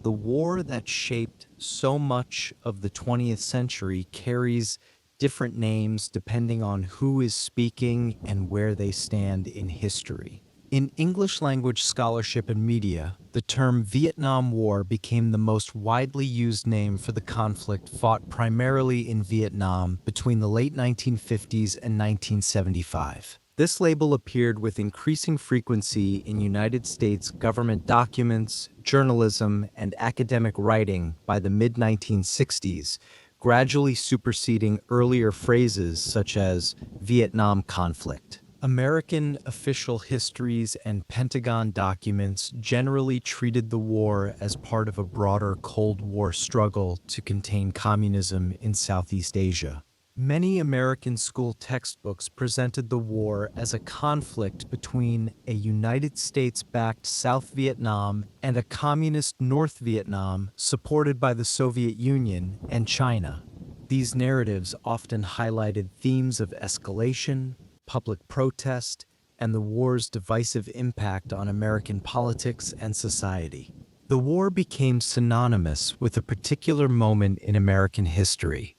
the war that shaped so much of the 20th century carries different names depending on who is speaking and where they stand in history. In English language scholarship and media, the term Vietnam War became the most widely used name for the conflict fought primarily in Vietnam between the late 1950s and 1975. This label appeared with increasing frequency in United States government documents, journalism, and academic writing by the mid-1960s, gradually superseding earlier phrases such as Vietnam conflict. American official histories and Pentagon documents generally treated the war as part of a broader Cold War struggle to contain communism in Southeast Asia. Many American school textbooks presented the war as a conflict between a United States-backed South Vietnam and a communist North Vietnam supported by the Soviet Union and China. These narratives often highlighted themes of escalation, public protest, and the war's divisive impact on American politics and society. The war became synonymous with a particular moment in American history,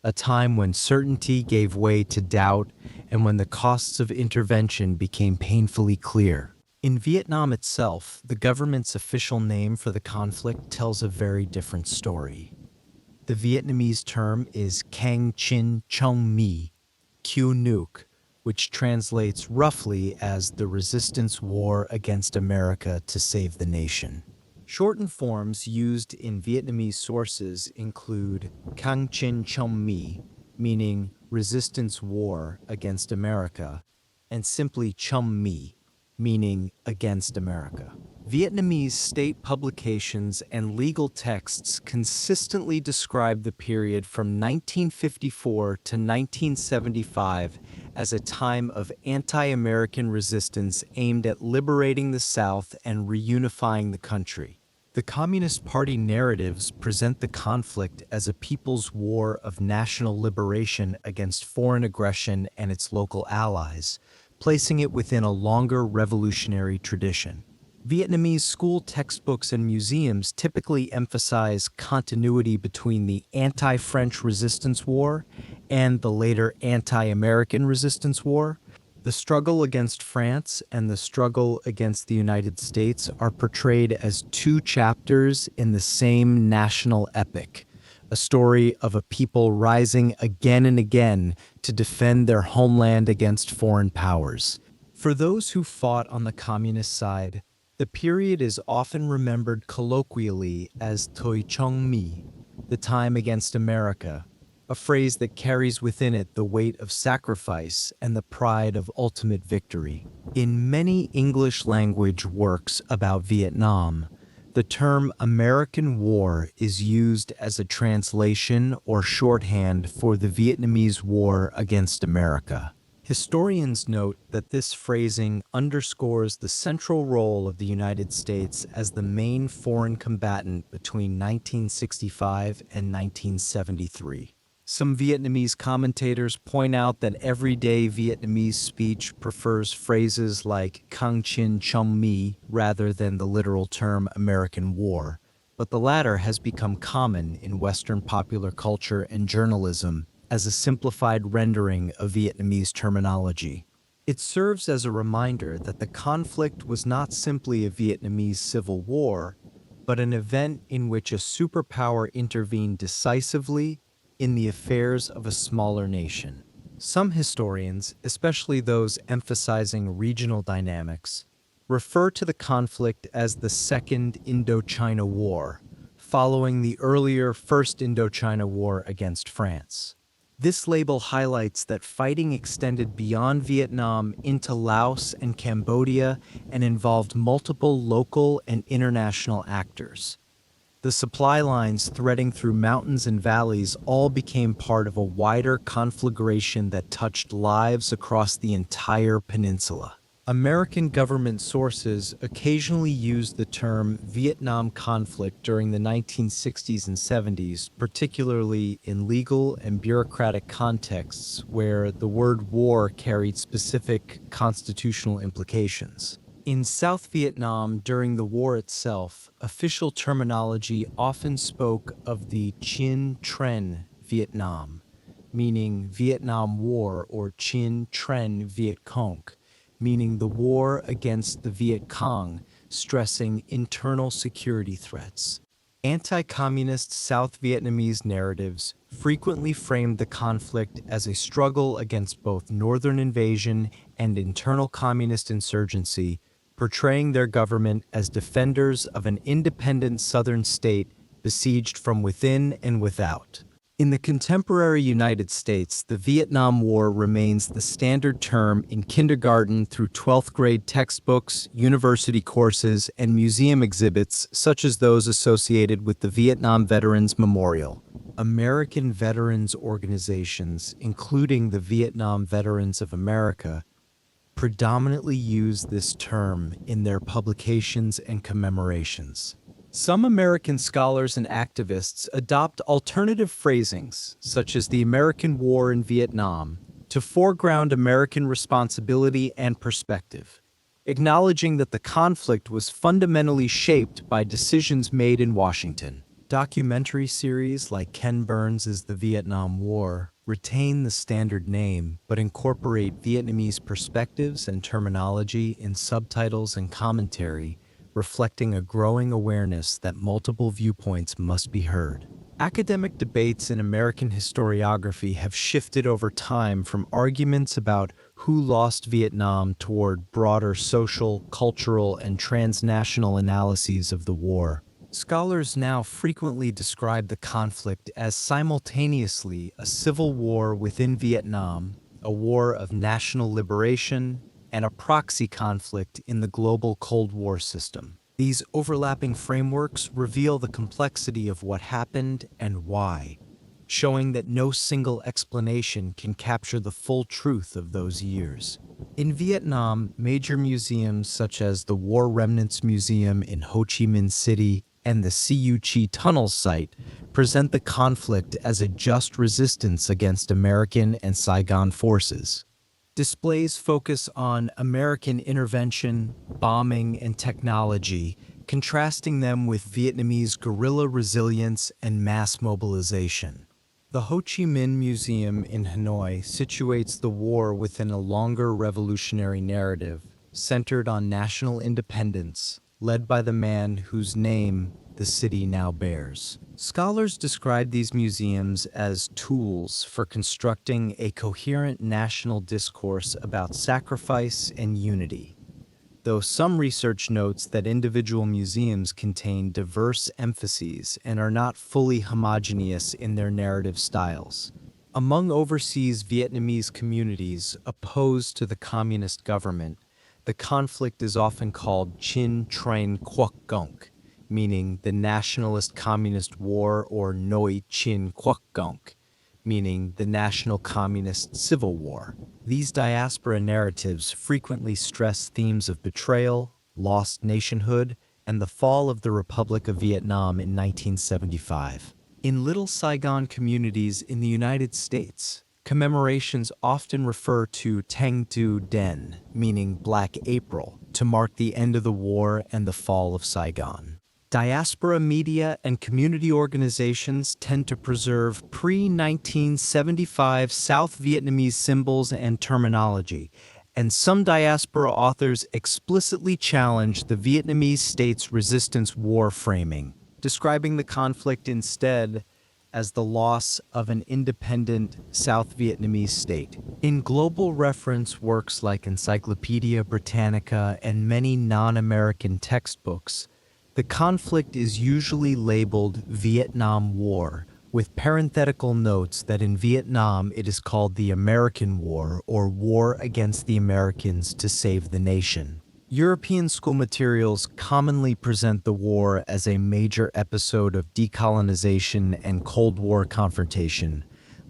a time when certainty gave way to doubt and when the costs of intervention became painfully clear. In Vietnam itself, the government's official name for the conflict tells a very different story. The Vietnamese term is Kháng Chiến Chống Mỹ, Q Nuc, which translates roughly as the Resistance War Against America to Save the Nation. Shortened forms used in Vietnamese sources include Kháng Chiến Chống Mỹ, meaning Resistance War Against America, and simply Chống Mỹ, meaning Against America. Vietnamese state publications and legal texts consistently describe the period from 1954 to 1975 as a time of anti-American resistance aimed at liberating the South and reunifying the country. The Communist Party narratives present the conflict as a people's war of national liberation against foreign aggression and its local allies, placing it within a longer revolutionary tradition. Vietnamese school textbooks and museums typically emphasize continuity between the anti-French resistance war and the later anti-American resistance war. The struggle against France and the struggle against the United States are portrayed as two chapters in the same national epic, a story of a people rising again and again to defend their homeland against foreign powers. For those who fought on the communist side, the period is often remembered colloquially as Thời Chống Mỹ, the time against America, a phrase that carries within it the weight of sacrifice and the pride of ultimate victory. In many English-language works about Vietnam, the term American War is used as a translation or shorthand for the Vietnamese War against America. Historians note that this phrasing underscores the central role of the United States as the main foreign combatant between 1965 and 1973. Some Vietnamese commentators point out that everyday Vietnamese speech prefers phrases like Kháng Chiến Chống Mỹ rather than the literal term American War, but the latter has become common in Western popular culture and journalism as a simplified rendering of Vietnamese terminology. It serves as a reminder that the conflict was not simply a Vietnamese civil war, but an event in which a superpower intervened decisively in the affairs of a smaller nation. Some historians, especially those emphasizing regional dynamics, refer to the conflict as the Second Indochina War, following the earlier First Indochina War against France. This label highlights that fighting extended beyond Vietnam into Laos and Cambodia and involved multiple local and international actors. The supply lines threading through mountains and valleys all became part of a wider conflagration that touched lives across the entire peninsula. American government sources occasionally used the term Vietnam conflict during the 1960s and 70s, particularly in legal and bureaucratic contexts where the word war carried specific constitutional implications. In South Vietnam during the war itself, official terminology often spoke of the Chinh Tren Vietnam, meaning Vietnam War, or Chinh Tren Viet Cong, meaning the war against the Viet Cong, stressing internal security threats. Anti-communist South Vietnamese narratives frequently framed the conflict as a struggle against both northern invasion and internal communist insurgency, portraying their government as defenders of an independent southern state besieged from within and without. In the contemporary United States, the Vietnam War remains the standard term in kindergarten through 12th grade textbooks, university courses, and museum exhibits such as those associated with the Vietnam Veterans Memorial. American veterans organizations, including the Vietnam Veterans of America, predominantly use this term in their publications and commemorations. Some American scholars and activists adopt alternative phrasings, such as the American War in Vietnam, to foreground American responsibility and perspective, acknowledging that the conflict was fundamentally shaped by decisions made in Washington. Documentary series like Ken Burns' The Vietnam War retain the standard name but incorporate Vietnamese perspectives and terminology in subtitles and commentary, reflecting a growing awareness that multiple viewpoints must be heard. Academic debates in American historiography have shifted over time from arguments about who lost Vietnam toward broader social, cultural, and transnational analyses of the war. Scholars now frequently describe the conflict as simultaneously a civil war within Vietnam, a war of national liberation, and a proxy conflict in the global Cold War system. These overlapping frameworks reveal the complexity of what happened and why, showing that no single explanation can capture the full truth of those years. In Vietnam, major museums such as the War Remnants Museum in Ho Chi Minh City and the Siu Chi Tunnel site present the conflict as a just resistance against American and Saigon forces. Displays focus on American intervention, bombing, and technology, contrasting them with Vietnamese guerrilla resilience and mass mobilization. The Ho Chi Minh Museum in Hanoi situates the war within a longer revolutionary narrative, centered on national independence, led by the man whose name the city now bears. Scholars describe these museums as tools for constructing a coherent national discourse about sacrifice and unity, though some research notes that individual museums contain diverse emphases and are not fully homogeneous in their narrative styles. Among overseas Vietnamese communities opposed to the communist government, the conflict is often called Chinh Tren Quoc Gong, meaning the Nationalist Communist War, or Noi Chinh Quoc Gong, meaning the National Communist Civil War. These diaspora narratives frequently stress themes of betrayal, lost nationhood, and the fall of the Republic of Vietnam in 1975. In Little Saigon communities in the United States, commemorations often refer to Tang Tu Den, meaning Black April, to mark the end of the war and the fall of Saigon. Diaspora media and community organizations tend to preserve pre-1975 South Vietnamese symbols and terminology, and some diaspora authors explicitly challenge the Vietnamese state's resistance war framing, describing the conflict instead as the loss of an independent South Vietnamese state. In global reference works like Encyclopedia Britannica and many non-American textbooks, the conflict is usually labeled Vietnam War, with parenthetical notes that in Vietnam it is called the American War, or War Against the Americans to Save the Nation. European school materials commonly present the war as a major episode of decolonization and Cold War confrontation,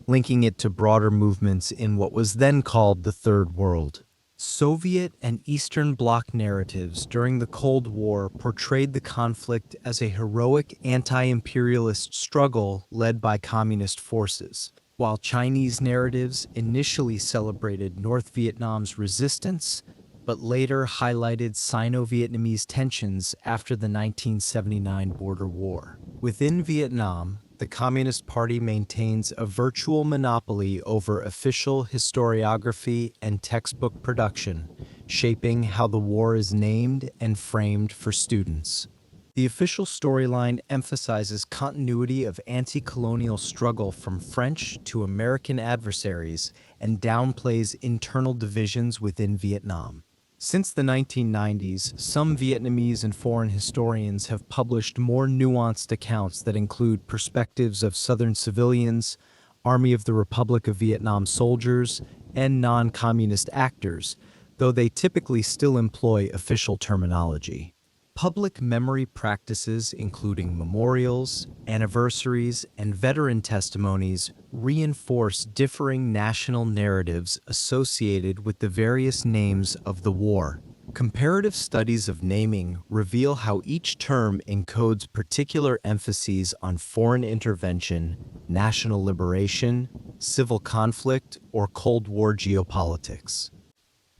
linking it to broader movements in what was then called the Third World. Soviet and Eastern Bloc narratives during the Cold War portrayed the conflict as a heroic anti-imperialist struggle led by communist forces, while Chinese narratives initially celebrated North Vietnam's resistance. but later highlighted Sino-Vietnamese tensions after the 1979 border war. Within Vietnam, the Communist Party maintains a virtual monopoly over official historiography and textbook production, shaping how the war is named and framed for students. The official storyline emphasizes continuity of anti-colonial struggle from French to American adversaries and downplays internal divisions within Vietnam. Since the 1990s, some Vietnamese and foreign historians have published more nuanced accounts that include perspectives of Southern civilians, Army of the Republic of Vietnam soldiers, and non-communist actors, though they typically still employ official terminology. Public memory practices, including memorials, anniversaries, and veteran testimonies, reinforce differing national narratives associated with the various names of the war. Comparative studies of naming reveal how each term encodes particular emphases on foreign intervention, national liberation, civil conflict, or Cold War geopolitics.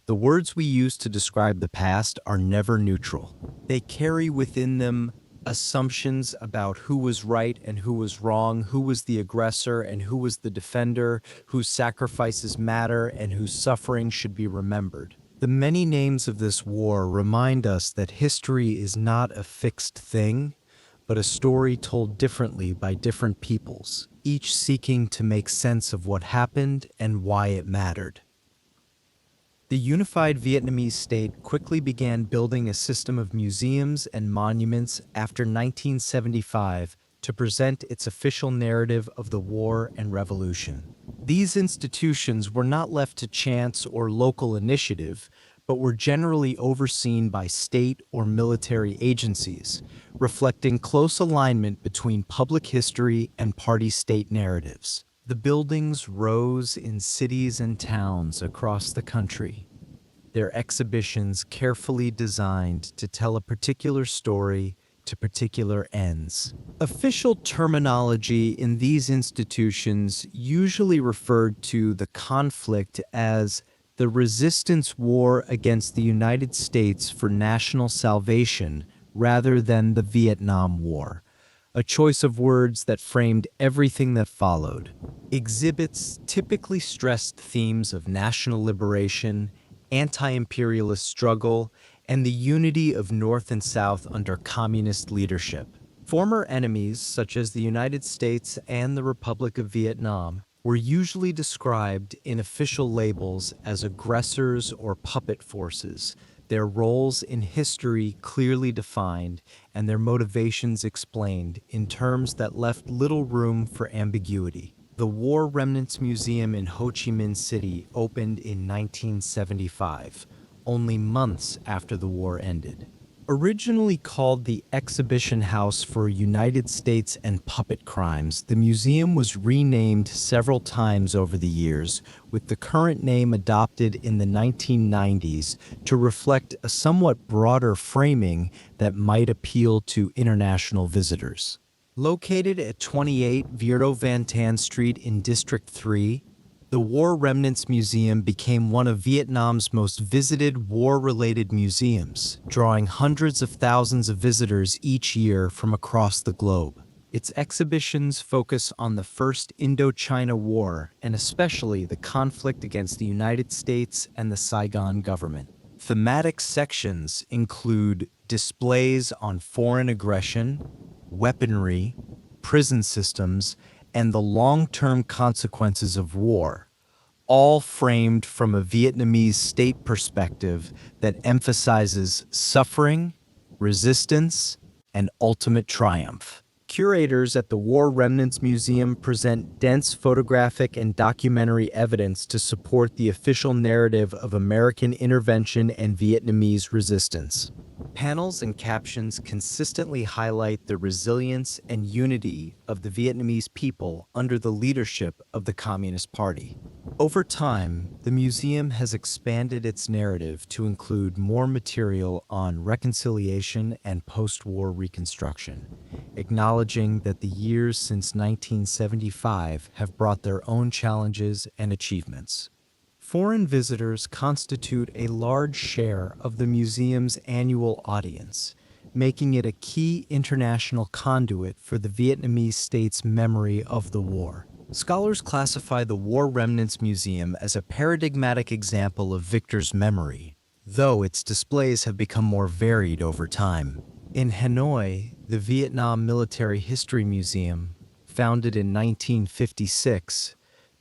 The words we use to describe the past are never neutral. They carry within them assumptions about who was right and who was wrong, who was the aggressor and who was the defender, whose sacrifices matter and whose suffering should be remembered. The many names of this war remind us that history is not a fixed thing, but a story told differently by different peoples, each seeking to make sense of what happened and why it mattered. The unified Vietnamese state quickly began building a system of museums and monuments after 1975 to present its official narrative of the war and revolution. These institutions were not left to chance or local initiative, but were generally overseen by state or military agencies, reflecting close alignment between public history and party-state narratives. The buildings rose in cities and towns across the country, their exhibitions carefully designed to tell a particular story to particular ends. Official terminology in these institutions usually referred to the conflict as the resistance war against the United States for national salvation rather than the Vietnam War, a choice of words that framed everything that followed. Exhibits typically stressed themes of national liberation, anti-imperialist struggle, and the unity of North and South under communist leadership. Former enemies, such as the United States and the Republic of Vietnam, were usually described in official labels as aggressors or puppet forces, their roles in history clearly defined, and their motivations explained in terms that left little room for ambiguity. The War Remnants Museum in Ho Chi Minh City opened in 1975, only months after the war ended. Originally called the Exhibition House for United States and Puppet Crimes, the museum was renamed several times over the years, with the current name adopted in the 1990s to reflect a somewhat broader framing that might appeal to international visitors. Located at 28 Vierto Van Tan Street in District 3, the War Remnants Museum became one of Vietnam's most visited war-related museums, drawing hundreds of thousands of visitors each year from across the globe. Its exhibitions focus on the First Indochina War and especially the conflict against the United States and the Saigon government. Thematic sections include displays on foreign aggression, weaponry, prison systems, and the long-term consequences of war, all framed from a Vietnamese state perspective that emphasizes suffering, resistance, and ultimate triumph. Curators at the War Remnants Museum present dense photographic and documentary evidence to support the official narrative of American intervention and Vietnamese resistance. Panels and captions consistently highlight the resilience and unity of the Vietnamese people under the leadership of the Communist Party. Over time, the museum has expanded its narrative to include more material on reconciliation and post-war reconstruction, acknowledging that the years since 1975 have brought their own challenges and achievements. Foreign visitors constitute a large share of the museum's annual audience, making it a key international conduit for the Vietnamese state's memory of the war. Scholars classify the War Remnants Museum as a paradigmatic example of Victor's memory, though its displays have become more varied over time. In Hanoi, the Vietnam Military History Museum, founded in 1956,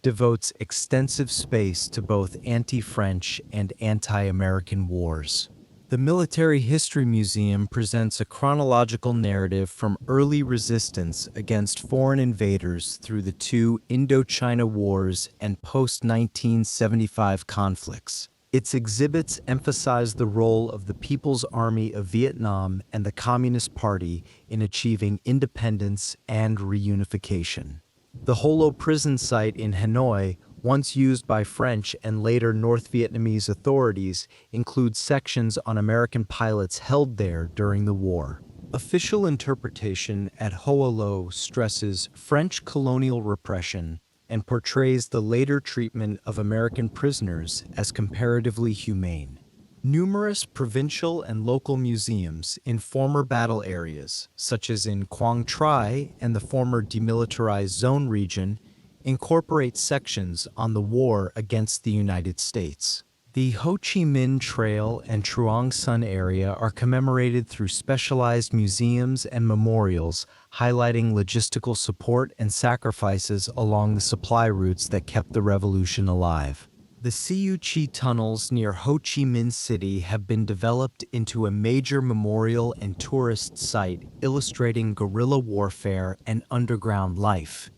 devotes extensive space to both anti-French and anti-American wars. The Military History Museum presents a chronological narrative from early resistance against foreign invaders through the two Indochina Wars and post-1975 conflicts. Its exhibits emphasize the role of the People's Army of Vietnam and the Communist Party in achieving independence and reunification. The Holo prison site in Hanoi, once used by French and later North Vietnamese authorities, includes sections on American pilots held there during the war. Official interpretation at Ho Lo stresses French colonial repression and portrays the later treatment of American prisoners as comparatively humane. Numerous provincial and local museums in former battle areas, such as in Quang Tri and the former demilitarized zone region, incorporate sections on the war against the United States. The Ho Chi Minh Trail and Truong Son area are commemorated through specialized museums and memorials highlighting logistical support and sacrifices along the supply routes that kept the revolution alive. The Siu Chi tunnels near Ho Chi Minh City have been developed into a major memorial and tourist site illustrating guerrilla warfare and underground life.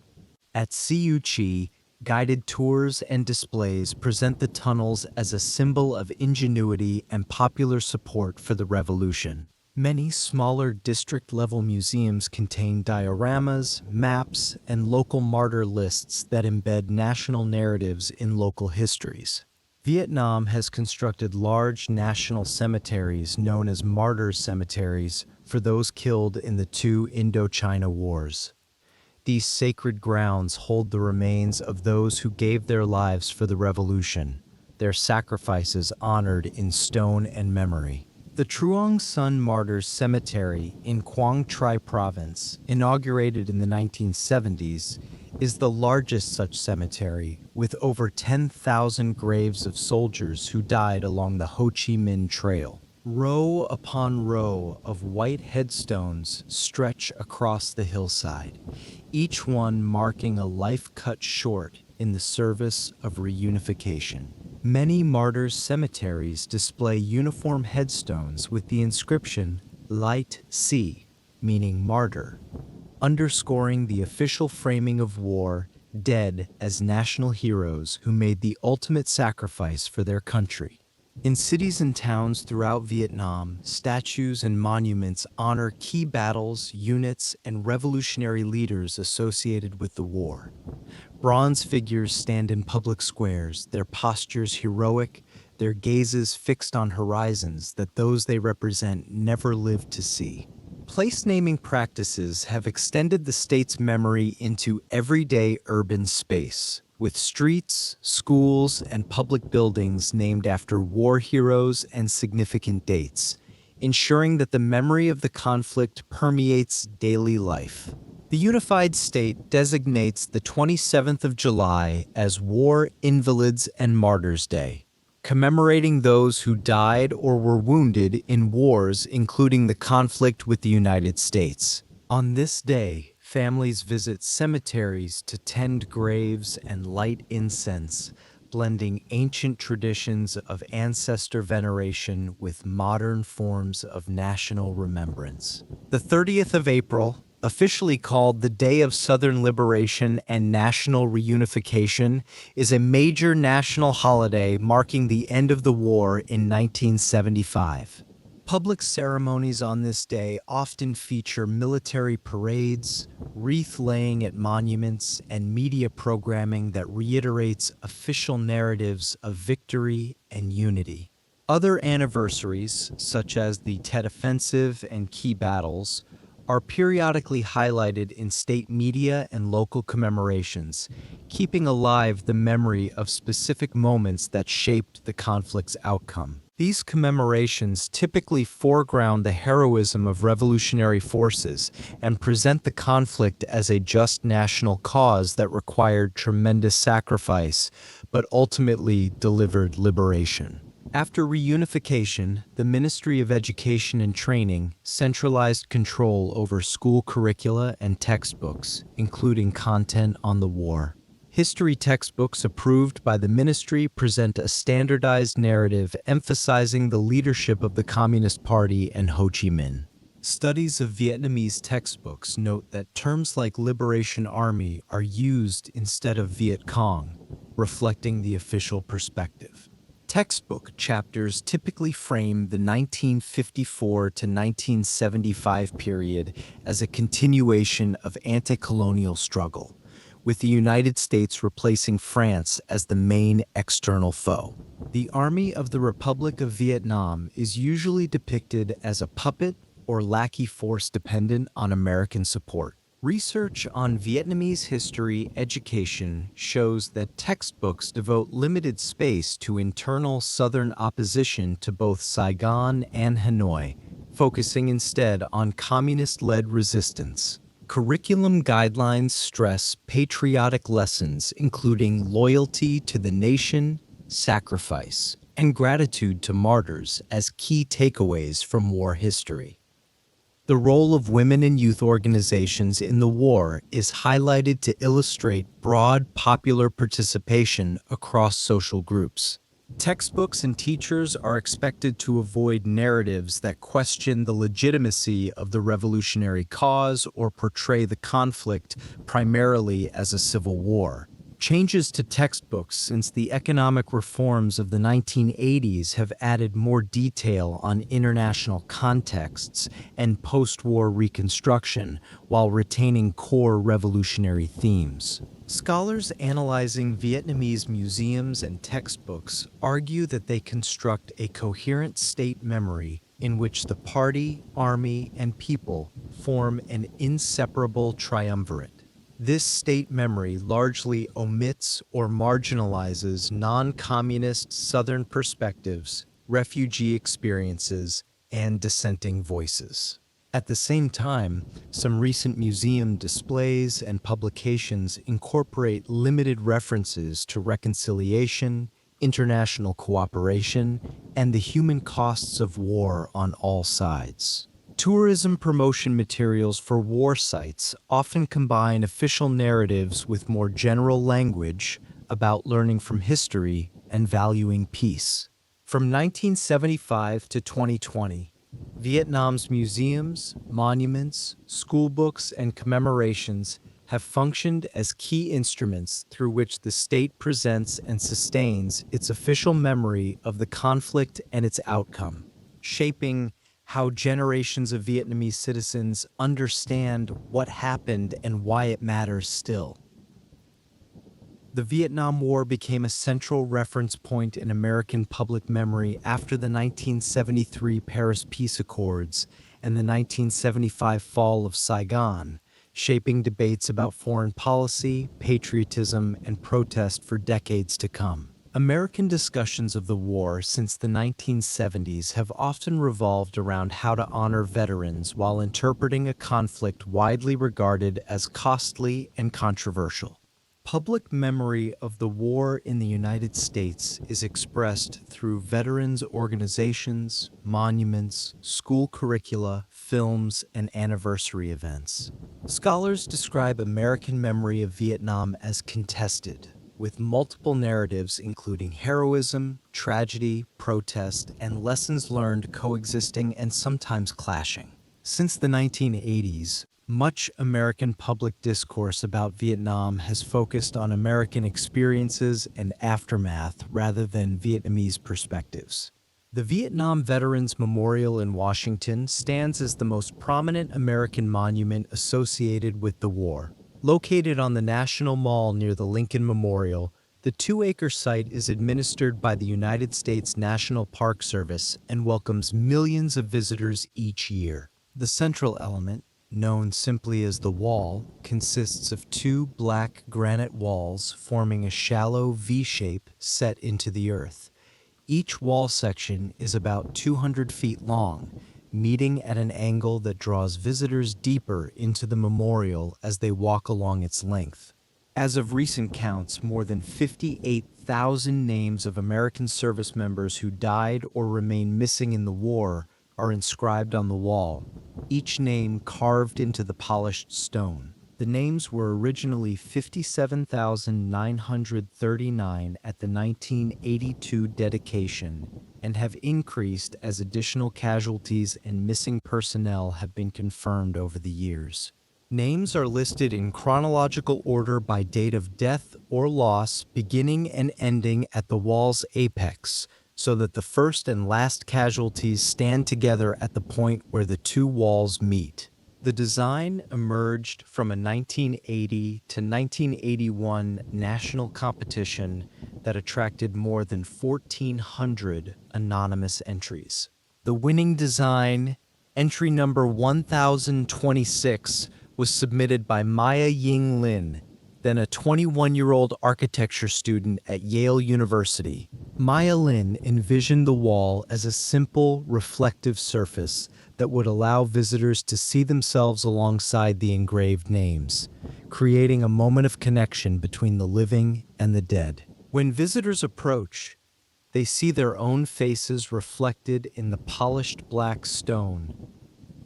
At Siu Chi, guided tours and displays present the tunnels as a symbol of ingenuity and popular support for the revolution. Many smaller district-level museums contain dioramas, maps, and local martyr lists that embed national narratives in local histories. Vietnam has constructed large national cemeteries known as martyr cemeteries for those killed in the two Indochina Wars. These sacred grounds hold the remains of those who gave their lives for the revolution, their sacrifices honored in stone and memory. The Truong Son Martyrs Cemetery in Quang Tri Province, inaugurated in the 1970s, is the largest such cemetery, with over 10,000 graves of soldiers who died along the Ho Chi Minh Trail. Row upon row of white headstones stretch across the hillside, each one marking a life cut short in the service of reunification. Many martyrs' cemeteries display uniform headstones with the inscription Light C, meaning martyr, underscoring the official framing of war, dead as national heroes who made the ultimate sacrifice for their country. In cities and towns throughout Vietnam, statues and monuments honor key battles, units, and revolutionary leaders associated with the war. Bronze figures stand in public squares, their postures heroic, their gazes fixed on horizons that those they represent never lived to see. Place naming practices have extended the state's memory into everyday urban space, with streets, schools, and public buildings named after war heroes and significant dates, ensuring that the memory of the conflict permeates daily life. The unified state designates the 27th of July as War Invalids and Martyrs Day, commemorating those who died or were wounded in wars including the conflict with the United States. On this day, families visit cemeteries to tend graves and light incense, blending ancient traditions of ancestor veneration with modern forms of national remembrance. The 30th of April, officially called the Day of Southern Liberation and National Reunification, is a major national holiday marking the end of the war in 1975. Public ceremonies on this day often feature military parades, wreath laying at monuments, and media programming that reiterates official narratives of victory and unity. Other anniversaries, such as the Tet Offensive and key battles, are periodically highlighted in state media and local commemorations, keeping alive the memory of specific moments that shaped the conflict's outcome. These commemorations typically foreground the heroism of revolutionary forces and present the conflict as a just national cause that required tremendous sacrifice, but ultimately delivered liberation. After reunification, the Ministry of Education and Training centralized control over school curricula and textbooks, including content on the war. History textbooks approved by the ministry present a standardized narrative emphasizing the leadership of the Communist Party and Ho Chi Minh. Studies of Vietnamese textbooks note that terms like Liberation Army are used instead of Viet Cong, reflecting the official perspective. Textbook chapters typically frame the 1954 to 1975 period as a continuation of anti-colonial struggle, with the United States replacing France as the main external foe. The Army of the Republic of Vietnam is usually depicted as a puppet or lackey force dependent on American support. Research on Vietnamese history education shows that textbooks devote limited space to internal Southern opposition to both Saigon and Hanoi, focusing instead on communist-led resistance. Curriculum guidelines stress patriotic lessons including loyalty to the nation, sacrifice, and gratitude to martyrs as key takeaways from war history. The role of women and youth organizations in the war is highlighted to illustrate broad popular participation across social groups. Textbooks and teachers are expected to avoid narratives that question the legitimacy of the revolutionary cause or portray the conflict primarily as a civil war. Changes to textbooks since the economic reforms of the 1980s have added more detail on international contexts and post-war reconstruction while retaining core revolutionary themes. Scholars analyzing Vietnamese museums and textbooks argue that they construct a coherent state memory in which the party, army, and people form an inseparable triumvirate. This state memory largely omits or marginalizes non-communist Southern perspectives, refugee experiences, and dissenting voices. At the same time, some recent museum displays and publications incorporate limited references to reconciliation, international cooperation, and the human costs of war on all sides. Tourism promotion materials for war sites often combine official narratives with more general language about learning from history and valuing peace. From 1975 to 2020, Vietnam's museums, monuments, school books, and commemorations have functioned as key instruments through which the state presents and sustains its official memory of the conflict and its outcome, shaping how generations of Vietnamese citizens understand what happened and why it matters still. The Vietnam War became a central reference point in American public memory after the 1973 Paris Peace Accords and the 1975 fall of Saigon, shaping debates about foreign policy, patriotism, and protest for decades to come. American discussions of the war since the 1970s have often revolved around how to honor veterans while interpreting a conflict widely regarded as costly and controversial. Public memory of the war in the United States is expressed through veterans organizations, monuments, school curricula, films, and anniversary events. Scholars describe American memory of Vietnam as contested, with multiple narratives including heroism, tragedy, protest, and lessons learned coexisting and sometimes clashing. Since the 1980s, much American public discourse about Vietnam has focused on American experiences and aftermath rather than Vietnamese perspectives. The Vietnam Veterans Memorial in Washington stands as the most prominent American monument associated with the war. Located on the National Mall near the Lincoln Memorial, the 2-acre site is administered by the United States National Park Service and welcomes millions of visitors each year. The central element, known simply as the Wall, consists of two black granite walls forming a shallow V shape set into the earth. Each wall section is about 200 feet long, meeting at an angle that draws visitors deeper into the memorial as they walk along its length. As of recent counts, more than 58,000 names of American service members who died or remain missing in the war are inscribed on the wall, each name carved into the polished stone. The names were originally 57,939 at the 1982 dedication and have increased as additional casualties and missing personnel have been confirmed over the years. Names are listed in chronological order by date of death or loss, beginning and ending at the wall's apex, so that the first and last casualties stand together at the point where the two walls meet. The design emerged from a 1980 to 1981 national competition that attracted more than 1,400 anonymous entries. The winning design, entry number 1026, was submitted by Maya Ying Lin, then a 21-year-old architecture student at Yale University. Maya Lin envisioned the wall as a simple, reflective surface that would allow visitors to see themselves alongside the engraved names, creating a moment of connection between the living and the dead. When visitors approach, they see their own faces reflected in the polished black stone,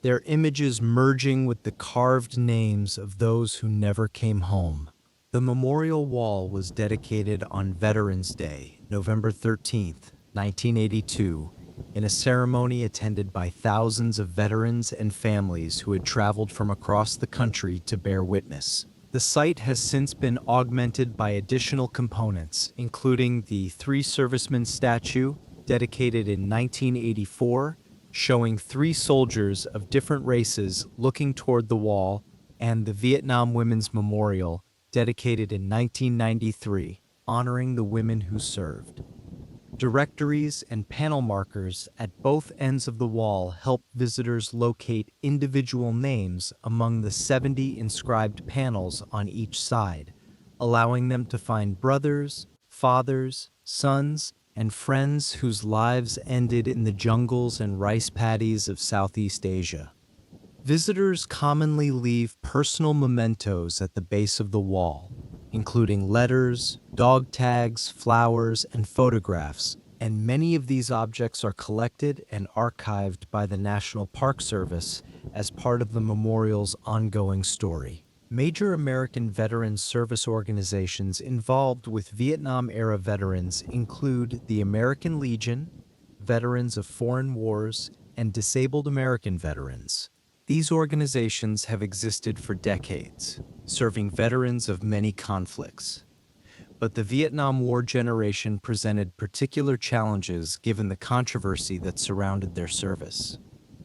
their images merging with the carved names of those who never came home. The memorial wall was dedicated on Veterans Day, November 13th, 1982, in a ceremony attended by thousands of veterans and families who had traveled from across the country to bear witness. The site has since been augmented by additional components, including the three servicemen statue, dedicated in 1984, showing three soldiers of different races looking toward the wall, and the Vietnam Women's Memorial, dedicated in 1993, honoring the women who served. Directories and panel markers at both ends of the wall help visitors locate individual names among the 70 inscribed panels on each side, allowing them to find brothers, fathers, sons, and friends whose lives ended in the jungles and rice paddies of Southeast Asia. Visitors commonly leave personal mementos at the base of the wall, including letters, dog tags, flowers, and photographs, and many of these objects are collected and archived by the National Park Service as part of the memorial's ongoing story. Major American veteran service organizations involved with Vietnam-era veterans include the American Legion, Veterans of Foreign Wars, and Disabled American Veterans. These organizations have existed for decades, serving veterans of many conflicts. But the Vietnam War generation presented particular challenges given the controversy that surrounded their service.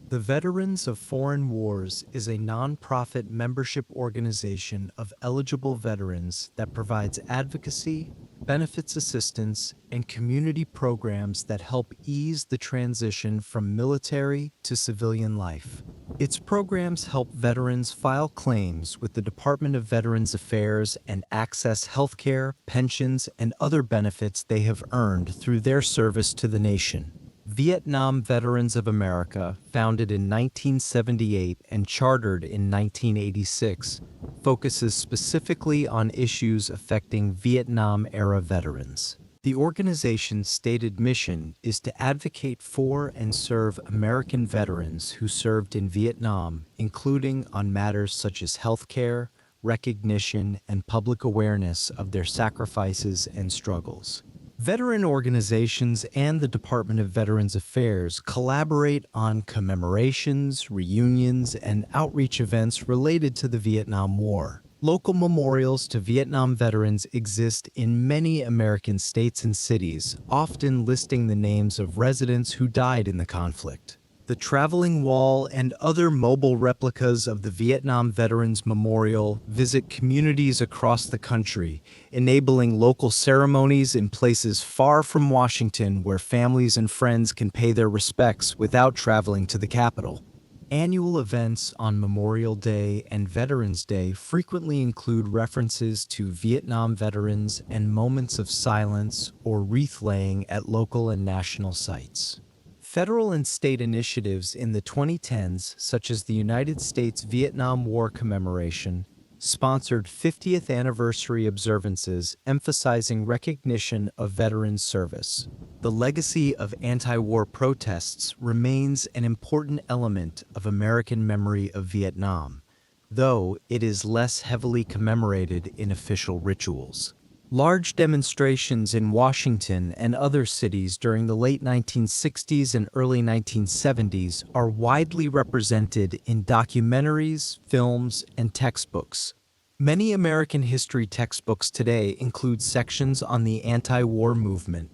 The Veterans of Foreign Wars is a nonprofit membership organization of eligible veterans that provides advocacy, benefits assistance, and community programs that help ease the transition from military to civilian life. Its programs help veterans file claims with the Department of Veterans Affairs and access healthcare, pensions, and other benefits they have earned through their service to the nation. Vietnam Veterans of America, founded in 1978 and chartered in 1986, focuses specifically on issues affecting Vietnam-era veterans. The organization's stated mission is to advocate for and serve American veterans who served in Vietnam, including on matters such as healthcare, recognition, and public awareness of their sacrifices and struggles. Veteran organizations and the Department of Veterans Affairs collaborate on commemorations, reunions, and outreach events related to the Vietnam War. Local memorials to Vietnam veterans exist in many American states and cities, often listing the names of residents who died in the conflict. The Traveling Wall and other mobile replicas of the Vietnam Veterans Memorial visit communities across the country, enabling local ceremonies in places far from Washington where families and friends can pay their respects without traveling to the capital. Annual events on Memorial Day and Veterans Day frequently include references to Vietnam veterans and moments of silence or wreath-laying at local and national sites. Federal and state initiatives in the 2010s, such as the United States Vietnam War Commemoration, sponsored 50th anniversary observances emphasizing recognition of veterans' service. The legacy of anti-war protests remains an important element of American memory of Vietnam, though it is less heavily commemorated in official rituals. Large demonstrations in Washington and other cities during the late 1960s and early 1970s are widely represented in documentaries, films, and textbooks. Many American history textbooks today include sections on the anti-war movement,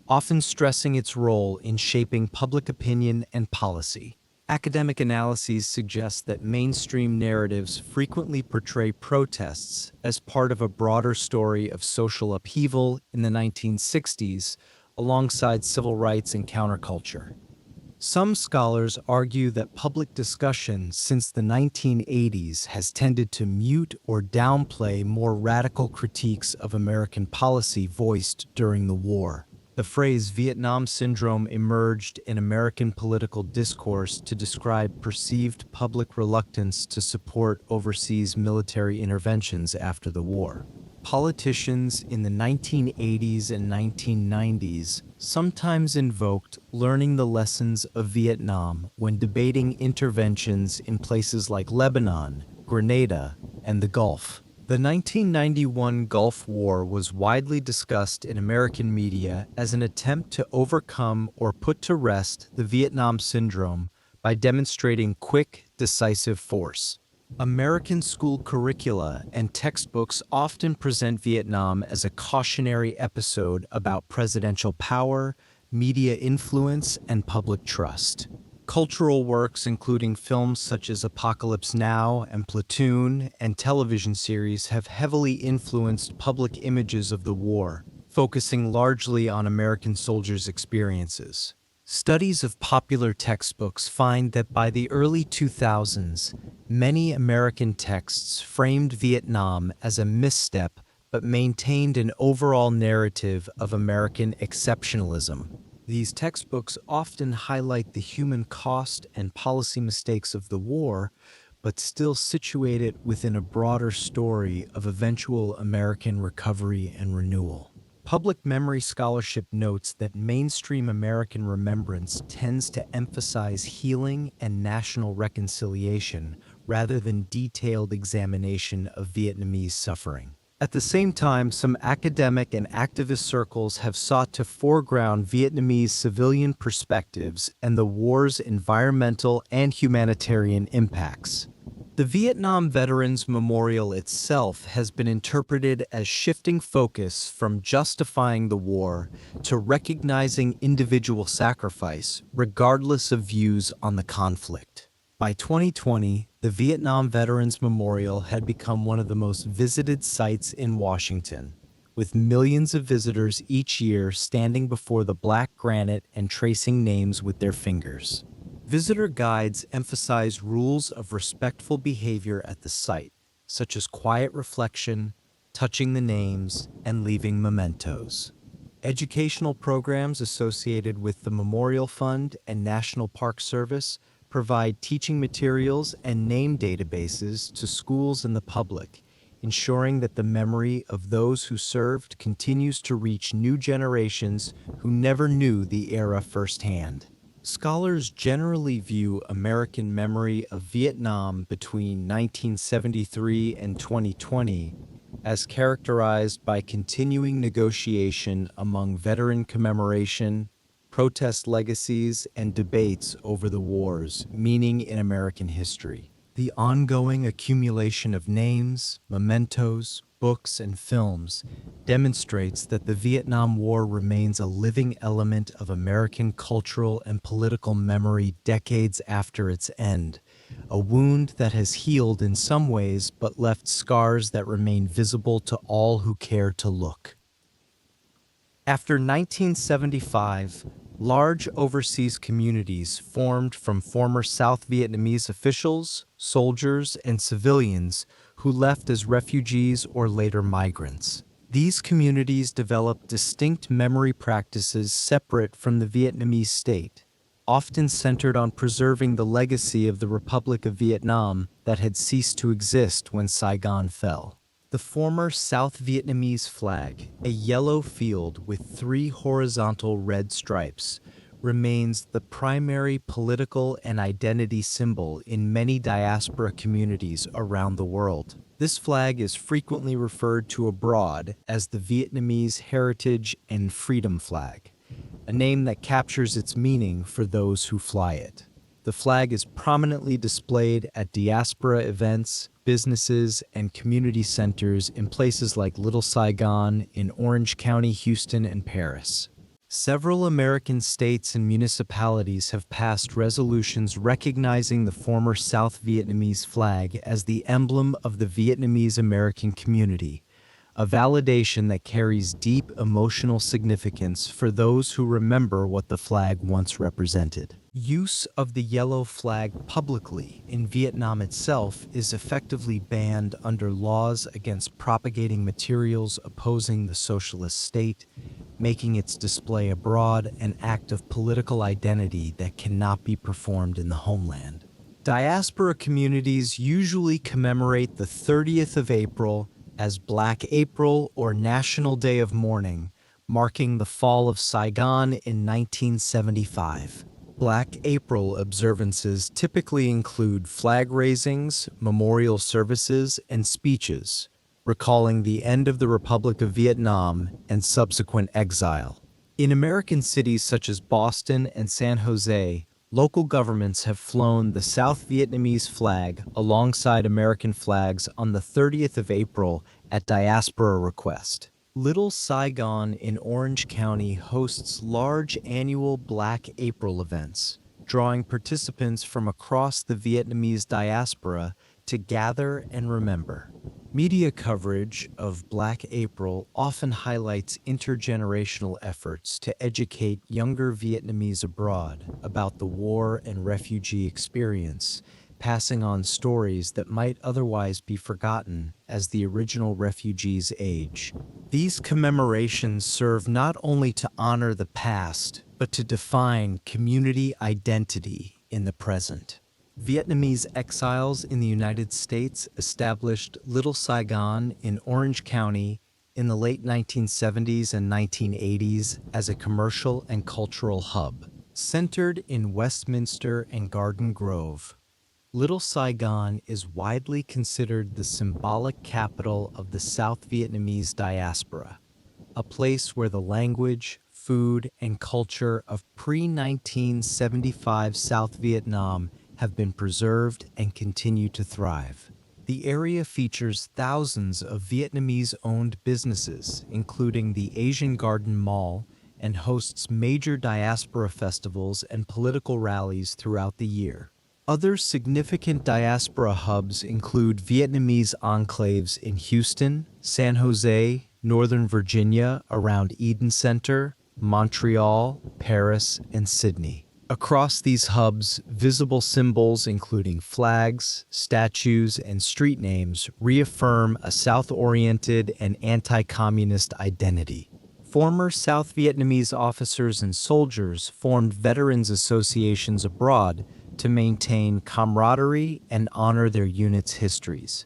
often stressing its role in shaping public opinion and policy. Academic analyses suggest that mainstream narratives frequently portray protests as part of a broader story of social upheaval in the 1960s, alongside civil rights and counterculture. Some scholars argue that public discussion since the 1980s has tended to mute or downplay more radical critiques of American policy voiced during the war. The phrase Vietnam Syndrome emerged in American political discourse to describe perceived public reluctance to support overseas military interventions after the war. Politicians in the 1980s and 1990s sometimes invoked learning the lessons of Vietnam when debating interventions in places like Lebanon, Grenada, and the Gulf. The 1991 Gulf War was widely discussed in American media as an attempt to overcome or put to rest the Vietnam Syndrome by demonstrating quick, decisive force. American school curricula and textbooks often present Vietnam as a cautionary episode about presidential power, media influence, and public trust. Cultural works, including films such as Apocalypse Now and Platoon, and television series have heavily influenced public images of the war, focusing largely on American soldiers' experiences. Studies of popular textbooks find that by the early 2000s, many American texts framed Vietnam as a misstep but maintained an overall narrative of American exceptionalism. These textbooks often highlight the human cost and policy mistakes of the war, but still situate it within a broader story of eventual American recovery and renewal. Public memory scholarship notes that mainstream American remembrance tends to emphasize healing and national reconciliation rather than detailed examination of Vietnamese suffering. At the same time, some academic and activist circles have sought to foreground Vietnamese civilian perspectives and the war's environmental and humanitarian impacts. The Vietnam Veterans Memorial itself has been interpreted as shifting focus from justifying the war to recognizing individual sacrifice, regardless of views on the conflict. By 2020, the Vietnam Veterans Memorial had become one of the most visited sites in Washington, with millions of visitors each year standing before the black granite and tracing names with their fingers. Visitor guides emphasize rules of respectful behavior at the site, such as quiet reflection, touching the names, and leaving mementos. Educational programs associated with the Memorial Fund and National Park Service provide teaching materials and name databases to schools and the public, ensuring that the memory of those who served continues to reach new generations who never knew the era firsthand. Scholars generally view American memory of Vietnam between 1973 and 2020 as characterized by continuing negotiation among veteran commemoration, protest legacies, and debates over the war's meaning in American history. The ongoing accumulation of names, mementos, books, and films demonstrates that the Vietnam War remains a living element of American cultural and political memory decades after its end, a wound that has healed in some ways but left scars that remain visible to all who care to look. After 1975, Large overseas communities formed from former South Vietnamese officials, soldiers, and civilians who left as refugees or later migrants. These communities developed distinct memory practices separate from the Vietnamese state, often centered on preserving the legacy of the Republic of Vietnam that had ceased to exist when Saigon fell. The former South Vietnamese flag, a yellow field with 3 horizontal red stripes, remains the primary political and identity symbol in many diaspora communities around the world. This flag is frequently referred to abroad as the Vietnamese Heritage and Freedom Flag, a name that captures its meaning for those who fly it. The flag is prominently displayed at diaspora events, businesses, and community centers in places like Little Saigon, in Orange County, Houston, and Paris. Several American states and municipalities have passed resolutions recognizing the former South Vietnamese flag as the emblem of the Vietnamese American community, a validation that carries deep emotional significance for those who remember what the flag once represented. Use of the yellow flag publicly in Vietnam itself is effectively banned under laws against propagating materials opposing the socialist state, making its display abroad an act of political identity that cannot be performed in the homeland. Diaspora communities usually commemorate the 30th of April as Black April or National Day of Mourning, marking the fall of Saigon in 1975. Black April observances typically include flag raisings, memorial services, and speeches, recalling the end of the Republic of Vietnam and subsequent exile. In American cities such as Boston and San Jose, local governments have flown the South Vietnamese flag alongside American flags on the 30th of April at diaspora request. Little Saigon in Orange County hosts large annual Black April events, drawing participants from across the Vietnamese diaspora to gather and remember. Media coverage of Black April often highlights intergenerational efforts to educate younger Vietnamese abroad about the war and refugee experience, passing on stories that might otherwise be forgotten as the original refugees age. These commemorations serve not only to honor the past, but to define community identity in the present. Vietnamese exiles in the United States established Little Saigon in Orange County in the late 1970s and 1980s as a commercial and cultural hub. Centered in Westminster and Garden Grove, Little Saigon is widely considered the symbolic capital of the South Vietnamese diaspora, a place where the language, food, and culture of pre-1975 South Vietnam have been preserved and continue to thrive. The area features thousands of Vietnamese-owned businesses, including the Asian Garden Mall, and hosts major diaspora festivals and political rallies throughout the year. Other significant diaspora hubs include Vietnamese enclaves in Houston, San Jose, Northern Virginia around Eden Center, Montreal, Paris, and Sydney. Across these hubs, visible symbols including flags, statues, and street names reaffirm a South-oriented and anti-communist identity. Former South Vietnamese officers and soldiers formed veterans associations abroad to maintain camaraderie and honor their units' histories.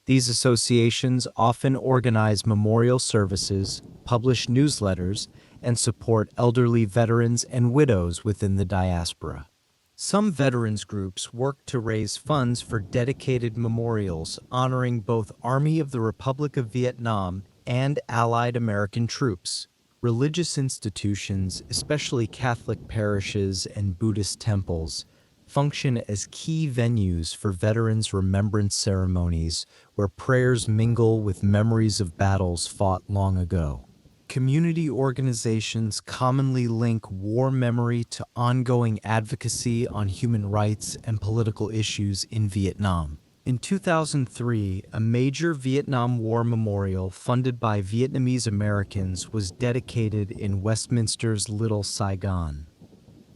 These associations often organize memorial services, publish newsletters, and support elderly veterans and widows within the diaspora. Some veterans groups work to raise funds for dedicated memorials honoring both Army of the Republic of Vietnam and Allied American troops. Religious institutions, especially Catholic parishes and Buddhist temples, function as key venues for veterans' remembrance ceremonies where prayers mingle with memories of battles fought long ago. Community organizations commonly link war memory to ongoing advocacy on human rights and political issues in Vietnam. In 2003, a major Vietnam War memorial funded by Vietnamese Americans was dedicated in Westminster's Little Saigon.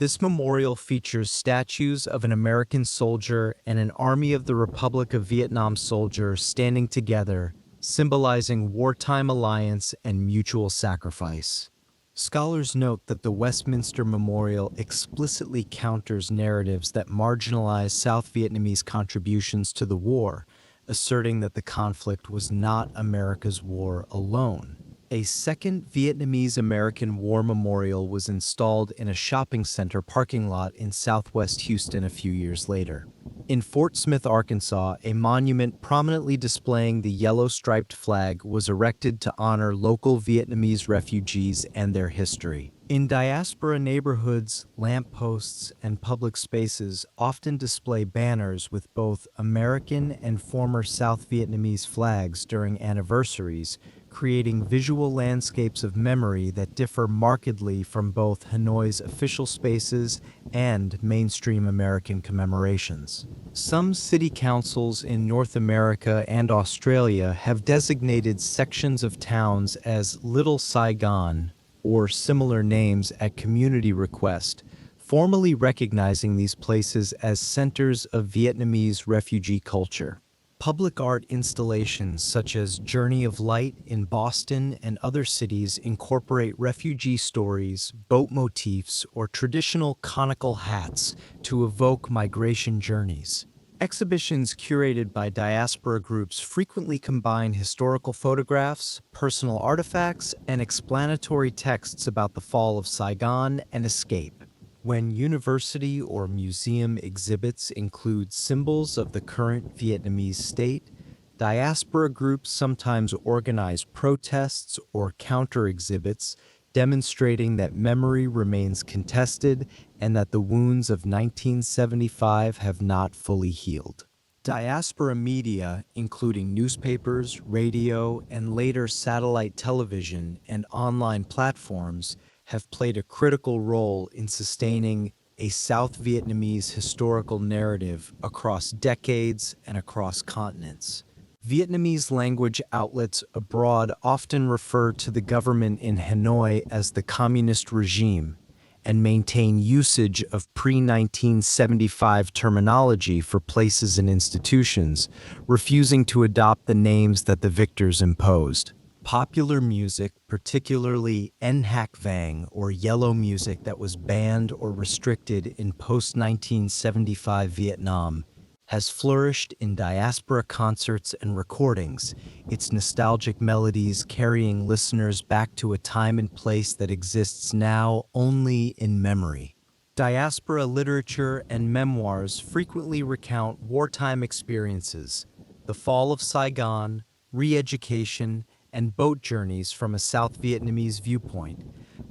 This memorial features statues of an American soldier and an Army of the Republic of Vietnam soldier standing together, symbolizing wartime alliance and mutual sacrifice. Scholars note that the Westminster Memorial explicitly counters narratives that marginalize South Vietnamese contributions to the war, asserting that the conflict was not America's war alone. A second Vietnamese-American War Memorial was installed in a shopping center parking lot in southwest Houston a few years later. In Fort Smith, Arkansas, a monument prominently displaying the yellow-striped flag was erected to honor local Vietnamese refugees and their history. In diaspora neighborhoods, lampposts and public spaces often display banners with both American and former South Vietnamese flags during anniversaries, creating visual landscapes of memory that differ markedly from both Hanoi's official spaces and mainstream American commemorations. Some city councils in North America and Australia have designated sections of towns as Little Saigon or similar names at community request, formally recognizing these places as centers of Vietnamese refugee culture. Public art installations such as Journey of Light in Boston and other cities incorporate refugee stories, boat motifs, or traditional conical hats to evoke migration journeys. Exhibitions curated by diaspora groups frequently combine historical photographs, personal artifacts, and explanatory texts about the fall of Saigon and escape. When university or museum exhibits include symbols of the current Vietnamese state, diaspora groups sometimes organize protests or counter-exhibits, demonstrating that memory remains contested and that the wounds of 1975 have not fully healed. Diaspora media, including newspapers, radio, and later satellite television and online platforms, have played a critical role in sustaining a South Vietnamese historical narrative across decades and across continents. Vietnamese language outlets abroad often refer to the government in Hanoi as the communist regime and maintain usage of pre-1975 terminology for places and institutions, refusing to adopt the names that the victors imposed. Popular music, particularly Nhạc Vàng or yellow music that was banned or restricted in post-1975 Vietnam, has flourished in diaspora concerts and recordings, its nostalgic melodies carrying listeners back to a time and place that exists now only in memory. Diaspora literature and memoirs frequently recount wartime experiences, the fall of Saigon, re-education, and boat journeys from a South Vietnamese viewpoint,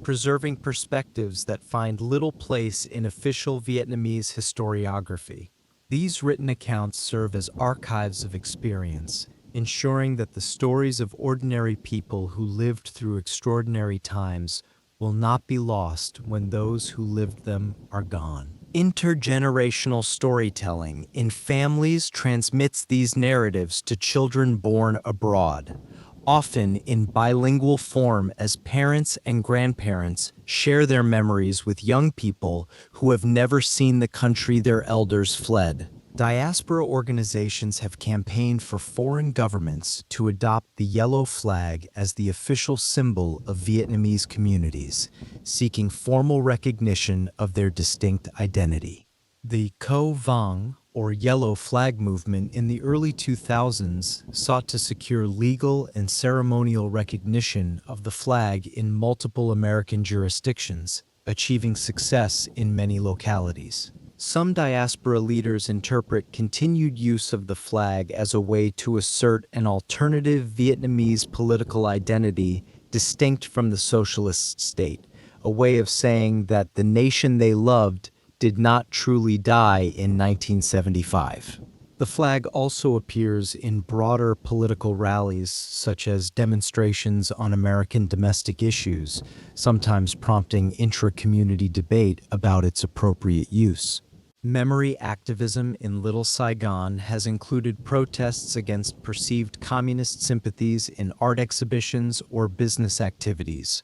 preserving perspectives that find little place in official Vietnamese historiography. These written accounts serve as archives of experience, ensuring that the stories of ordinary people who lived through extraordinary times will not be lost when those who lived them are gone. Intergenerational storytelling in families transmits these narratives to children born abroad, often in bilingual form as parents and grandparents share their memories with young people who have never seen the country their elders fled. Diaspora organizations have campaigned for foreign governments to adopt the yellow flag as the official symbol of Vietnamese communities, seeking formal recognition of their distinct identity. The Co Vang, or Yellow Flag movement in the early 2000s sought to secure legal and ceremonial recognition of the flag in multiple American jurisdictions, achieving success in many localities. Some diaspora leaders interpret continued use of the flag as a way to assert an alternative Vietnamese political identity distinct from the socialist state, a way of saying that the nation they loved did not truly die in 1975. The flag also appears in broader political rallies, such as demonstrations on American domestic issues, sometimes prompting intra-community debate about its appropriate use. Memory activism in Little Saigon has included protests against perceived communist sympathies in art exhibitions or business activities.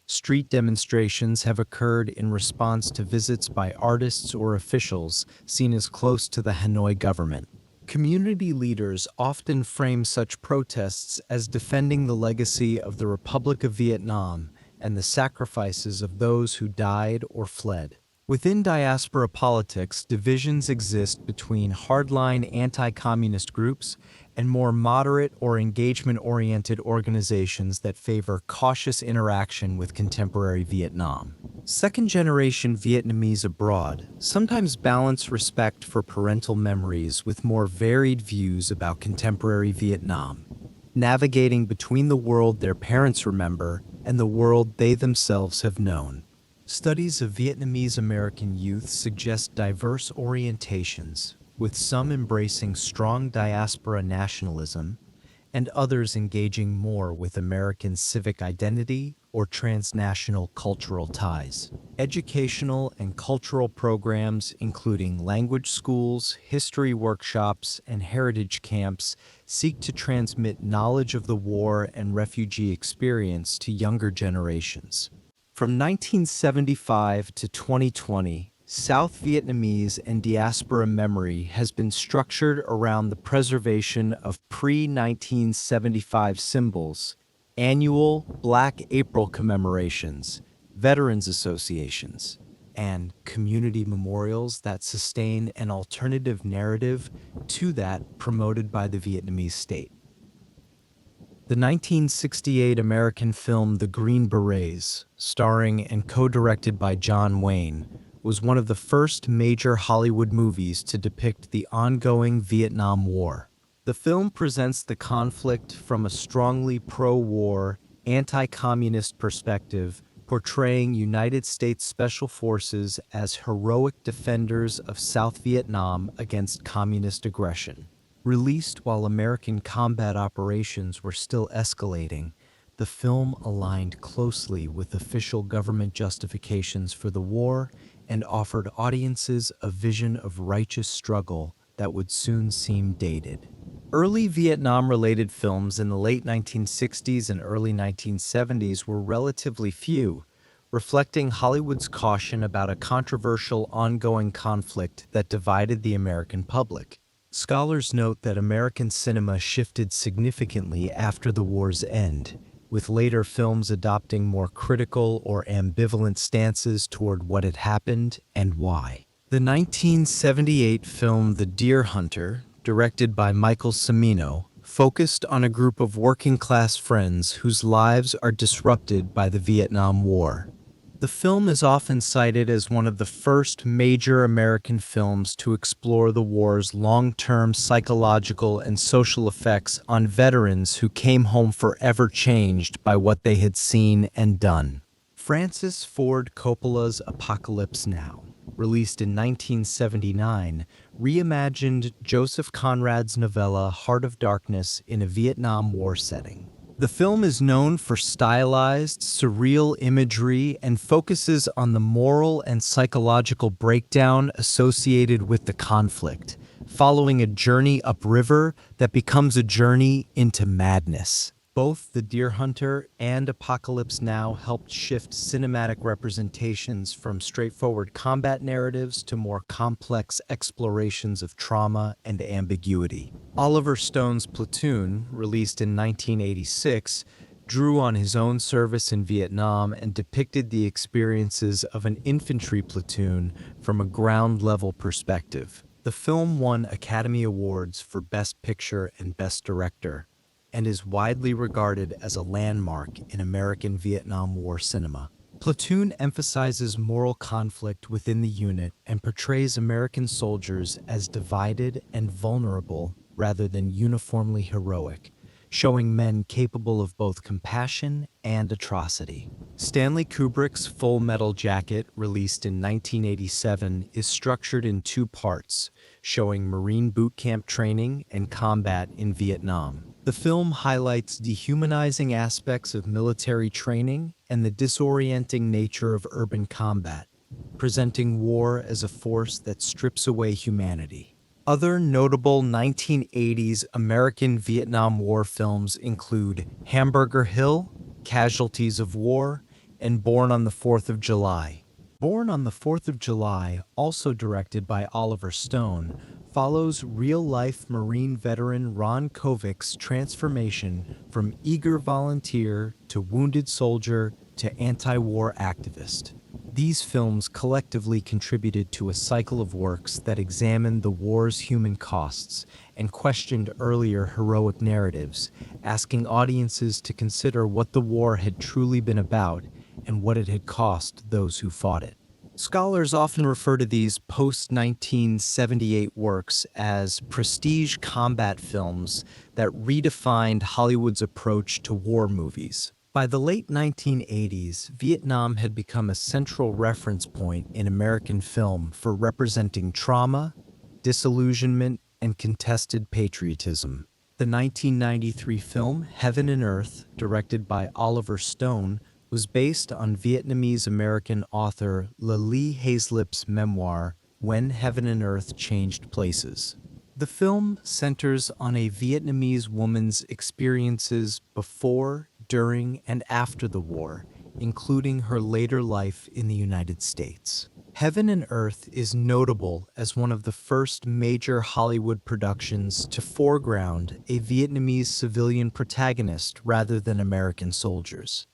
Street demonstrations have occurred in response to visits by artists or officials seen as close to the Hanoi government. Community leaders often frame such protests as defending the legacy of the Republic of Vietnam and the sacrifices of those who died or fled. Within diaspora politics, divisions exist between hardline anti-communist groups and more moderate or engagement-oriented organizations that favor cautious interaction with contemporary Vietnam. Second-generation Vietnamese abroad sometimes balance respect for parental memories with more varied views about contemporary Vietnam, navigating between the world their parents remember and the world they themselves have known. Studies of Vietnamese American youth suggest diverse orientations, with some embracing strong diaspora nationalism and others engaging more with American civic identity or transnational cultural ties. Educational and cultural programs, including language schools, history workshops, and heritage camps, seek to transmit knowledge of the war and refugee experience to younger generations. From 1975 to 2020, South Vietnamese and diaspora memory has been structured around the preservation of pre-1975 symbols, annual Black April commemorations, veterans associations, and community memorials that sustain an alternative narrative to that promoted by the Vietnamese state. The 1968 American film The Green Berets, starring and co-directed by John Wayne, was one of the first major Hollywood movies to depict the ongoing Vietnam War. The film presents the conflict from a strongly pro-war, anti-communist perspective, portraying United States Special Forces as heroic defenders of South Vietnam against communist aggression. Released while American combat operations were still escalating, the film aligned closely with official government justifications for the war and offered audiences a vision of righteous struggle that would soon seem dated. Early Vietnam-related films in the late 1960s and early 1970s were relatively few, reflecting Hollywood's caution about a controversial ongoing conflict that divided the American public. Scholars note that American cinema shifted significantly after the war's end, with later films adopting more critical or ambivalent stances toward what had happened and why. The 1978 film The Deer Hunter, directed by Michael Cimino, focused on a group of working-class friends whose lives are disrupted by the Vietnam War. The film is often cited as one of the first major American films to explore the war's long-term psychological and social effects on veterans who came home forever changed by what they had seen and done. Francis Ford Coppola's Apocalypse Now, released in 1979, reimagined Joseph Conrad's novella Heart of Darkness in a Vietnam War setting. The film is known for stylized, surreal imagery and focuses on the moral and psychological breakdown associated with the conflict, following a journey upriver that becomes a journey into madness. Both The Deer Hunter and Apocalypse Now helped shift cinematic representations from straightforward combat narratives to more complex explorations of trauma and ambiguity. Oliver Stone's Platoon, released in 1986, drew on his own service in Vietnam and depicted the experiences of an infantry platoon from a ground-level perspective. The film won Academy Awards for Best Picture and Best Director, and is widely regarded as a landmark in American Vietnam War cinema. Platoon emphasizes moral conflict within the unit and portrays American soldiers as divided and vulnerable rather than uniformly heroic, showing men capable of both compassion and atrocity. Stanley Kubrick's Full Metal Jacket, released in 1987, is structured in two parts, showing Marine boot camp training and combat in Vietnam. The film highlights dehumanizing aspects of military training and the disorienting nature of urban combat, presenting war as a force that strips away humanity. Other notable 1980s American Vietnam War films include Hamburger Hill, Casualties of War, and Born on the 4th of July. Born on the 4th of July, also directed by Oliver Stone, follows real-life Marine veteran Ron Kovic's transformation from eager volunteer to wounded soldier to anti-war activist. These films collectively contributed to a cycle of works that examined the war's human costs and questioned earlier heroic narratives, asking audiences to consider what the war had truly been about and what it had cost those who fought it. Scholars often refer to these post-1978 works as prestige combat films that redefined Hollywood's approach to war movies. By the late 1980s, Vietnam had become a central reference point in American film for representing trauma, disillusionment, and contested patriotism. The 1993 film Heaven and Earth, directed by Oliver Stone, was based on Vietnamese-American author Lily Hazlip's memoir, When Heaven and Earth Changed Places. The film centers on a Vietnamese woman's experiences before, during, and after the war, including her later life in the United States. Heaven and Earth is notable as one of the first major Hollywood productions to foreground a Vietnamese civilian protagonist rather than American soldiers.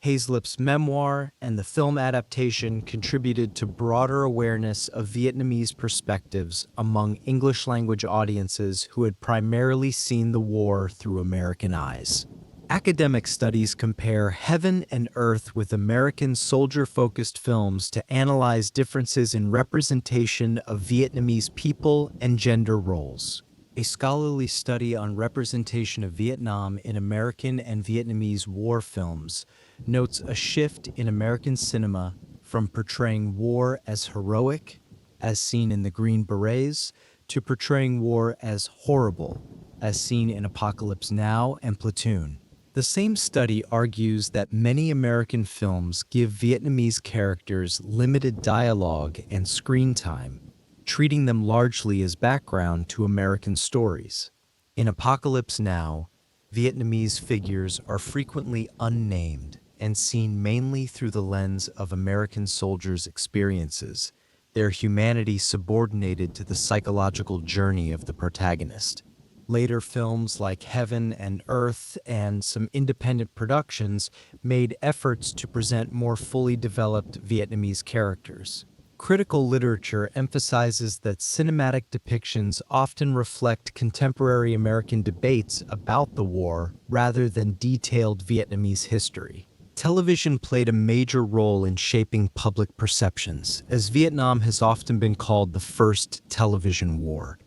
Hazlip's memoir and the film adaptation contributed to broader awareness of Vietnamese perspectives among English-language audiences who had primarily seen the war through American eyes. Academic studies compare Heaven and Earth with American soldier-focused films to analyze differences in representation of Vietnamese people and gender roles. A scholarly study on representation of Vietnam in American and Vietnamese war films notes a shift in American cinema from portraying war as heroic, as seen in The Green Berets, to portraying war as horrible, as seen in Apocalypse Now and Platoon. The same study argues that many American films give Vietnamese characters limited dialogue and screen time, treating them largely as background to American stories. In Apocalypse Now, Vietnamese figures are frequently unnamed and seen mainly through the lens of American soldiers' experiences, their humanity subordinated to the psychological journey of the protagonist. Later films like Heaven and Earth and some independent productions made efforts to present more fully developed Vietnamese characters. Critical literature emphasizes that cinematic depictions often reflect contemporary American debates about the war rather than detailed Vietnamese history. Television played a major role in shaping public perceptions, as Vietnam has often been called the first television war,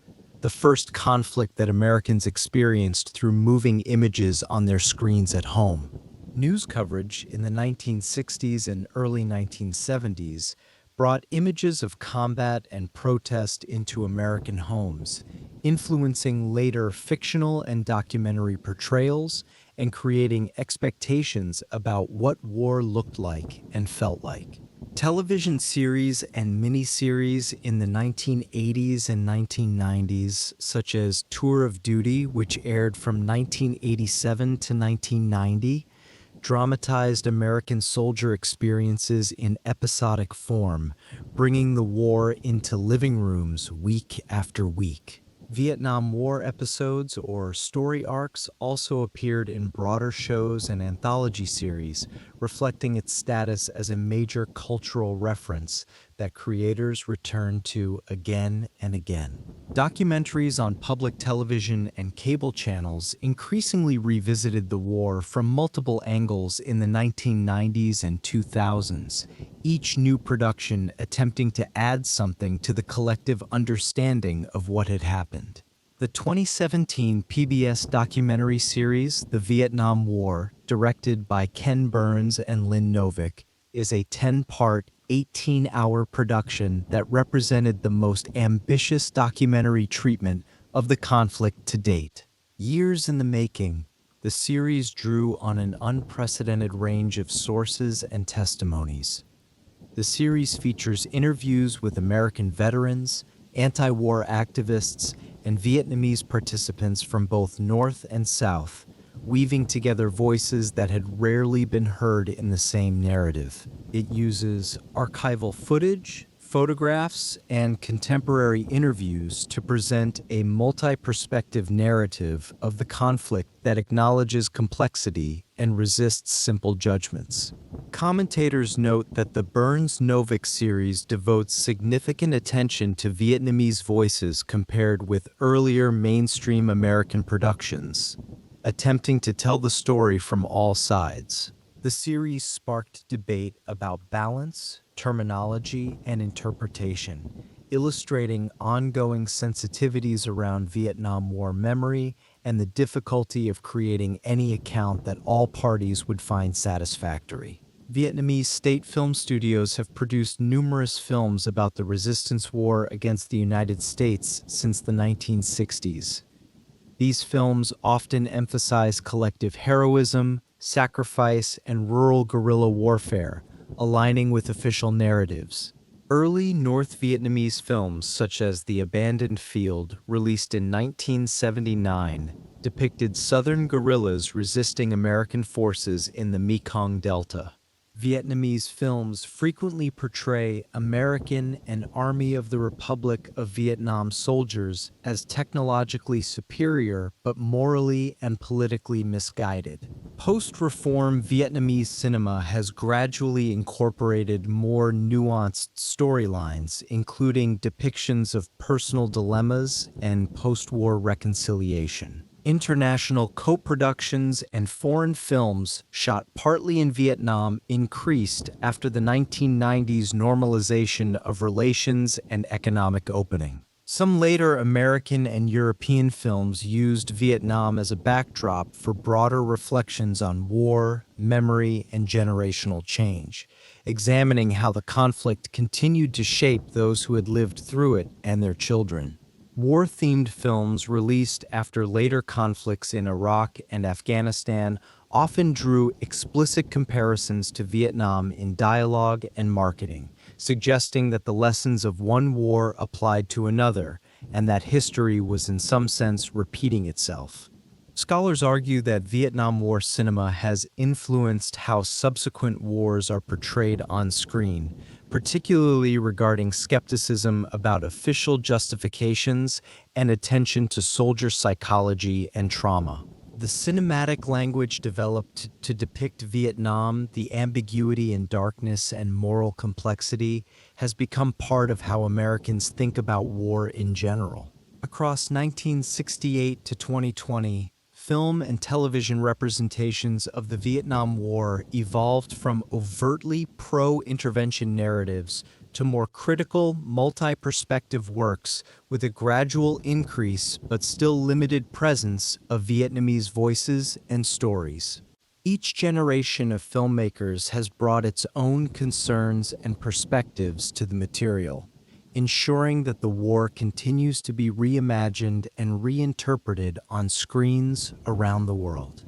the first conflict that Americans experienced through moving images on their screens at home. News coverage in the 1960s and early 1970s brought images of combat and protest into American homes, influencing later fictional and documentary portrayals and creating expectations about what war looked like and felt like. Television series and miniseries in the 1980s and 1990s, such as Tour of Duty, which aired from 1987 to 1990, dramatized American soldier experiences in episodic form, bringing the war into living rooms week after week. Vietnam War episodes or story arcs also appeared in broader shows and anthology series, reflecting its status as a major cultural reference that creators return to again and again. Documentaries on public television and cable channels increasingly revisited the war from multiple angles in the 1990s and 2000s, each new production attempting to add something to the collective understanding of what had happened. The 2017 PBS documentary series, The Vietnam War, directed by Ken Burns and Lynn Novick, is a 10-part, 18-hour production that represented the most ambitious documentary treatment of the conflict to date. Years in the making, the series drew on an unprecedented range of sources and testimonies. The series features interviews with American veterans, anti-war activists, and Vietnamese participants from both North and South, weaving together voices that had rarely been heard in the same narrative. It uses archival footage, photographs, and contemporary interviews to present a multi-perspective narrative of the conflict that acknowledges complexity and resists simple judgments. Commentators note that the Burns-Novick series devotes significant attention to Vietnamese voices compared with earlier mainstream American productions, attempting to tell the story from all sides. The series sparked debate about balance, terminology, and interpretation, illustrating ongoing sensitivities around Vietnam War memory and the difficulty of creating any account that all parties would find satisfactory. Vietnamese state film studios have produced numerous films about the resistance war against the United States since the 1960s. These films often emphasize collective heroism, sacrifice, and rural guerrilla warfare, aligning with official narratives. Early North Vietnamese films such as The Abandoned Field, released in 1979, depicted Southern guerrillas resisting American forces in the Mekong Delta. Vietnamese films frequently portray American and Army of the Republic of Vietnam soldiers as technologically superior but morally and politically misguided. Post-reform Vietnamese cinema has gradually incorporated more nuanced storylines, including depictions of personal dilemmas and post-war reconciliation. International co-productions and foreign films shot partly in Vietnam increased after the 1990s normalization of relations and economic opening. Some later American and European films used Vietnam as a backdrop for broader reflections on war, memory, and generational change, examining how the conflict continued to shape those who had lived through it and their children. War-themed films released after later conflicts in Iraq and Afghanistan often drew explicit comparisons to Vietnam in dialogue and marketing, suggesting that the lessons of one war applied to another, and that history was in some sense repeating itself. Scholars argue that Vietnam War cinema has influenced how subsequent wars are portrayed on screen, particularly regarding skepticism about official justifications and attention to soldier psychology and trauma. The cinematic language developed to depict Vietnam, the ambiguity and darkness and moral complexity, has become part of how Americans think about war in general. Across 1968 to 2020, film and television representations of the Vietnam War evolved from overtly pro-intervention narratives to more critical, multi-perspective works with a gradual increase but still limited presence of Vietnamese voices and stories. Each generation of filmmakers has brought its own concerns and perspectives to the material, ensuring that the war continues to be reimagined and reinterpreted on screens around the world.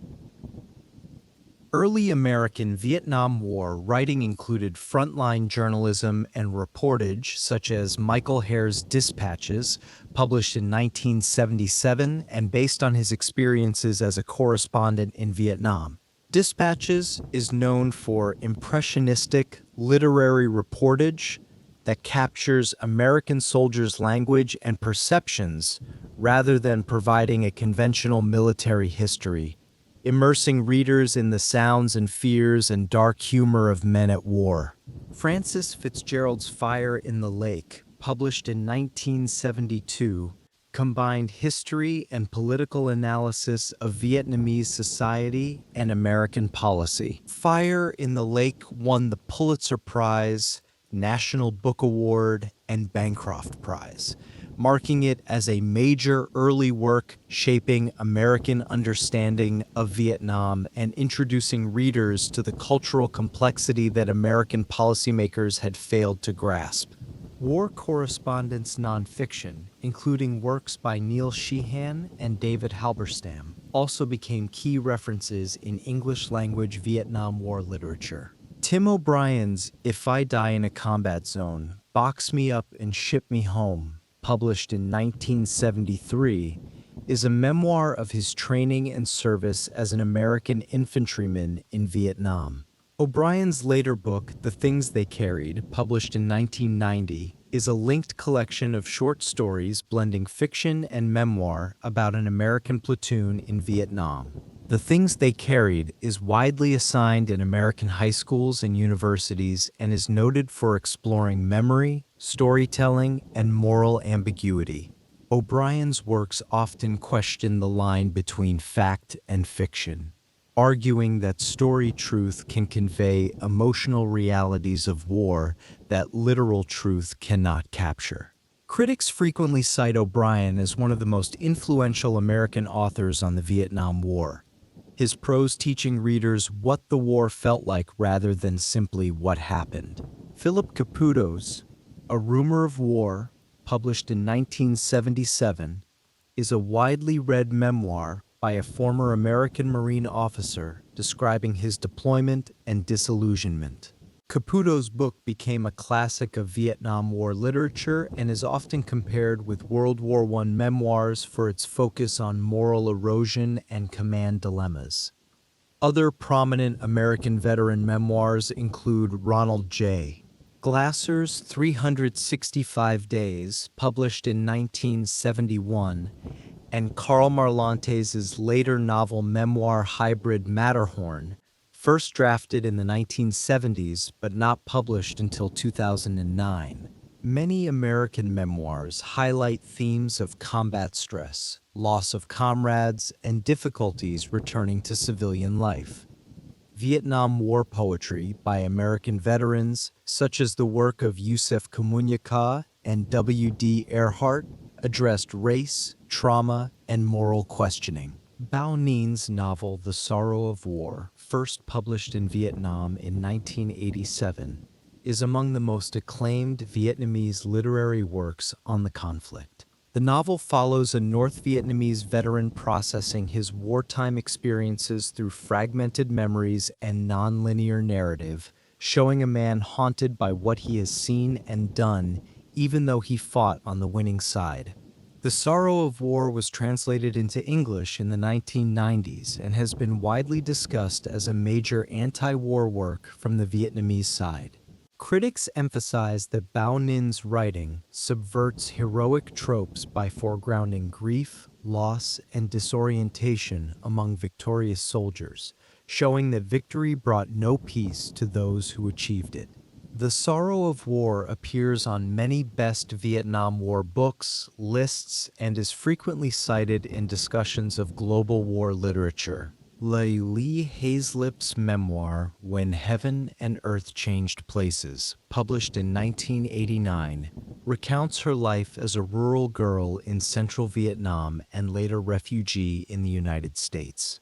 Early American Vietnam War writing included frontline journalism and reportage, such as Michael Hare's Dispatches, published in 1977 and based on his experiences as a correspondent in Vietnam. Dispatches is known for impressionistic literary reportage that captures American soldiers' language and perceptions rather than providing a conventional military history, immersing readers in the sounds and fears and dark humor of men at war. Francis Fitzgerald's Fire in the Lake, published in 1972, combined history and political analysis of Vietnamese society and American policy. Fire in the Lake won the Pulitzer Prize, National Book Award, and Bancroft Prize, marking it as a major early work shaping American understanding of Vietnam and introducing readers to the cultural complexity that American policymakers had failed to grasp. War correspondence nonfiction, including works by Neil Sheehan and David Halberstam, also became key references in English-language Vietnam War literature. Tim O'Brien's If I Die in a Combat Zone, Box Me Up and Ship Me Home, published in 1973, is a memoir of his training and service as an American infantryman in Vietnam. O'Brien's later book, The Things They Carried, published in 1990, is a linked collection of short stories blending fiction and memoir about an American platoon in Vietnam. The Things They Carried is widely assigned in American high schools and universities and is noted for exploring memory, storytelling, and moral ambiguity. O'Brien's works often question the line between fact and fiction, arguing that story truth can convey emotional realities of war that literal truth cannot capture. Critics frequently cite O'Brien as one of the most influential American authors on the Vietnam War, his prose teaching readers what the war felt like rather than simply what happened. Philip Caputo's A Rumor of War, published in 1977, is a widely read memoir by a former American Marine officer describing his deployment and disillusionment. Caputo's book became a classic of Vietnam War literature and is often compared with World War I memoirs for its focus on moral erosion and command dilemmas. Other prominent American veteran memoirs include Ronald J. Glasser's 365 Days, published in 1971, and Karl Marlantes' later novel memoir hybrid Matterhorn, first drafted in the 1970s but not published until 2009. Many American memoirs highlight themes of combat stress, loss of comrades, and difficulties returning to civilian life. Vietnam War poetry by American veterans, such as the work of Yusef Komunyakaa and W.D. Earhart, addressed race, trauma, and moral questioning. Bao Ninh novel The Sorrow of War, first published in Vietnam in 1987, is among the most acclaimed Vietnamese literary works on the conflict. The novel follows a North Vietnamese veteran processing his wartime experiences through fragmented memories and nonlinear narrative, showing a man haunted by what he has seen and done, even though he fought on the winning side. The Sorrow of War was translated into English in the 1990s and has been widely discussed as a major anti-war work from the Vietnamese side. Critics emphasize that Bao Ninh's writing subverts heroic tropes by foregrounding grief, loss, and disorientation among victorious soldiers, showing that victory brought no peace to those who achieved it. The Sorrow of War appears on many best Vietnam War books, lists, and is frequently cited in discussions of global war literature. Lee Hazlitt's memoir, When Heaven and Earth Changed Places, published in 1989, recounts her life as a rural girl in central Vietnam and later refugee in the United States.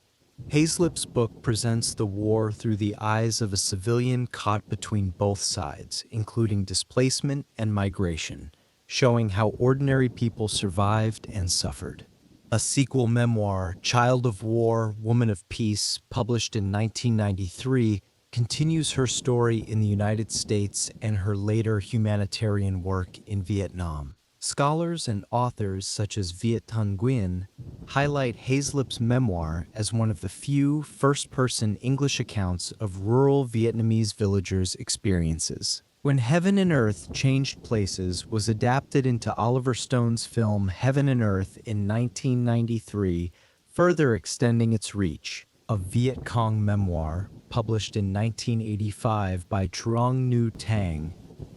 Hazlitt's book presents the war through the eyes of a civilian caught between both sides, including displacement and migration, showing how ordinary people survived and suffered. A sequel memoir, Child of War, Woman of Peace, published in 1993, continues her story in the United States and her later humanitarian work in Vietnam. Scholars and authors such as Viet Thanh Nguyen highlight Hazlitt's memoir as one of the few first-person English accounts of rural Vietnamese villagers' experiences. When Heaven and Earth Changed Places was adapted into Oliver Stone's film Heaven and Earth in 1993, further extending its reach. A Viet Cong memoir, published in 1985 by Truong Nhu Tang,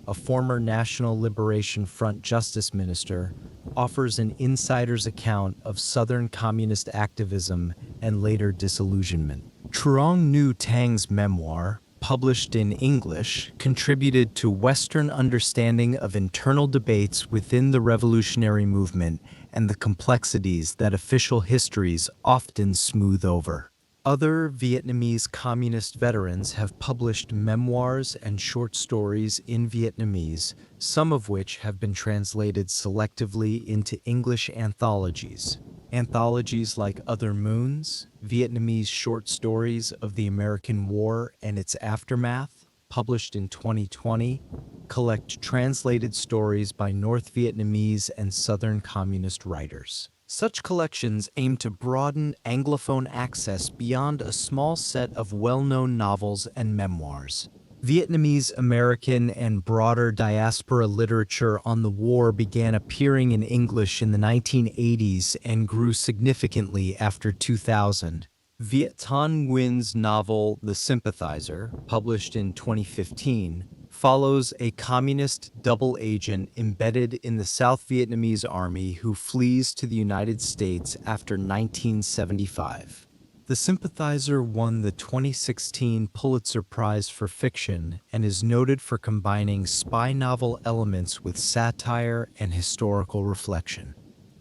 a former National Liberation Front Justice Minister, offers an insider's account of Southern Communist activism and later disillusionment. Truong Nhu Tang's memoir, published in English, contributed to Western understanding of internal debates within the revolutionary movement and the complexities that official histories often smooth over. Other Vietnamese communist veterans have published memoirs and short stories in Vietnamese, some of which have been translated selectively into English anthologies. Anthologies like Other Moons, Vietnamese Short Stories of the American War and Its Aftermath, published in 2020, collect translated stories by North Vietnamese and Southern Communist writers. Such collections aim to broaden Anglophone access beyond a small set of well-known novels and memoirs. Vietnamese American and broader diaspora literature on the war began appearing in English in the 1980s and grew significantly after 2000. Viet Thanh Nguyen's novel The Sympathizer, published in 2015, follows a communist double agent embedded in the South Vietnamese army who flees to the United States after 1975. The Sympathizer won the 2016 Pulitzer Prize for Fiction and is noted for combining spy novel elements with satire and historical reflection.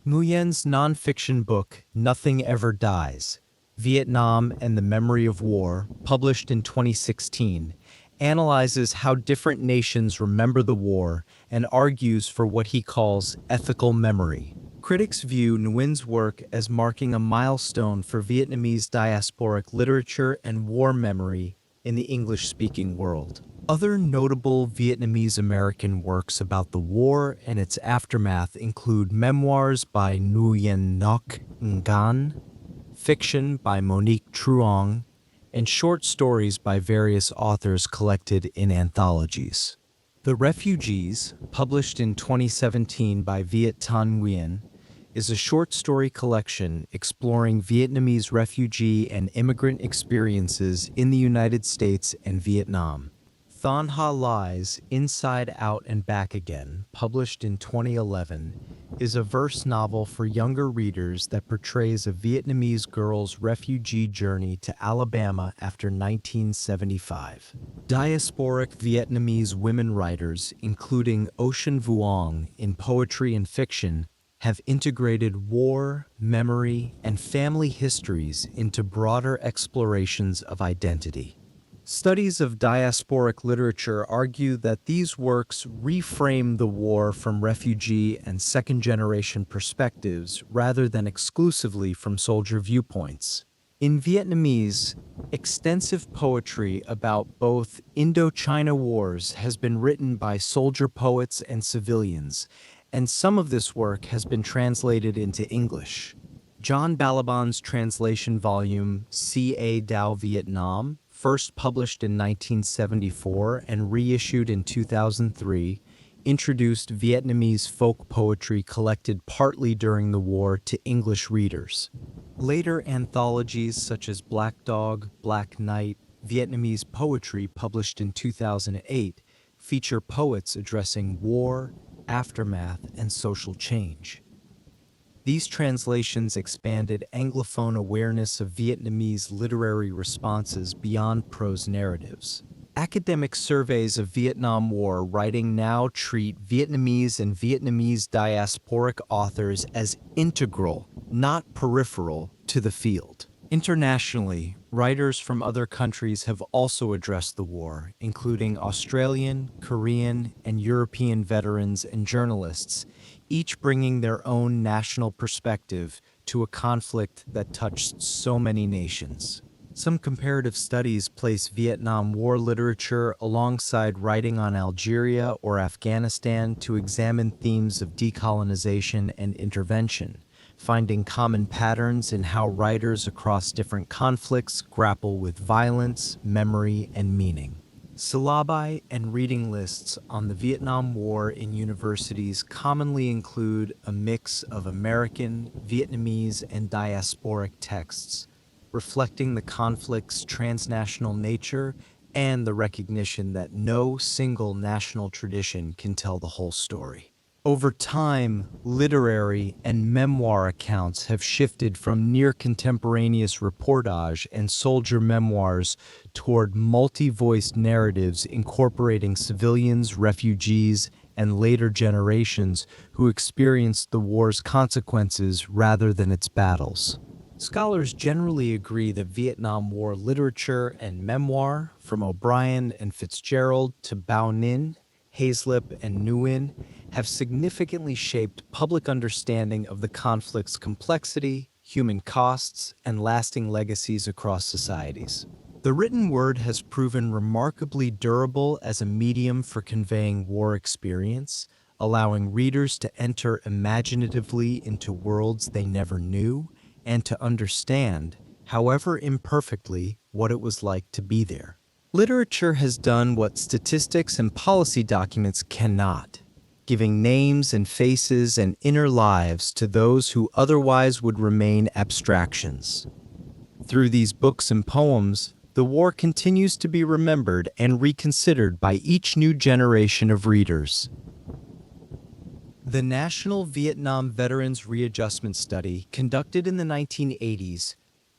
Nguyen's nonfiction book, Nothing Ever Dies, Vietnam and the Memory of War, published in 2016, analyzes how different nations remember the war and argues for what he calls ethical memory. Critics view Nguyen's work as marking a milestone for Vietnamese diasporic literature and war memory in the English-speaking world. Other notable Vietnamese American works about the war and its aftermath include memoirs by Nguyen Ngoc Ngan, fiction by Monique Truong, and short stories by various authors collected in anthologies. The Refugees, published in 2017 by Viet Thanh Nguyen, is a short story collection exploring Vietnamese refugee and immigrant experiences in the United States and Vietnam. Thon Ha Lai's Inside Out and Back Again, published in 2011, is a verse novel for younger readers that portrays a Vietnamese girl's refugee journey to Alabama after 1975. Diasporic Vietnamese women writers, including Ocean Vuong in poetry and fiction, have integrated war, memory, and family histories into broader explorations of identity. Studies of diasporic literature argue that these works reframe the war from refugee and second-generation perspectives rather than exclusively from soldier viewpoints. In Vietnamese, extensive poetry about both Indochina wars has been written by soldier poets and civilians, and some of this work has been translated into English. John Balaban's translation volume, C.A. Dao Vietnam, first published in 1974 and reissued in 2003, introduced Vietnamese folk poetry collected partly during the war to English readers. Later anthologies such as Black Dog, Black Night, Vietnamese poetry published in 2008 feature poets addressing war, aftermath, and social change. These translations expanded Anglophone awareness of Vietnamese literary responses beyond prose narratives. Academic surveys of Vietnam War writing now treat Vietnamese and Vietnamese diasporic authors as integral, not peripheral, to the field. Internationally, writers from other countries have also addressed the war, including Australian, Korean, and European veterans and journalists, each bringing their own national perspective to a conflict that touched so many nations. Some comparative studies place Vietnam War literature alongside writing on Algeria or Afghanistan to examine themes of decolonization and intervention, finding common patterns in how writers across different conflicts grapple with violence, memory, and meaning. Syllabi and reading lists on the Vietnam War in universities commonly include a mix of American, Vietnamese, and diasporic texts, reflecting the conflict's transnational nature and the recognition that no single national tradition can tell the whole story. Over time, literary and memoir accounts have shifted from near-contemporaneous reportage and soldier memoirs toward multi-voiced narratives incorporating civilians, refugees, and later generations who experienced the war's consequences rather than its battles. Scholars generally agree that Vietnam War literature and memoir, from O'Brien and Fitzgerald to Bao Ninh, Hazlitt, and Nguyen, have significantly shaped public understanding of the conflict's complexity, human costs, and lasting legacies across societies. The written word has proven remarkably durable as a medium for conveying war experience, allowing readers to enter imaginatively into worlds they never knew and to understand, however imperfectly, what it was like to be there. Literature has done what statistics and policy documents cannot, giving names and faces and inner lives to those who otherwise would remain abstractions. Through these books and poems, the war continues to be remembered and reconsidered by each new generation of readers. The National Vietnam Veterans Readjustment Study, conducted in the 1980s,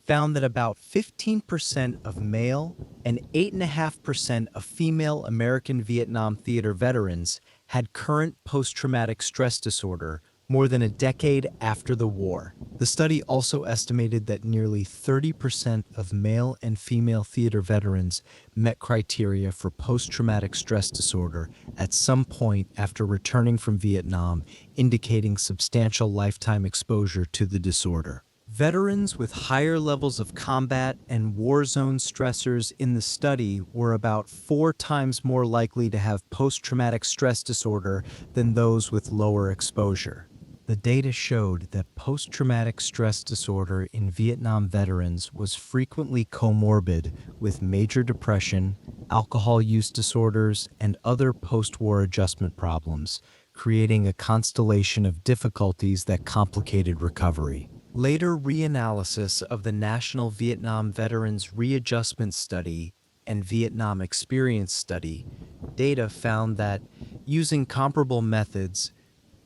found that about 15% of male and 8.5% of female American Vietnam theater veterans had current post-traumatic stress disorder more than a decade after the war. The study also estimated that nearly 30% of male and female theater veterans met criteria for post-traumatic stress disorder at some point after returning from Vietnam, indicating substantial lifetime exposure to the disorder. Veterans with higher levels of combat and war zone stressors in the study were about 4 times more likely to have post-traumatic stress disorder than those with lower exposure. The data showed that post-traumatic stress disorder in Vietnam veterans was frequently comorbid with major depression, alcohol use disorders, and other post-war adjustment problems, creating a constellation of difficulties that complicated recovery. Later reanalysis of the National Vietnam Veterans Readjustment Study and Vietnam Experience Study data found that, using comparable methods,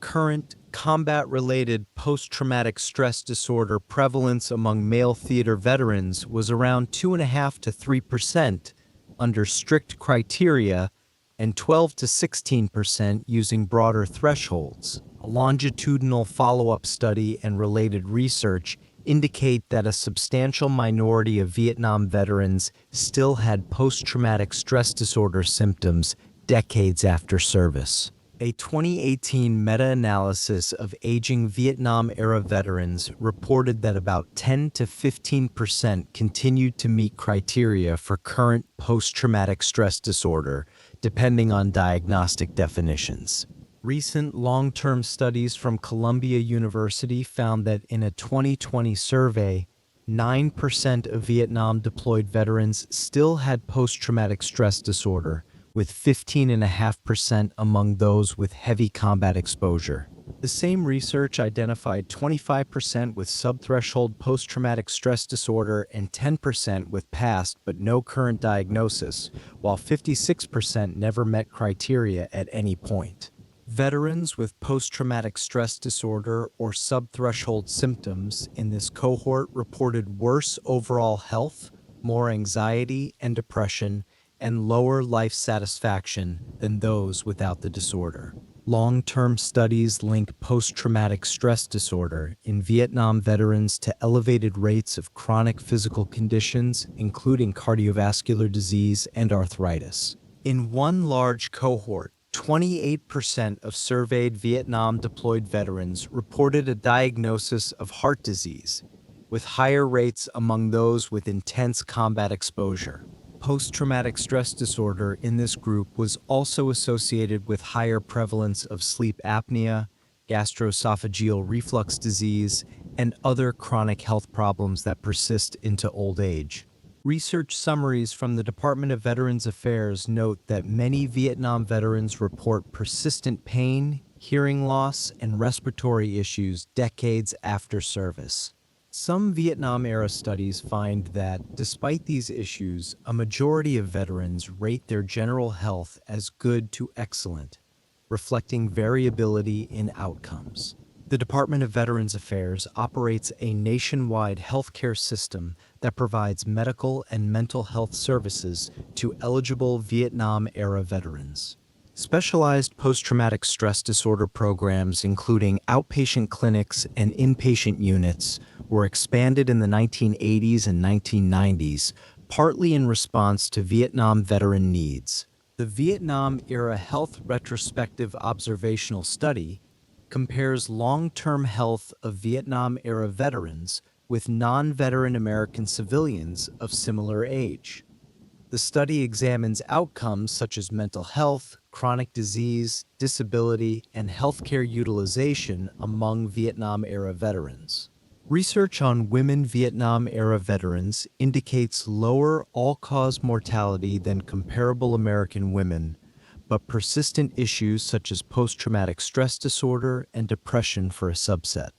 current combat-related post-traumatic stress disorder prevalence among male theater veterans was around 2.5 to 3% under strict criteria and 12 to 16% using broader thresholds. A longitudinal follow-up study and related research indicate that a substantial minority of Vietnam veterans still had post-traumatic stress disorder symptoms decades after service. A 2018 meta-analysis of aging Vietnam-era veterans reported that about 10 to 15% continued to meet criteria for current post-traumatic stress disorder, depending on diagnostic definitions. Recent long-term studies from Columbia University found that in a 2020 survey, 9% of Vietnam-deployed veterans still had post-traumatic stress disorder, with 15.5% among those with heavy combat exposure. The same research identified 25% with subthreshold post-traumatic stress disorder and 10% with past but no current diagnosis, while 56% never met criteria at any point. Veterans with post-traumatic stress disorder or subthreshold symptoms in this cohort reported worse overall health, more anxiety and depression, and lower life satisfaction than those without the disorder. Long-term studies link post-traumatic stress disorder in Vietnam veterans to elevated rates of chronic physical conditions, including cardiovascular disease and arthritis. In one large cohort, 28% of surveyed Vietnam-deployed veterans reported a diagnosis of heart disease, with higher rates among those with intense combat exposure. Post-traumatic stress disorder in this group was also associated with higher prevalence of sleep apnea, gastroesophageal reflux disease, and other chronic health problems that persist into old age. Research summaries from the Department of Veterans Affairs note that many Vietnam veterans report persistent pain, hearing loss, and respiratory issues decades after service. Some Vietnam-era studies find that, despite these issues, a majority of veterans rate their general health as good to excellent, reflecting variability in outcomes. The Department of Veterans Affairs operates a nationwide healthcare system that provides medical and mental health services to eligible Vietnam-era veterans. Specialized post-traumatic stress disorder programs, including outpatient clinics and inpatient units, were expanded in the 1980s and 1990s, partly in response to Vietnam veteran needs. The Vietnam-era Health Retrospective Observational Study compares long-term health of Vietnam-era veterans with non-veteran American civilians of similar age. The study examines outcomes such as mental health, chronic disease, disability, and healthcare utilization among Vietnam-era veterans. Research on women Vietnam-era veterans indicates lower all-cause mortality than comparable American women, but persistent issues such as post-traumatic stress disorder and depression for a subset.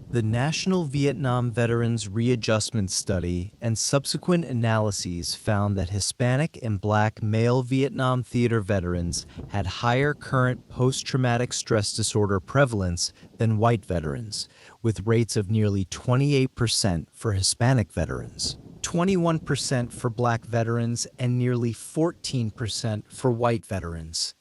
The National Vietnam Veterans Readjustment Study and subsequent analyses found that Hispanic and Black male Vietnam theater veterans had higher current post-traumatic stress disorder prevalence than white veterans, with rates of nearly 28% for Hispanic veterans, 21% for Black veterans, and nearly 14% for white veterans.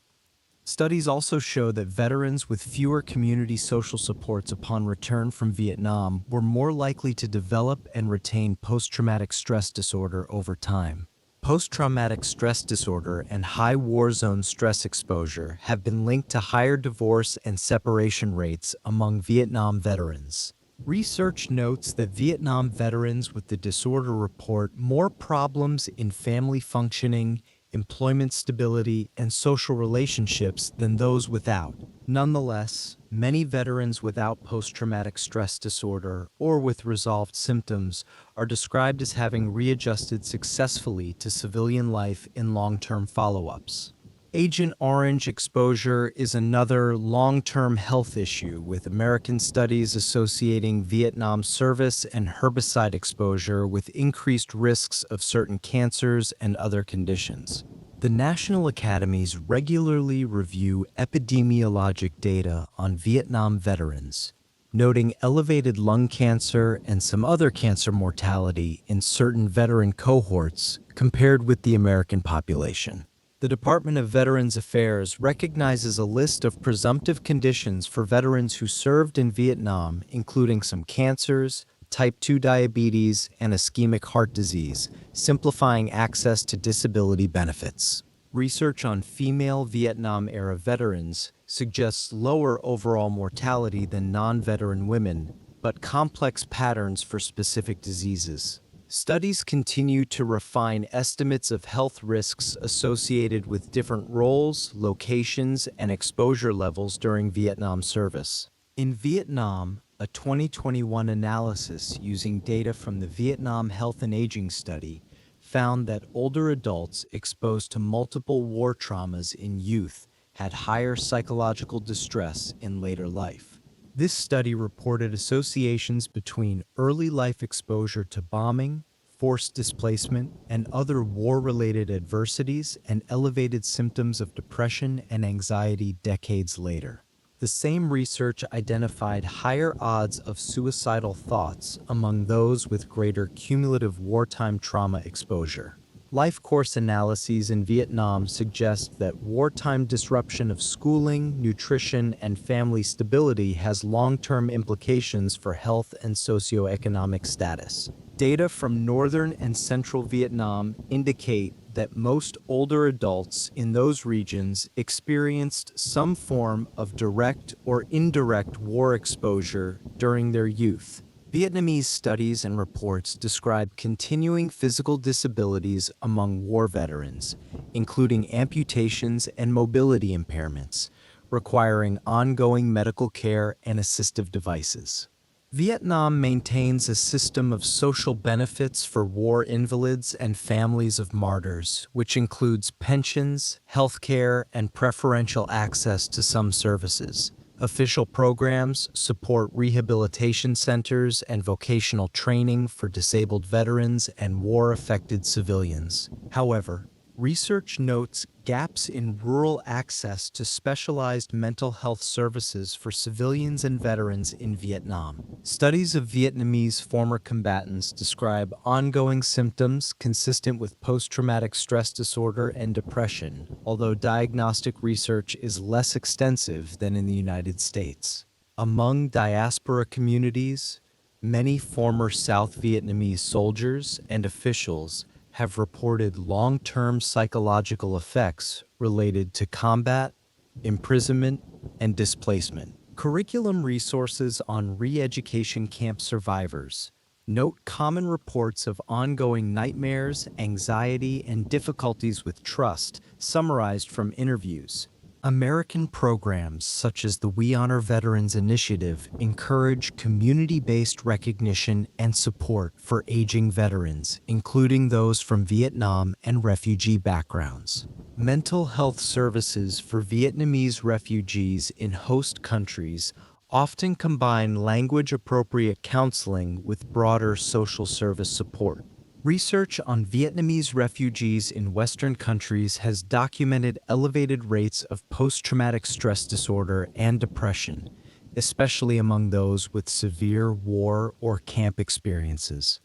Studies also show that veterans with fewer community social supports upon return from Vietnam were more likely to develop and retain post-traumatic stress disorder over time. Post-traumatic stress disorder and high war zone stress exposure have been linked to higher divorce and separation rates among Vietnam veterans. Research notes that Vietnam veterans with the disorder report more problems in family functioning, employment stability, and social relationships than those without. Nonetheless, many veterans without post-traumatic stress disorder or with resolved symptoms are described as having readjusted successfully to civilian life in long-term follow-ups. Agent Orange exposure is another long-term health issue, with American studies associating Vietnam service and herbicide exposure with increased risks of certain cancers and other conditions. The national academies regularly review epidemiologic data on Vietnam veterans, noting elevated lung cancer and some other cancer mortality in certain veteran cohorts compared with the American population. The Department of Veterans Affairs recognizes a list of presumptive conditions for veterans who served in Vietnam, including some cancers, type 2 diabetes, and ischemic heart disease, simplifying access to disability benefits. Research on female Vietnam-era veterans suggests lower overall mortality than non-veteran women, but complex patterns for specific diseases. Studies continue to refine estimates of health risks associated with different roles, locations, and exposure levels during Vietnam service. In Vietnam, a 2021 analysis using data from the Vietnam Health and Aging Study found that older adults exposed to multiple war traumas in youth had higher psychological distress in later life. This study reported associations between early life exposure to bombing, forced displacement, and other war-related adversities and elevated symptoms of depression and anxiety decades later. The same research identified higher odds of suicidal thoughts among those with greater cumulative wartime trauma exposure. Life course analyses in Vietnam suggest that wartime disruption of schooling, nutrition, and family stability has long-term implications for health and socioeconomic status. Data from northern and central Vietnam indicate that most older adults in those regions experienced some form of direct or indirect war exposure during their youth. Vietnamese studies and reports describe continuing physical disabilities among war veterans, including amputations and mobility impairments, requiring ongoing medical care and assistive devices. Vietnam maintains a system of social benefits for war invalids and families of martyrs, which includes pensions, health care, and preferential access to some services. Official programs support rehabilitation centers and vocational training for disabled veterans and war-affected civilians. However, research notes gaps in rural access to specialized mental health services for civilians and veterans in Vietnam. Studies of Vietnamese former combatants describe ongoing symptoms consistent with post-traumatic stress disorder and depression, although diagnostic research is less extensive than in the United States. Among diaspora communities, many former South Vietnamese soldiers and officials have reported long-term psychological effects related to combat, imprisonment, and displacement. Curriculum resources on re-education camp survivors note common reports of ongoing nightmares, anxiety, and difficulties with trust, summarized from interviews. American programs such as the We Honor Veterans Initiative encourage community-based recognition and support for aging veterans, including those from Vietnam and refugee backgrounds. Mental health services for Vietnamese refugees in host countries often combine language-appropriate counseling with broader social service support. Research on Vietnamese refugees in Western countries has documented elevated rates of post-traumatic stress disorder and depression, especially among those with severe war or camp experiences.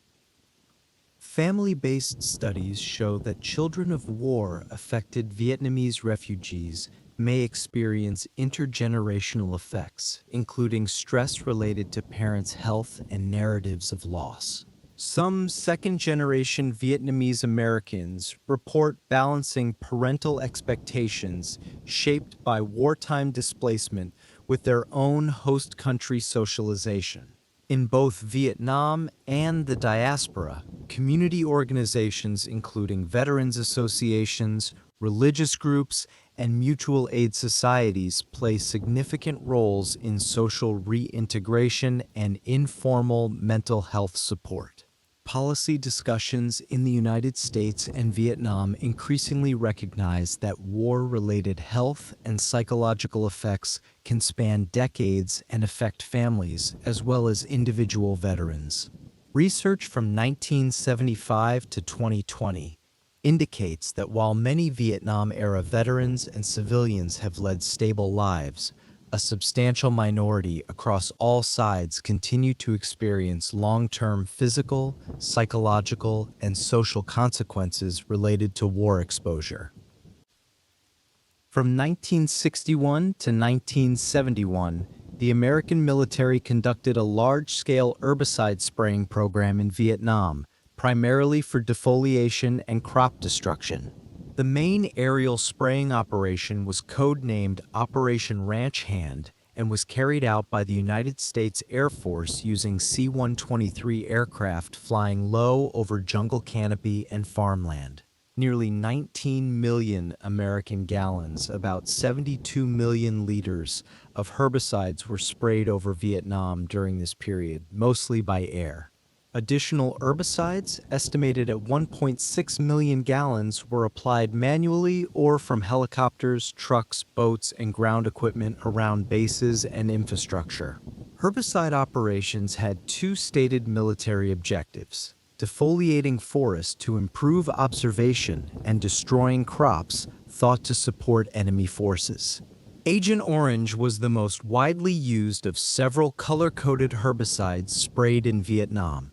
Family-based studies show that children of war-affected Vietnamese refugees may experience intergenerational effects, including stress related to parents' health and narratives of loss. Some second-generation Vietnamese Americans report balancing parental expectations shaped by wartime displacement with their own host country socialization. In both Vietnam and the diaspora, community organizations including veterans associations, religious groups, and mutual aid societies play significant roles in social reintegration and informal mental health support. Policy discussions in the United States and Vietnam increasingly recognize that war-related health and psychological effects can span decades and affect families as well as individual veterans. Research from 1975 to 2020 indicates that while many Vietnam-era veterans and civilians have led stable lives, a substantial minority across all sides continue to experience long-term physical, psychological, and social consequences related to war exposure. From 1961 to 1971, the American military conducted a large-scale herbicide spraying program in Vietnam, primarily for defoliation and crop destruction. The main aerial spraying operation was codenamed Operation Ranch Hand and was carried out by the United States Air Force using C-123 aircraft flying low over jungle canopy and farmland. Nearly 19 million American gallons, about 72 million liters, of herbicides were sprayed over Vietnam during this period, mostly by air. Additional herbicides, estimated at 1.6 million gallons, were applied manually or from helicopters, trucks, boats, and ground equipment around bases and infrastructure. Herbicide operations had two stated military objectives: defoliating forests to improve observation and destroying crops thought to support enemy forces. Agent Orange was the most widely used of several color-coded herbicides sprayed in Vietnam.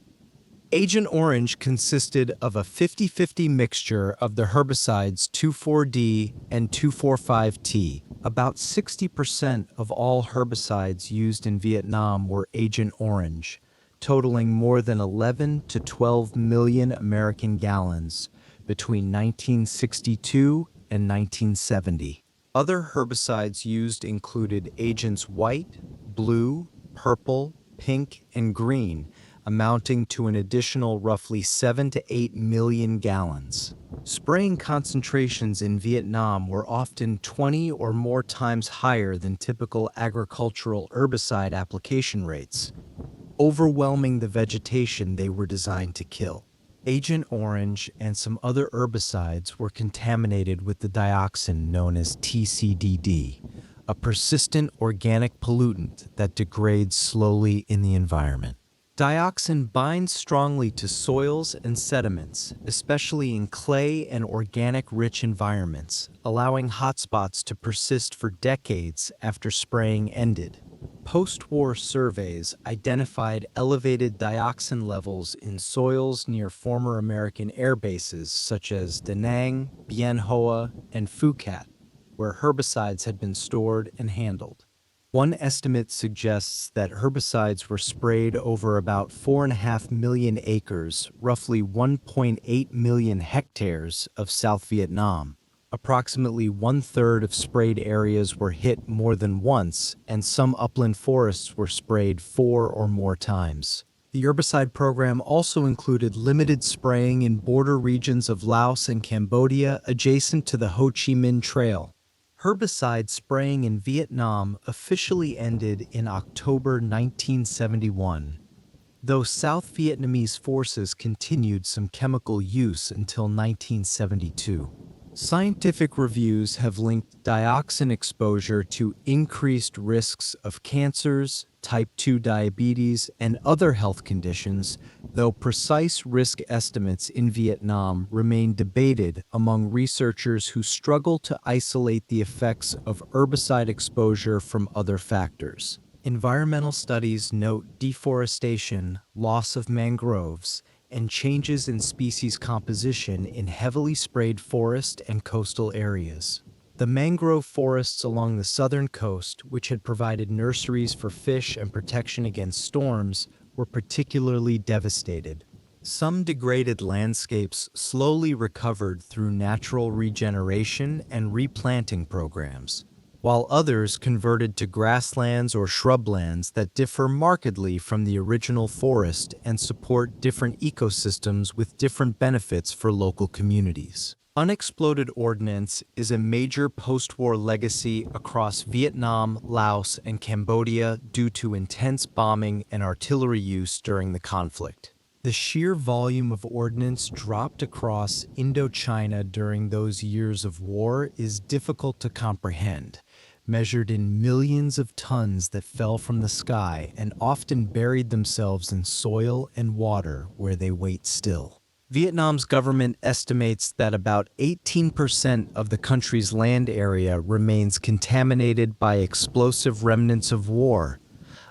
Agent Orange consisted of a 50-50 mixture of the herbicides 2,4-D and 2,4,5-T. About 60% of all herbicides used in Vietnam were Agent Orange, totaling more than 11 to 12 million American gallons between 1962 and 1970. Other herbicides used included Agents White, Blue, Purple, Pink, and Green, amounting to an additional roughly 7 to 8 million gallons. Spraying concentrations in Vietnam were often 20 or more times higher than typical agricultural herbicide application rates, overwhelming the vegetation they were designed to kill. Agent Orange and some other herbicides were contaminated with the dioxin known as TCDD, a persistent organic pollutant that degrades slowly in the environment. Dioxin binds strongly to soils and sediments, especially in clay and organic-rich environments, allowing hotspots to persist for decades after spraying ended. Post-war surveys identified elevated dioxin levels in soils near former American air bases such as Da Nang, Bien Hoa, and Phu Cat, where herbicides had been stored and handled. One estimate suggests that herbicides were sprayed over about 4.5 million acres, roughly 1.8 million hectares of South Vietnam. Approximately one-third of sprayed areas were hit more than once, and some upland forests were sprayed 4 or more times. The herbicide program also included limited spraying in border regions of Laos and Cambodia adjacent to the Ho Chi Minh Trail. Herbicide spraying in Vietnam officially ended in October 1971, though South Vietnamese forces continued some chemical use until 1972. Scientific reviews have linked dioxin exposure to increased risks of cancers, type 2 diabetes, and other health conditions, though precise risk estimates in Vietnam remain debated among researchers who struggle to isolate the effects of herbicide exposure from other factors. Environmental studies note deforestation, loss of mangroves, and changes in species composition in heavily sprayed forest and coastal areas. The mangrove forests along the southern coast, which had provided nurseries for fish and protection against storms, were particularly devastated. Some degraded landscapes slowly recovered through natural regeneration and replanting programs, while others converted to grasslands or shrublands that differ markedly from the original forest and support different ecosystems with different benefits for local communities. Unexploded ordnance is a major post-war legacy across Vietnam, Laos, and Cambodia due to intense bombing and artillery use during the conflict. The sheer volume of ordnance dropped across Indochina during those years of war is difficult to comprehend, measured in millions of tons that fell from the sky and often buried themselves in soil and water where they wait still. Vietnam's government estimates that about 18% of the country's land area remains contaminated by explosive remnants of war,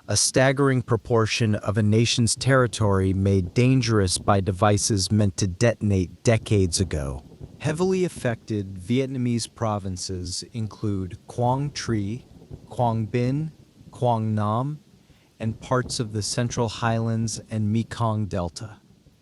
a staggering proportion of a nation's territory made dangerous by devices meant to detonate decades ago. Heavily affected Vietnamese provinces include Quang Tri, Quang Binh, Quang Nam, and parts of the Central Highlands and Mekong Delta.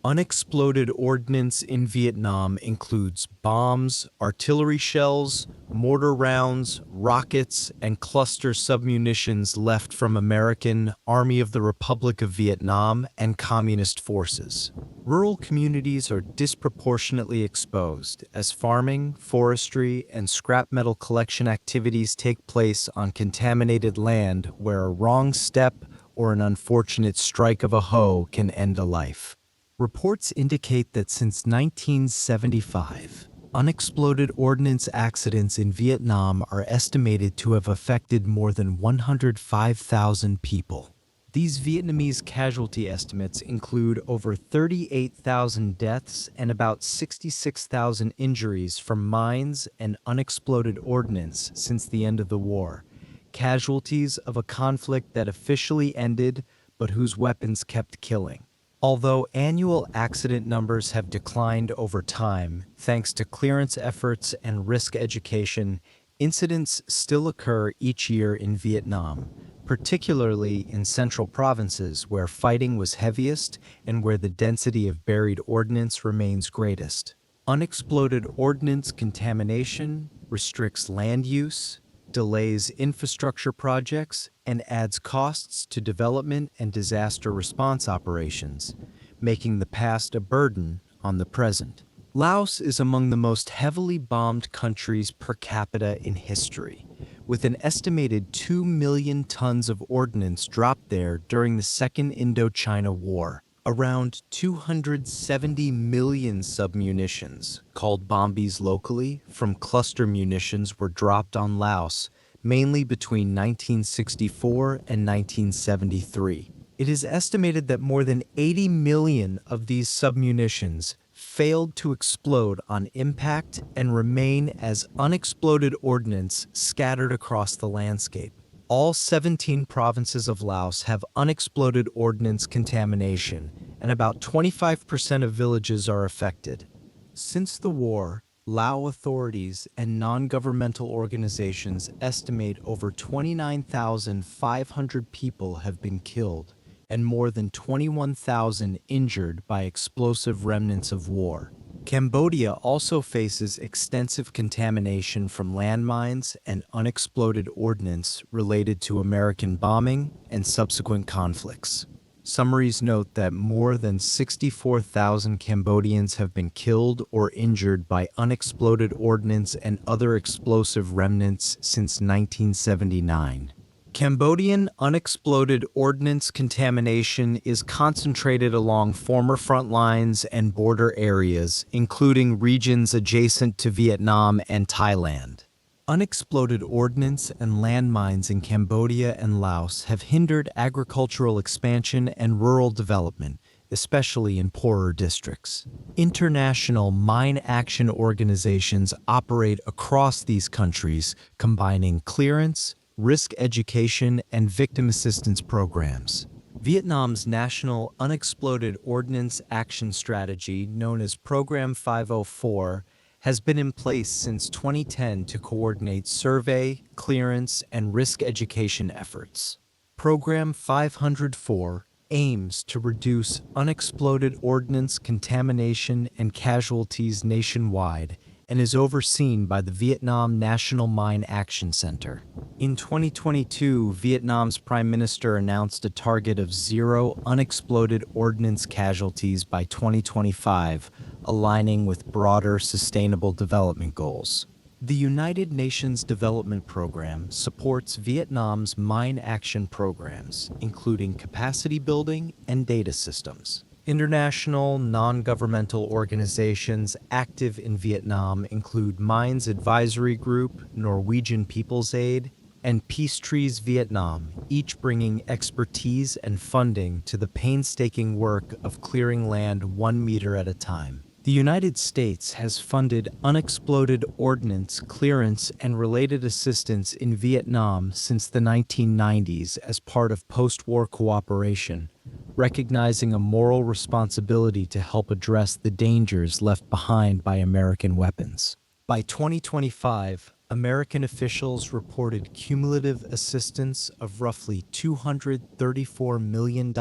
Unexploded ordnance in Vietnam includes bombs, artillery shells, mortar rounds, rockets, and cluster submunitions left from American, Army of the Republic of Vietnam, and communist forces. Rural communities are disproportionately exposed as farming, forestry, and scrap metal collection activities take place on contaminated land where a wrong step or an unfortunate strike of a hoe can end a life. Reports indicate that since 1975, unexploded ordnance accidents in Vietnam are estimated to have affected more than 105,000 people. These Vietnamese casualty estimates include over 38,000 deaths and about 66,000 injuries from mines and unexploded ordnance since the end of the war, casualties of a conflict that officially ended but whose weapons kept killing. Although annual accident numbers have declined over time, thanks to clearance efforts and risk education, incidents still occur each year in Vietnam, particularly in central provinces where fighting was heaviest and where the density of buried ordnance remains greatest. Unexploded ordnance contamination restricts land use, delays infrastructure projects, and adds costs to development and disaster response operations, making the past a burden on the present. Laos is among the most heavily bombed countries per capita in history, with an estimated 2 million tons of ordnance dropped there during the Second Indochina War. Around 270 million submunitions, called bombies locally, from cluster munitions were dropped on Laos, mainly between 1964 and 1973. It is estimated that more than 80 million of these submunitions failed to explode on impact and remain as unexploded ordnance scattered across the landscape. All 17 provinces of Laos have unexploded ordnance contamination, and about 25% of villages are affected. Since the war, Lao authorities and non-governmental organizations estimate over 29,500 people have been killed and more than 21,000 injured by explosive remnants of war. Cambodia also faces extensive contamination from landmines and unexploded ordnance related to American bombing and subsequent conflicts. Summaries note that more than 64,000 Cambodians have been killed or injured by unexploded ordnance and other explosive remnants since 1979. Cambodian unexploded ordnance contamination is concentrated along former front lines and border areas, including regions adjacent to Vietnam and Thailand. Unexploded ordnance and landmines in Cambodia and Laos have hindered agricultural expansion and rural development, especially in poorer districts. International mine action organizations operate across these countries, combining clearance, risk education, and victim assistance programs. Vietnam's National Unexploded Ordnance Action Strategy, known as Program 504, has been in place since 2010 to coordinate survey, clearance, and risk education efforts. Program 504 aims to reduce unexploded ordnance contamination and casualties nationwide and is overseen by the Vietnam National Mine Action Center. In 2022, Vietnam's Prime Minister announced a target of 0 unexploded ordnance casualties by 2025, aligning with broader sustainable development goals. The United Nations Development Program supports Vietnam's mine action programs, including capacity building and data systems. International non-governmental organizations active in Vietnam include Mines Advisory Group, Norwegian People's Aid, and Peace Trees Vietnam, each bringing expertise and funding to the painstaking work of clearing land 1 meter at a time. The United States has funded unexploded ordnance clearance and related assistance in Vietnam since the 1990s as part of post-war cooperation, recognizing a moral responsibility to help address the dangers left behind by American weapons. By 2025, American officials reported cumulative assistance of roughly $234 million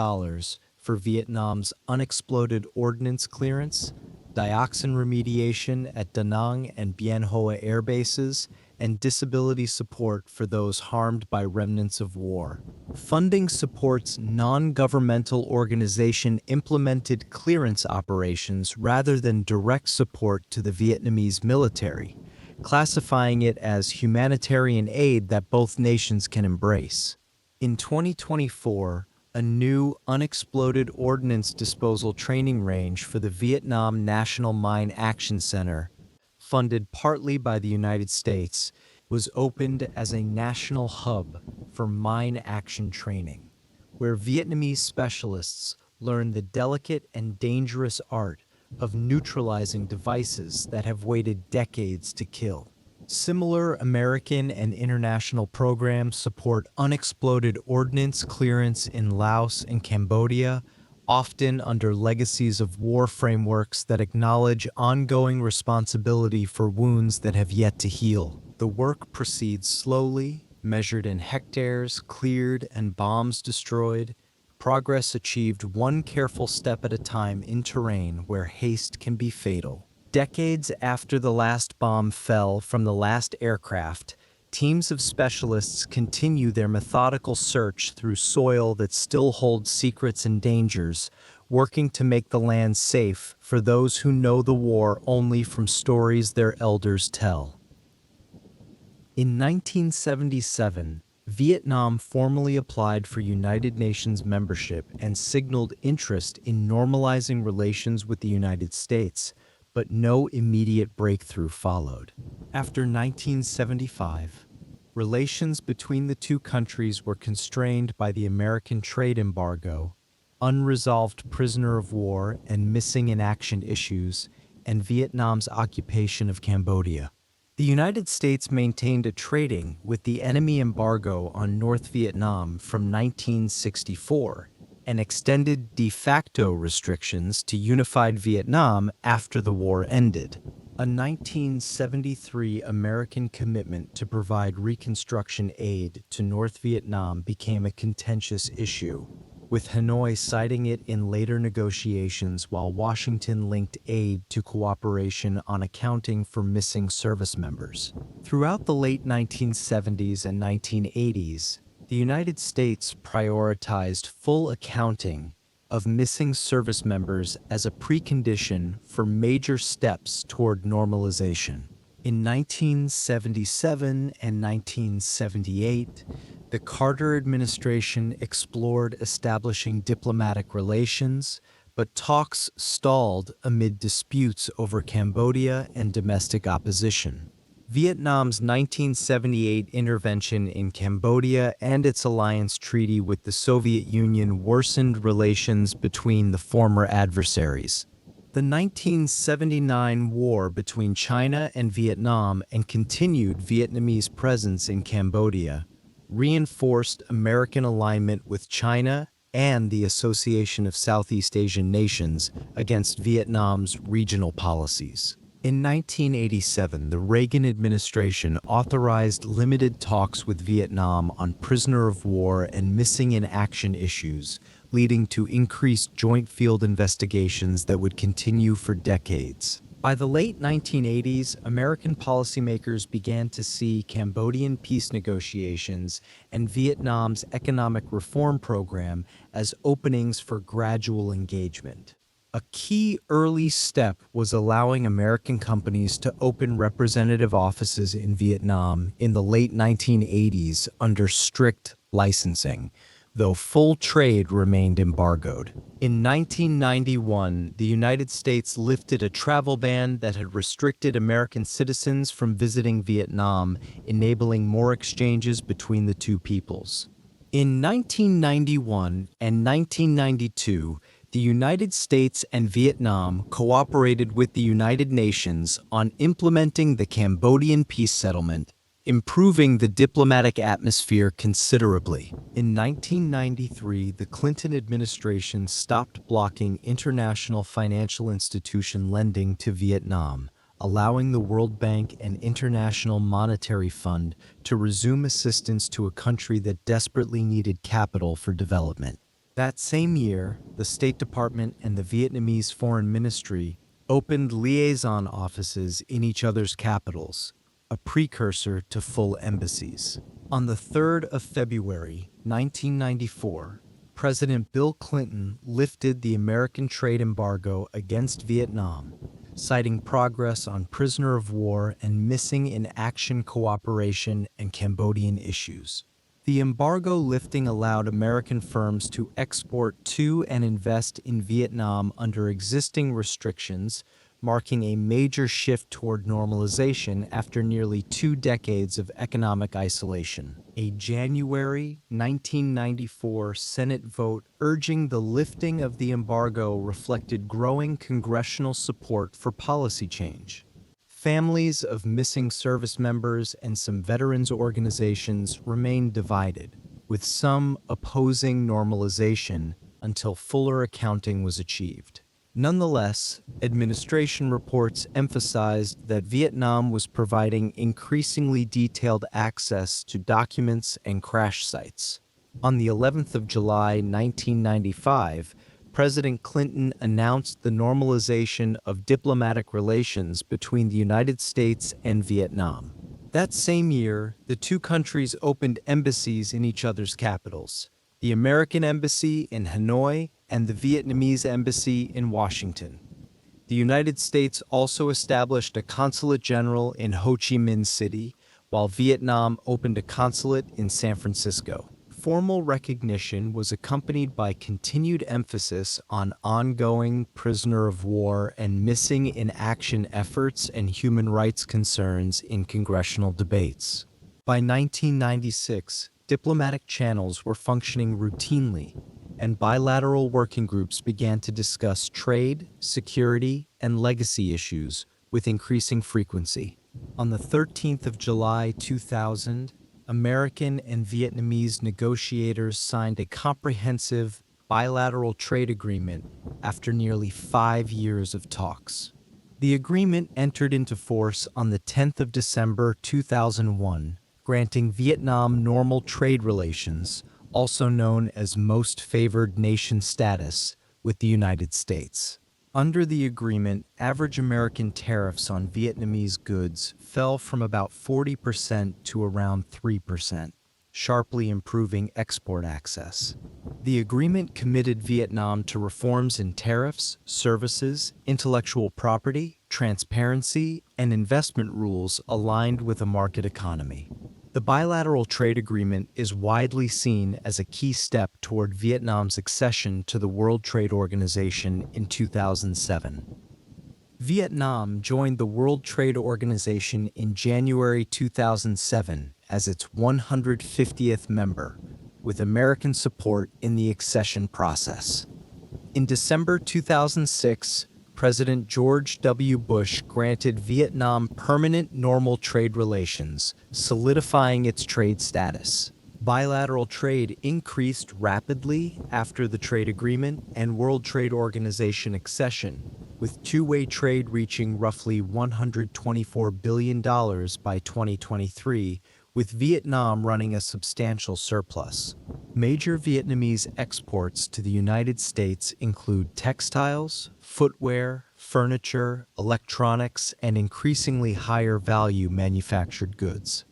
for Vietnam's unexploded ordnance clearance, dioxin remediation at Da Nang and Bien Hoa air bases, and disability support for those harmed by remnants of war. Funding supports non-governmental organization-implemented clearance operations rather than direct support to the Vietnamese military, classifying it as humanitarian aid that both nations can embrace. In 2024, a new unexploded ordnance disposal training range for the Vietnam National Mine Action Center, funded partly by the United States, was opened as a national hub for mine action training, where Vietnamese specialists learn the delicate and dangerous art of neutralizing devices that have waited decades to kill. Similar American and international programs support unexploded ordnance clearance in Laos and Cambodia, often under legacies of war frameworks that acknowledge ongoing responsibility for wounds that have yet to heal. The work proceeds slowly, measured in hectares, cleared, and bombs destroyed, progress achieved one careful step at a time in terrain where haste can be fatal. Decades after the last bomb fell from the last aircraft, teams of specialists continue their methodical search through soil that still holds secrets and dangers, working to make the land safe for those who know the war only from stories their elders tell. In 1977, Vietnam formally applied for United Nations membership and signaled interest in normalizing relations with the United States, but no immediate breakthrough followed. After 1975, relations between the two countries were constrained by the American trade embargo, unresolved prisoner of war and missing in action issues, and Vietnam's occupation of Cambodia. The United States maintained a trading with the enemy embargo on North Vietnam from 1964 and extended de facto restrictions to unified Vietnam after the war ended. A 1973 American commitment to provide reconstruction aid to North Vietnam became a contentious issue, with Hanoi citing it in later negotiations while Washington linked aid to cooperation on accounting for missing service members. Throughout the late 1970s and 1980s, the the United States prioritized full accounting of missing service members as a precondition for major steps toward normalization. In 1977 and 1978, the Carter administration explored establishing diplomatic relations, but talks stalled amid disputes over Cambodia and domestic opposition. Vietnam's 1978 intervention in Cambodia and its alliance treaty with the Soviet Union worsened relations between the former adversaries. The 1979 war between China and Vietnam and continued Vietnamese presence in Cambodia reinforced American alignment with China and the Association of Southeast Asian Nations against Vietnam's regional policies. In 1987, the Reagan administration authorized limited talks with Vietnam on prisoner of war and missing in action issues, leading to increased joint field investigations that would continue for decades. By the late 1980s, American policymakers began to see Cambodian peace negotiations and Vietnam's economic reform program as openings for gradual engagement. A key early step was allowing American companies to open representative offices in Vietnam in the late 1980s under strict licensing, though full trade remained embargoed. In 1991, the United States lifted a travel ban that had restricted American citizens from visiting Vietnam, enabling more exchanges between the two peoples. In 1991 and 1992, the United States and Vietnam cooperated with the United Nations on implementing the Cambodian peace settlement, improving the diplomatic atmosphere considerably. In 1993, the Clinton administration stopped blocking international financial institution lending to Vietnam, allowing the World Bank and International Monetary Fund to resume assistance to a country that desperately needed capital for development. That same year, the State Department and the Vietnamese Foreign Ministry opened liaison offices in each other's capitals, a precursor to full embassies. On the 3rd of February, 1994, President Bill Clinton lifted the American trade embargo against Vietnam, citing progress on prisoner of war and missing in action cooperation and Cambodian issues. The embargo lifting allowed American firms to export to and invest in Vietnam under existing restrictions, marking a major shift toward normalization after nearly 2 decades of economic isolation. A January 1994 Senate vote urging the lifting of the embargo reflected growing congressional support for policy change. Families of missing service members and some veterans organizations remained divided, with some opposing normalization until fuller accounting was achieved. Nonetheless, administration reports emphasized that Vietnam was providing increasingly detailed access to documents and crash sites. On the 11th of July, 1995, President Clinton announced the normalization of diplomatic relations between the United States and Vietnam. That same year, the two countries opened embassies in each other's capitals, the American Embassy in Hanoi and the Vietnamese Embassy in Washington. The United States also established a consulate general in Ho Chi Minh City, while Vietnam opened a consulate in San Francisco. Formal recognition was accompanied by continued emphasis on ongoing prisoner of war and missing in action efforts and human rights concerns in congressional debates. By 1996, diplomatic channels were functioning routinely, and bilateral working groups began to discuss trade, security, and legacy issues with increasing frequency. On the 13th of July 2000, American and Vietnamese negotiators signed a comprehensive bilateral trade agreement after nearly 5 years of talks. The agreement entered into force on the 10th of December 2001, granting Vietnam normal trade relations, also known as Most Favored Nation status, with the United States. Under the agreement, average American tariffs on Vietnamese goods fell from about 40% to around 3%. sharply improving export access. The agreement committed Vietnam to reforms in tariffs, services, intellectual property, transparency, and investment rules aligned with a market economy. The bilateral trade agreement is widely seen as a key step toward Vietnam's accession to the World Trade Organization in 2007. Vietnam joined the World Trade Organization in January 2007 as its 150th member, with American support in the accession process. In December 2006, President George W. Bush granted Vietnam permanent normal trade relations, solidifying its trade status. Bilateral trade increased rapidly after the trade agreement and World Trade Organization accession, with two-way trade reaching roughly $124 billion by 2023, with Vietnam running a substantial surplus. Major Vietnamese exports to the United States include textiles, footwear, furniture, electronics, and increasingly higher value manufactured goods.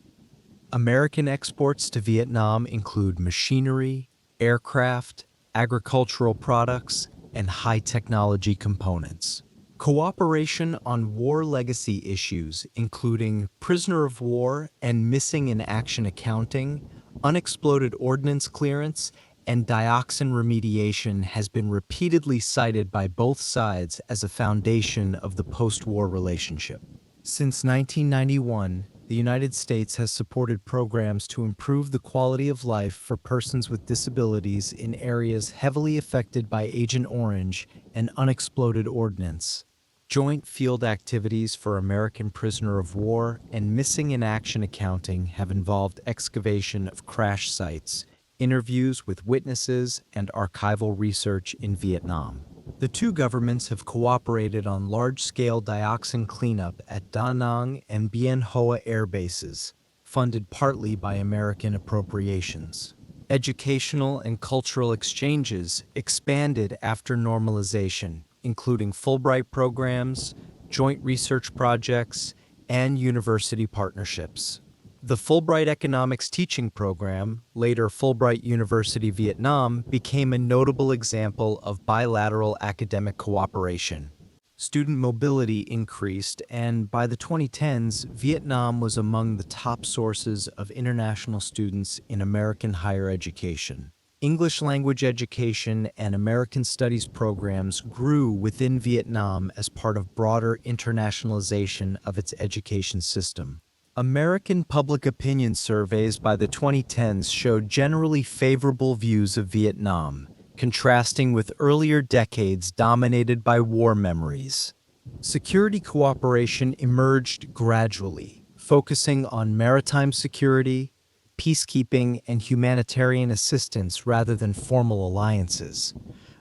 American exports to Vietnam include machinery, aircraft, agricultural products, and high-technology components. Cooperation on war legacy issues, including prisoner of war and missing in action accounting, unexploded ordnance clearance, and dioxin remediation, has been repeatedly cited by both sides as a foundation of the post-war relationship. Since 1991, the United States has supported programs to improve the quality of life for persons with disabilities in areas heavily affected by Agent Orange and unexploded ordnance. Joint field activities for American prisoner of war and missing in action accounting have involved excavation of crash sites, interviews with witnesses, and archival research in Vietnam. The two governments have cooperated on large-scale dioxin cleanup at Da Nang and Bien Hoa air bases, funded partly by American appropriations. Educational and cultural exchanges expanded after normalization, including Fulbright programs, joint research projects, and university partnerships. The Fulbright Economics Teaching Program, later Fulbright University Vietnam, became a notable example of bilateral academic cooperation. Student mobility increased, and by the 2010s, Vietnam was among the top sources of international students in American higher education. English language education and American studies programs grew within Vietnam as part of broader internationalization of its education system. American public opinion surveys by the 2010s showed generally favorable views of Vietnam, contrasting with earlier decades dominated by war memories. Security cooperation emerged gradually, focusing on maritime security, peacekeeping, and humanitarian assistance rather than formal alliances,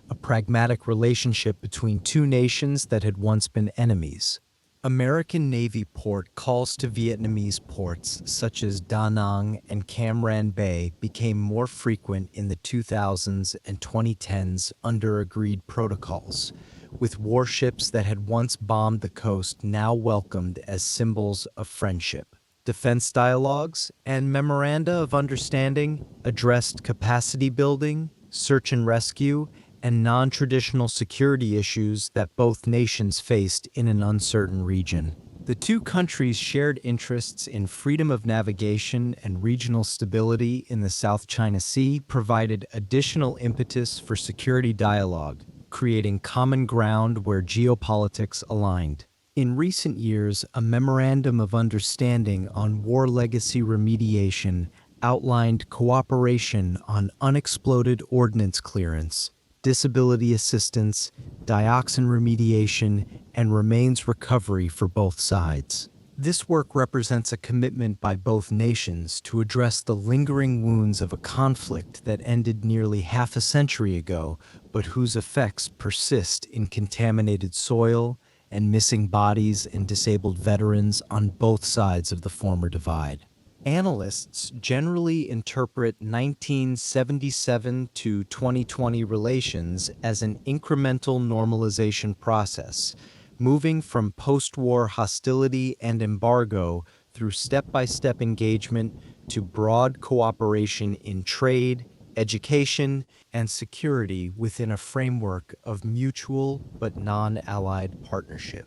a pragmatic relationship between two nations that had once been enemies. American Navy port calls to Vietnamese ports such as Da Nang and Cam Ranh Bay became more frequent in the 2000s and 2010s under agreed protocols, with warships that had once bombed the coast now welcomed as symbols of friendship. Defense dialogues and memoranda of understanding addressed capacity building, search and rescue, and non-traditional security issues that both nations faced in an uncertain region. The two countries shared interests in freedom of navigation and regional stability in the South China Sea, provided additional impetus for security dialogue, creating common ground where geopolitics aligned. In recent years, a memorandum of understanding on war legacy remediation outlined cooperation on unexploded ordnance clearance, disability assistance, dioxin remediation, and remains recovery for both sides. This work represents a commitment by both nations to address the lingering wounds of a conflict that ended nearly half a century ago, but whose effects persist in contaminated soil and missing bodies and disabled veterans on both sides of the former divide. Analysts generally interpret 1977 to 2020 relations as an incremental normalization process, moving from post-war hostility and embargo through step-by-step engagement to broad cooperation in trade, education, and security within a framework of mutual but non-allied partnership.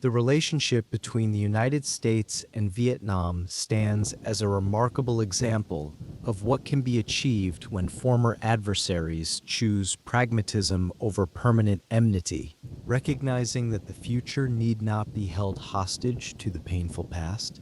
The relationship between the United States and Vietnam stands as a remarkable example of what can be achieved when former adversaries choose pragmatism over permanent enmity, recognizing that the future need not be held hostage to the painful past.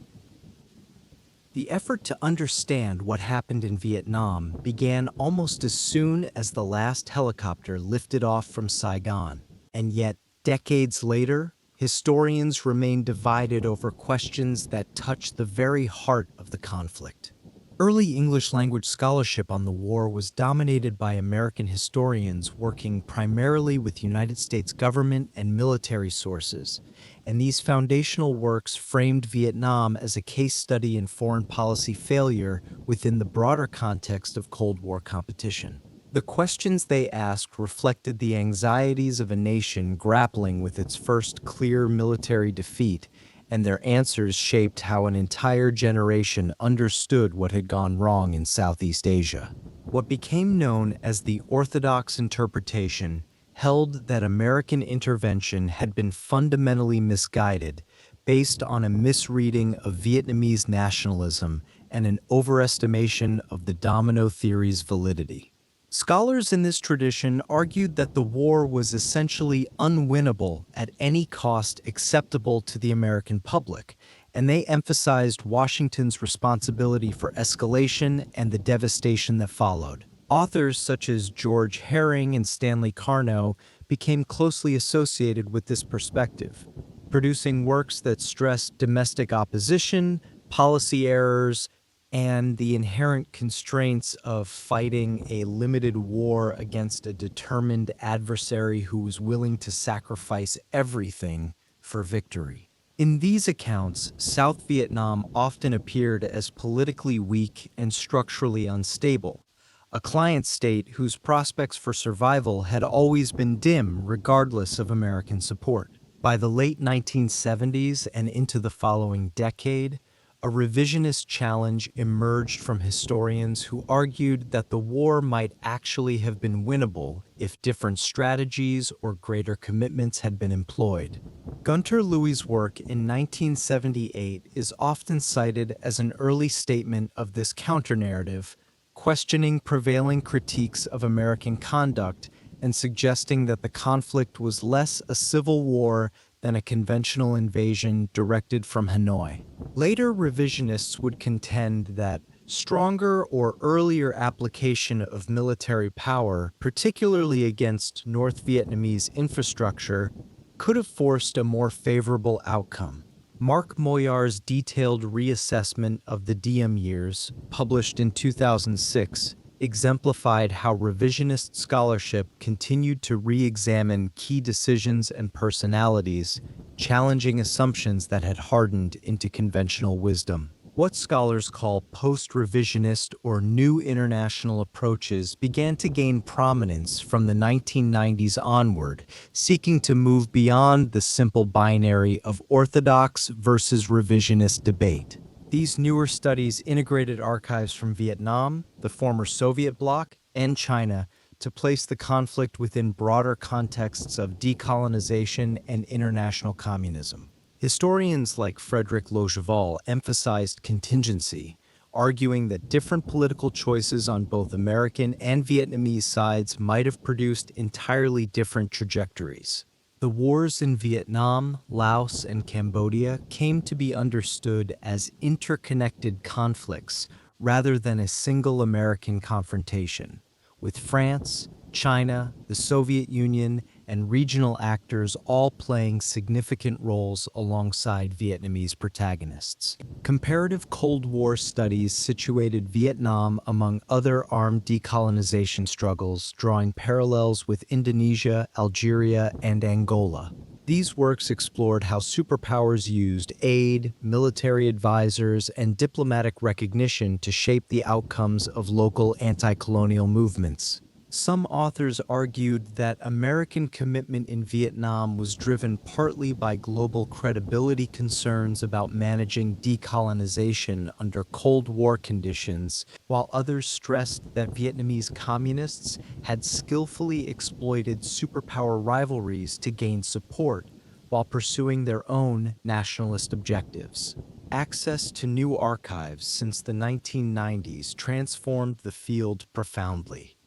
The effort to understand what happened in Vietnam began almost as soon as the last helicopter lifted off from Saigon, and yet, decades later, historians remain divided over questions that touch the very heart of the conflict. Early English language scholarship on the war was dominated by American historians working primarily with United States government and military sources, and these foundational works framed Vietnam as a case study in foreign policy failure within the broader context of Cold War competition. The questions they asked reflected the anxieties of a nation grappling with its first clear military defeat, and their answers shaped how an entire generation understood what had gone wrong in Southeast Asia. What became known as the Orthodox interpretation held that American intervention had been fundamentally misguided, based on a misreading of Vietnamese nationalism and an overestimation of the domino theory's validity. Scholars in this tradition argued that the war was essentially unwinnable at any cost acceptable to the American public, and they emphasized Washington's responsibility for escalation and the devastation that followed. Authors such as George Herring and Stanley Carnot became closely associated with this perspective, producing works that stressed domestic opposition, policy errors, and the inherent constraints of fighting a limited war against a determined adversary who was willing to sacrifice everything for victory. In these accounts, South Vietnam often appeared as politically weak and structurally unstable, a client state whose prospects for survival had always been dim regardless of American support. By the late 1970s and into the following decade, a revisionist challenge emerged from historians who argued that the war might actually have been winnable if different strategies or greater commitments had been employed. Gunter Louis' work in 1978 is often cited as an early statement of this counter-narrative, questioning prevailing critiques of American conduct and suggesting that the conflict was less a civil war than a conventional invasion directed from Hanoi. Later revisionists would contend that stronger or earlier application of military power, particularly against North Vietnamese infrastructure, could have forced a more favorable outcome. Mark Moyar's detailed reassessment of the Diem years, published in 2006, exemplified how revisionist scholarship continued to re-examine key decisions and personalities, challenging assumptions that had hardened into conventional wisdom. What scholars call post-revisionist or new international approaches began to gain prominence from the 1990s onward, seeking to move beyond the simple binary of orthodox versus revisionist debate. These newer studies integrated archives from Vietnam, the former Soviet bloc, and China to place the conflict within broader contexts of decolonization and international communism. Historians like Frederick Logeval emphasized contingency, arguing that different political choices on both American and Vietnamese sides might have produced entirely different trajectories. The wars in Vietnam, Laos, and Cambodia came to be understood as interconnected conflicts rather than a single American confrontation, with France, China, the Soviet Union, and regional actors all playing significant roles alongside Vietnamese protagonists. Comparative Cold War studies situated Vietnam among other armed decolonization struggles, drawing parallels with Indonesia, Algeria, and Angola. These works explored how superpowers used aid, military advisors, and diplomatic recognition to shape the outcomes of local anti-colonial movements. Some authors argued that American commitment in Vietnam was driven partly by global credibility concerns about managing decolonization under Cold War conditions, while others stressed that Vietnamese communists had skillfully exploited superpower rivalries to gain support while pursuing their own nationalist objectives. Access to new archives since the 1990s transformed the field profoundly.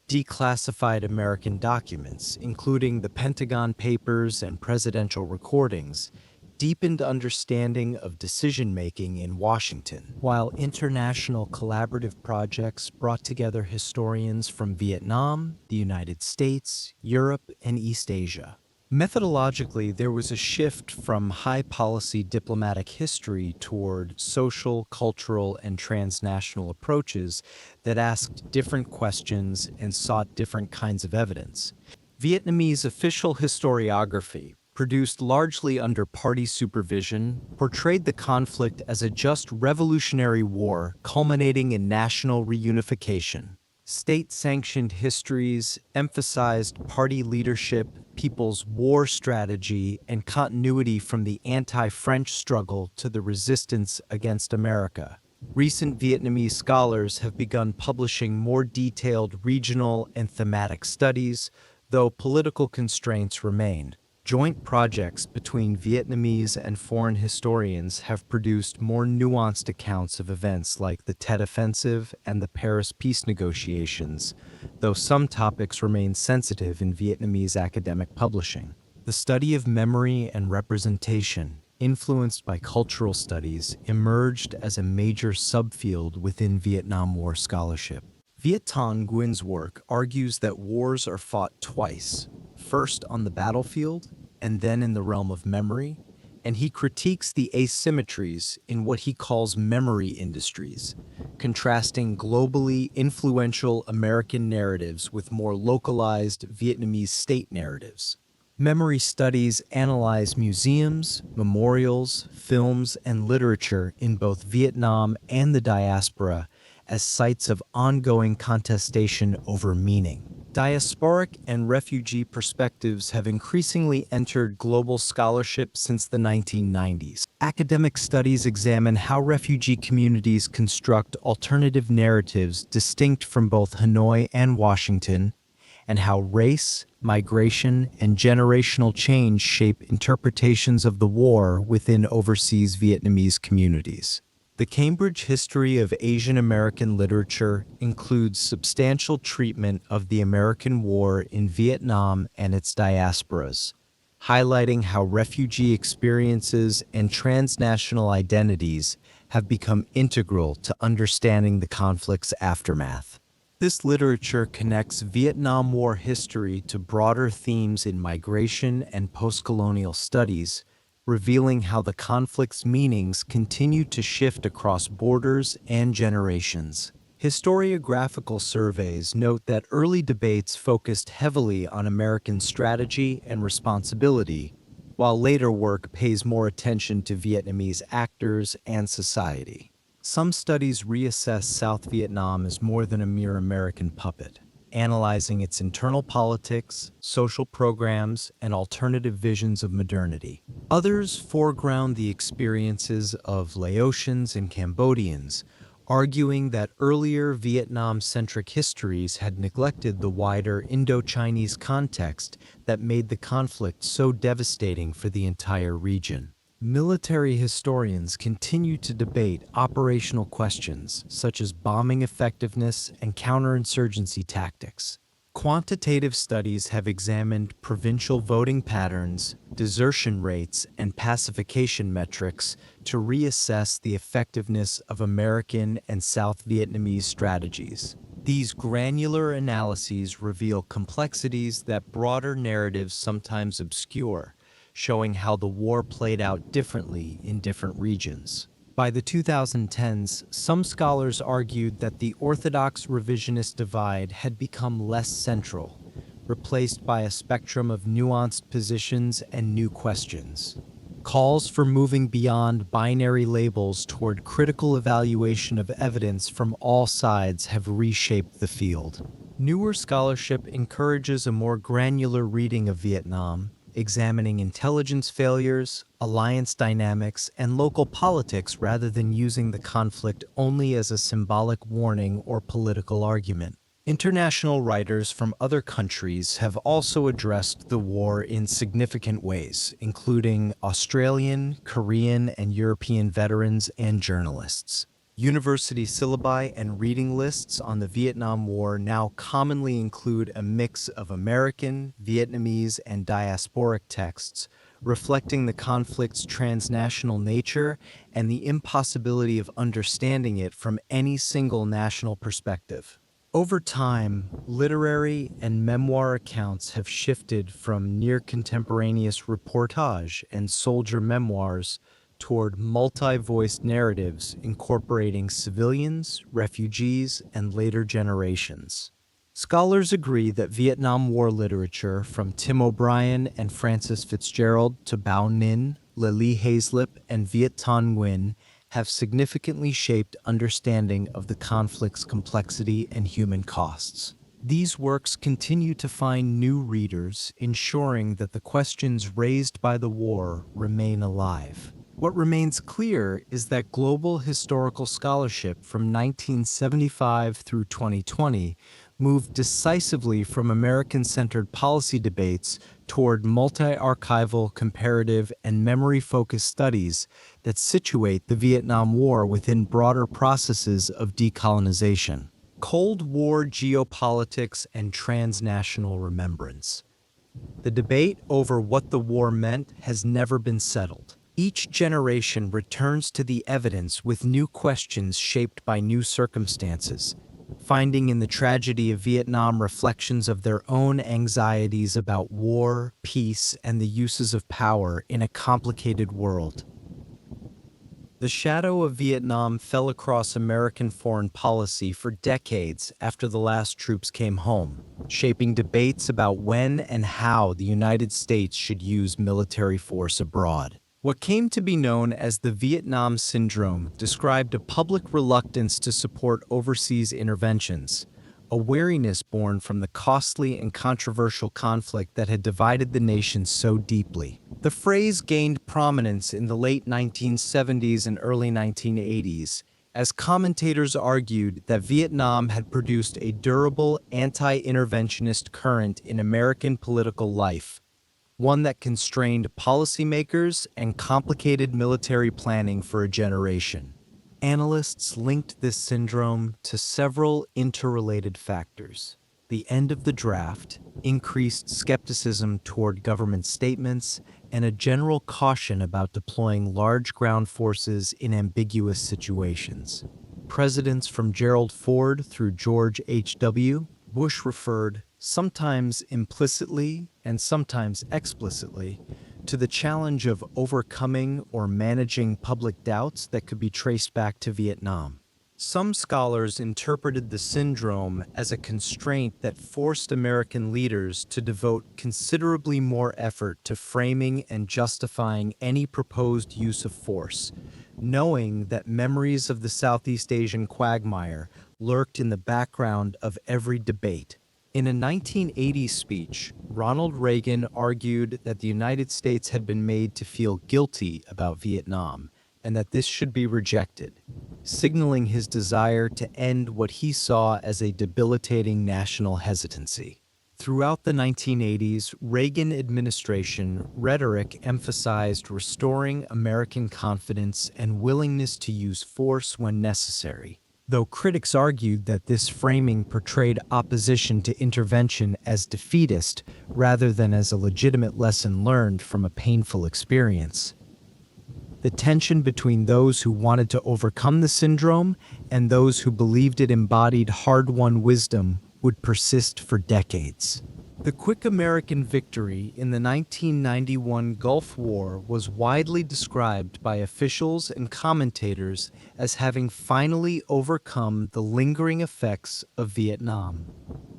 Declassified American documents, including the Pentagon Papers and presidential recordings, deepened understanding of decision-making in Washington, while international collaborative projects brought together historians from Vietnam, the United States, Europe, and East Asia. Methodologically, there was a shift from high-policy diplomatic history toward social, cultural, and transnational approaches that asked different questions and sought different kinds of evidence. Vietnamese official historiography, produced largely under party supervision, portrayed the conflict as a just revolutionary war culminating in national reunification. State-sanctioned histories emphasized party leadership, people's war strategy, and continuity from the anti-French struggle to the resistance against America. Recent Vietnamese scholars have begun publishing more detailed regional and thematic studies, though political constraints remain. Joint projects between Vietnamese and foreign historians have produced more nuanced accounts of events like the Tet Offensive and the Paris peace negotiations, though some topics remain sensitive in Vietnamese academic publishing. The study of memory and representation, influenced by cultural studies, emerged as a major subfield within Vietnam War scholarship. Viet Thanh Nguyen's work argues that wars are fought twice, first on the battlefield and then in the realm of memory, and he critiques the asymmetries in what he calls memory industries, contrasting globally influential American narratives with more localized Vietnamese state narratives. Memory studies analyze museums, memorials, films, and literature in both Vietnam and the diaspora as sites of ongoing contestation over meaning. Diasporic and refugee perspectives have increasingly entered global scholarship since the 1990s. Academic studies examine how refugee communities construct alternative narratives distinct from both Hanoi and Washington, and how race, migration, and generational change shape interpretations of the war within overseas Vietnamese communities. The Cambridge History of Asian American Literature includes substantial treatment of the American War in Vietnam and its diasporas, highlighting how refugee experiences and transnational identities have become integral to understanding the conflict's aftermath. This literature connects Vietnam War history to broader themes in migration and postcolonial studies, revealing how the conflict's meanings continue to shift across borders and generations. Historiographical surveys note that early debates focused heavily on American strategy and responsibility, while later work pays more attention to Vietnamese actors and society. Some studies reassess South Vietnam as more than a mere American puppet, analyzing its internal politics, social programs, and alternative visions of modernity. Others foreground the experiences of Laotians and Cambodians, arguing that earlier Vietnam-centric histories had neglected the wider Indo-Chinese context that made the conflict so devastating for the entire region. Military historians continue to debate operational questions such as bombing effectiveness and counterinsurgency tactics. Quantitative studies have examined provincial voting patterns, desertion rates, and pacification metrics to reassess the effectiveness of American and South Vietnamese strategies. These granular analyses reveal complexities that broader narratives sometimes obscure, showing how the war played out differently in different regions. By the 2010s, some scholars argued that the orthodox revisionist divide had become less central, replaced by a spectrum of nuanced positions and new questions. Calls for moving beyond binary labels toward critical evaluation of evidence from all sides have reshaped the field. Newer scholarship encourages a more granular reading of Vietnam, examining intelligence failures, alliance dynamics, and local politics rather than using the conflict only as a symbolic warning or political argument. International writers from other countries have also addressed the war in significant ways, including Australian, Korean, and European veterans and journalists. University syllabi and reading lists on the Vietnam War now commonly include a mix of American, Vietnamese, and diasporic texts, reflecting the conflict's transnational nature and the impossibility of understanding it from any single national perspective. Over time, literary and memoir accounts have shifted from near-contemporaneous reportage and soldier memoirs toward multi-voiced narratives incorporating civilians, refugees, and later generations. Scholars agree that Vietnam War literature, from Tim O'Brien and Francis Fitzgerald to Bao Ninh, Lily Hazlip, and Viet Thanh Nguyen, have significantly shaped understanding of the conflict's complexity and human costs. These works continue to find new readers, ensuring that the questions raised by the war remain alive. What remains clear is that global historical scholarship from 1975 through 2020 moved decisively from American-centered policy debates toward multi-archival, comparative, and memory-focused studies that situate the Vietnam War within broader processes of decolonization. Cold War geopolitics and transnational remembrance. The debate over what the war meant has never been settled. Each generation returns to the evidence with new questions shaped by new circumstances, finding in the tragedy of Vietnam reflections of their own anxieties about war, peace, and the uses of power in a complicated world. The shadow of Vietnam fell across American foreign policy for decades after the last troops came home, shaping debates about when and how the United States should use military force abroad. What came to be known as the Vietnam Syndrome described a public reluctance to support overseas interventions, a wariness born from the costly and controversial conflict that had divided the nation so deeply. The phrase gained prominence in the late 1970s and early 1980s as commentators argued that Vietnam had produced a durable anti-interventionist current in American political life, one that constrained policymakers and complicated military planning for a generation. Analysts linked this syndrome to several interrelated factors. The end of the draft, increased skepticism toward government statements, and a general caution about deploying large ground forces in ambiguous situations. Presidents from Gerald Ford through George H.W. Bush referred, sometimes implicitly and sometimes explicitly, to the challenge of overcoming or managing public doubts that could be traced back to Vietnam. Some scholars interpreted the syndrome as a constraint that forced American leaders to devote considerably more effort to framing and justifying any proposed use of force, knowing that memories of the Southeast Asian quagmire lurked in the background of every debate. In a 1980 speech, Ronald Reagan argued that the United States had been made to feel guilty about Vietnam and that this should be rejected, signaling his desire to end what he saw as a debilitating national hesitancy. Throughout the 1980s, Reagan administration rhetoric emphasized restoring American confidence and willingness to use force when necessary, though critics argued that this framing portrayed opposition to intervention as defeatist rather than as a legitimate lesson learned from a painful experience. The tension between those who wanted to overcome the syndrome and those who believed it embodied hard-won wisdom would persist for decades. The quick American victory in the 1991 Gulf War was widely described by officials and commentators as having finally overcome the lingering effects of Vietnam.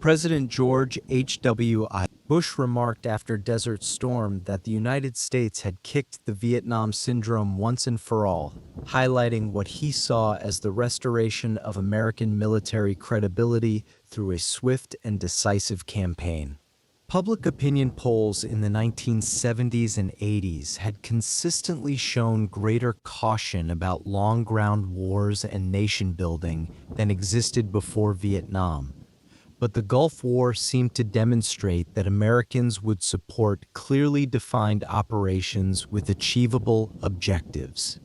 President George H.W. Bush remarked after Desert Storm that the United States had kicked the Vietnam syndrome once and for all, highlighting what he saw as the restoration of American military credibility through a swift and decisive campaign. Public opinion polls in the 1970s and 80s had consistently shown greater caution about long-ground wars and nation-building than existed before Vietnam. But the Gulf War seemed to demonstrate that Americans would support clearly defined operations with achievable objectives.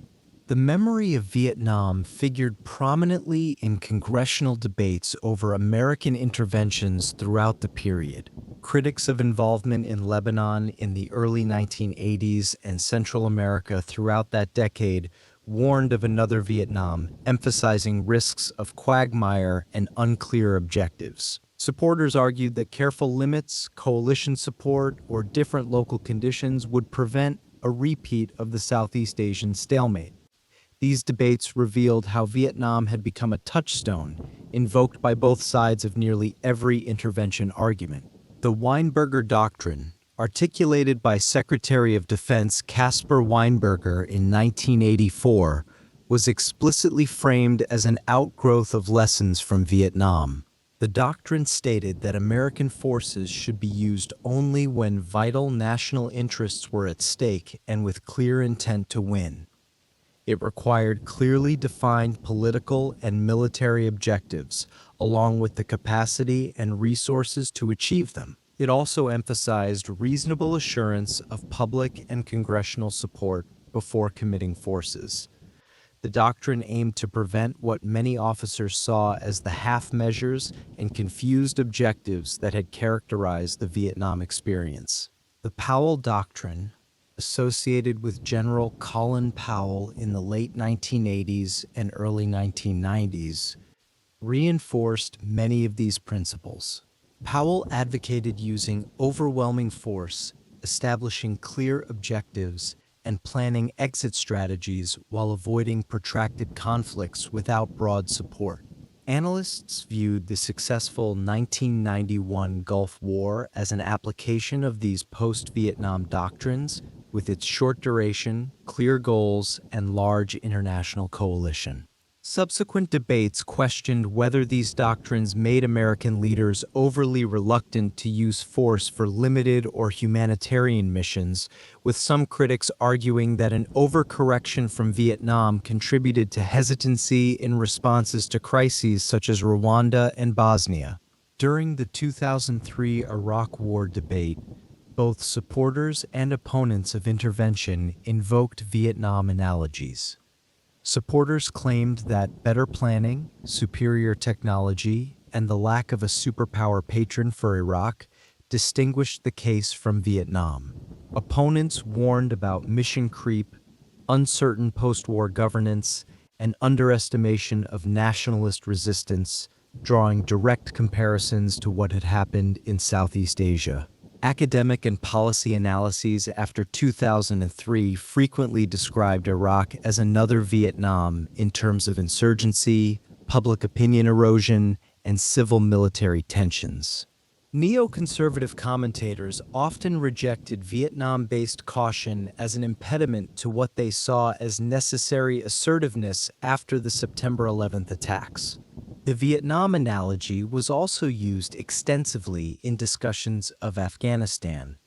The memory of Vietnam figured prominently in congressional debates over American interventions throughout the period. Critics of involvement in Lebanon in the early 1980s and Central America throughout that decade warned of another Vietnam, emphasizing risks of quagmire and unclear objectives. Supporters argued that careful limits, coalition support, or different local conditions would prevent a repeat of the Southeast Asian stalemate. These debates revealed how Vietnam had become a touchstone, invoked by both sides of nearly every intervention argument. The Weinberger Doctrine, articulated by Secretary of Defense Caspar Weinberger in 1984, was explicitly framed as an outgrowth of lessons from Vietnam. The doctrine stated that American forces should be used only when vital national interests were at stake and with clear intent to win. It required clearly defined political and military objectives, along with the capacity and resources to achieve them. It also emphasized reasonable assurance of public and congressional support before committing forces. The doctrine aimed to prevent what many officers saw as the half measures and confused objectives that had characterized the Vietnam experience. The Powell Doctrine, associated with General Colin Powell in the late 1980s and early 1990s, reinforced many of these principles. Powell advocated using overwhelming force, establishing clear objectives, and planning exit strategies while avoiding protracted conflicts without broad support. Analysts viewed the successful 1991 Gulf War as an application of these post-Vietnam doctrines, with its short duration, clear goals, and large international coalition. Subsequent debates questioned whether these doctrines made American leaders overly reluctant to use force for limited or humanitarian missions, with some critics arguing that an overcorrection from Vietnam contributed to hesitancy in responses to crises such as Rwanda and Bosnia. During the 2003 Iraq War debate, both supporters and opponents of intervention invoked Vietnam analogies. Supporters claimed that better planning, superior technology, and the lack of a superpower patron for Iraq distinguished the case from Vietnam. Opponents warned about mission creep, uncertain post-war governance, and underestimation of nationalist resistance, drawing direct comparisons to what had happened in Southeast Asia. Academic and policy analyses after 2003 frequently described Iraq as another Vietnam in terms of insurgency, public opinion erosion, and civil-military tensions. Neoconservative commentators often rejected Vietnam-based caution as an impediment to what they saw as necessary assertiveness after the September 11th attacks. The Vietnam analogy was also used extensively in discussions of Afghanistan,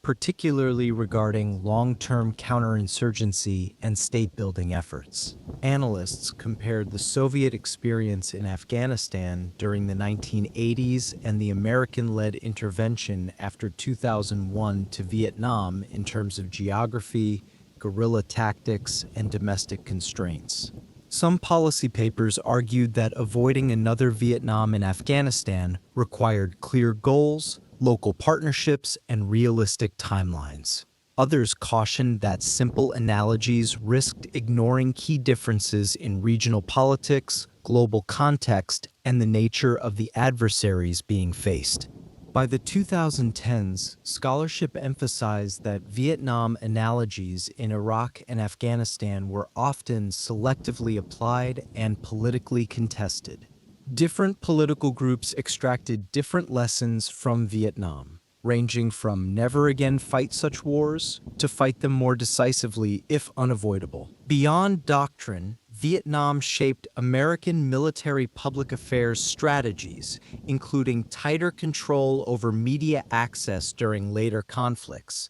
particularly regarding long-term counterinsurgency and state-building efforts. Analysts compared the Soviet experience in Afghanistan during the 1980s and the American-led intervention after 2001 to Vietnam in terms of geography, guerrilla tactics, and domestic constraints. Some policy papers argued that avoiding another Vietnam in Afghanistan required clear goals, local partnerships, and realistic timelines. Others cautioned that simple analogies risked ignoring key differences in regional politics, global context, and the nature of the adversaries being faced. By the 2010s, scholarship emphasized that Vietnam analogies in Iraq and Afghanistan were often selectively applied and politically contested. Different political groups extracted different lessons from Vietnam, ranging from never again fight such wars to fight them more decisively if unavoidable. Beyond doctrine, Vietnam shaped American military public affairs strategies, including tighter control over media access during later conflicts.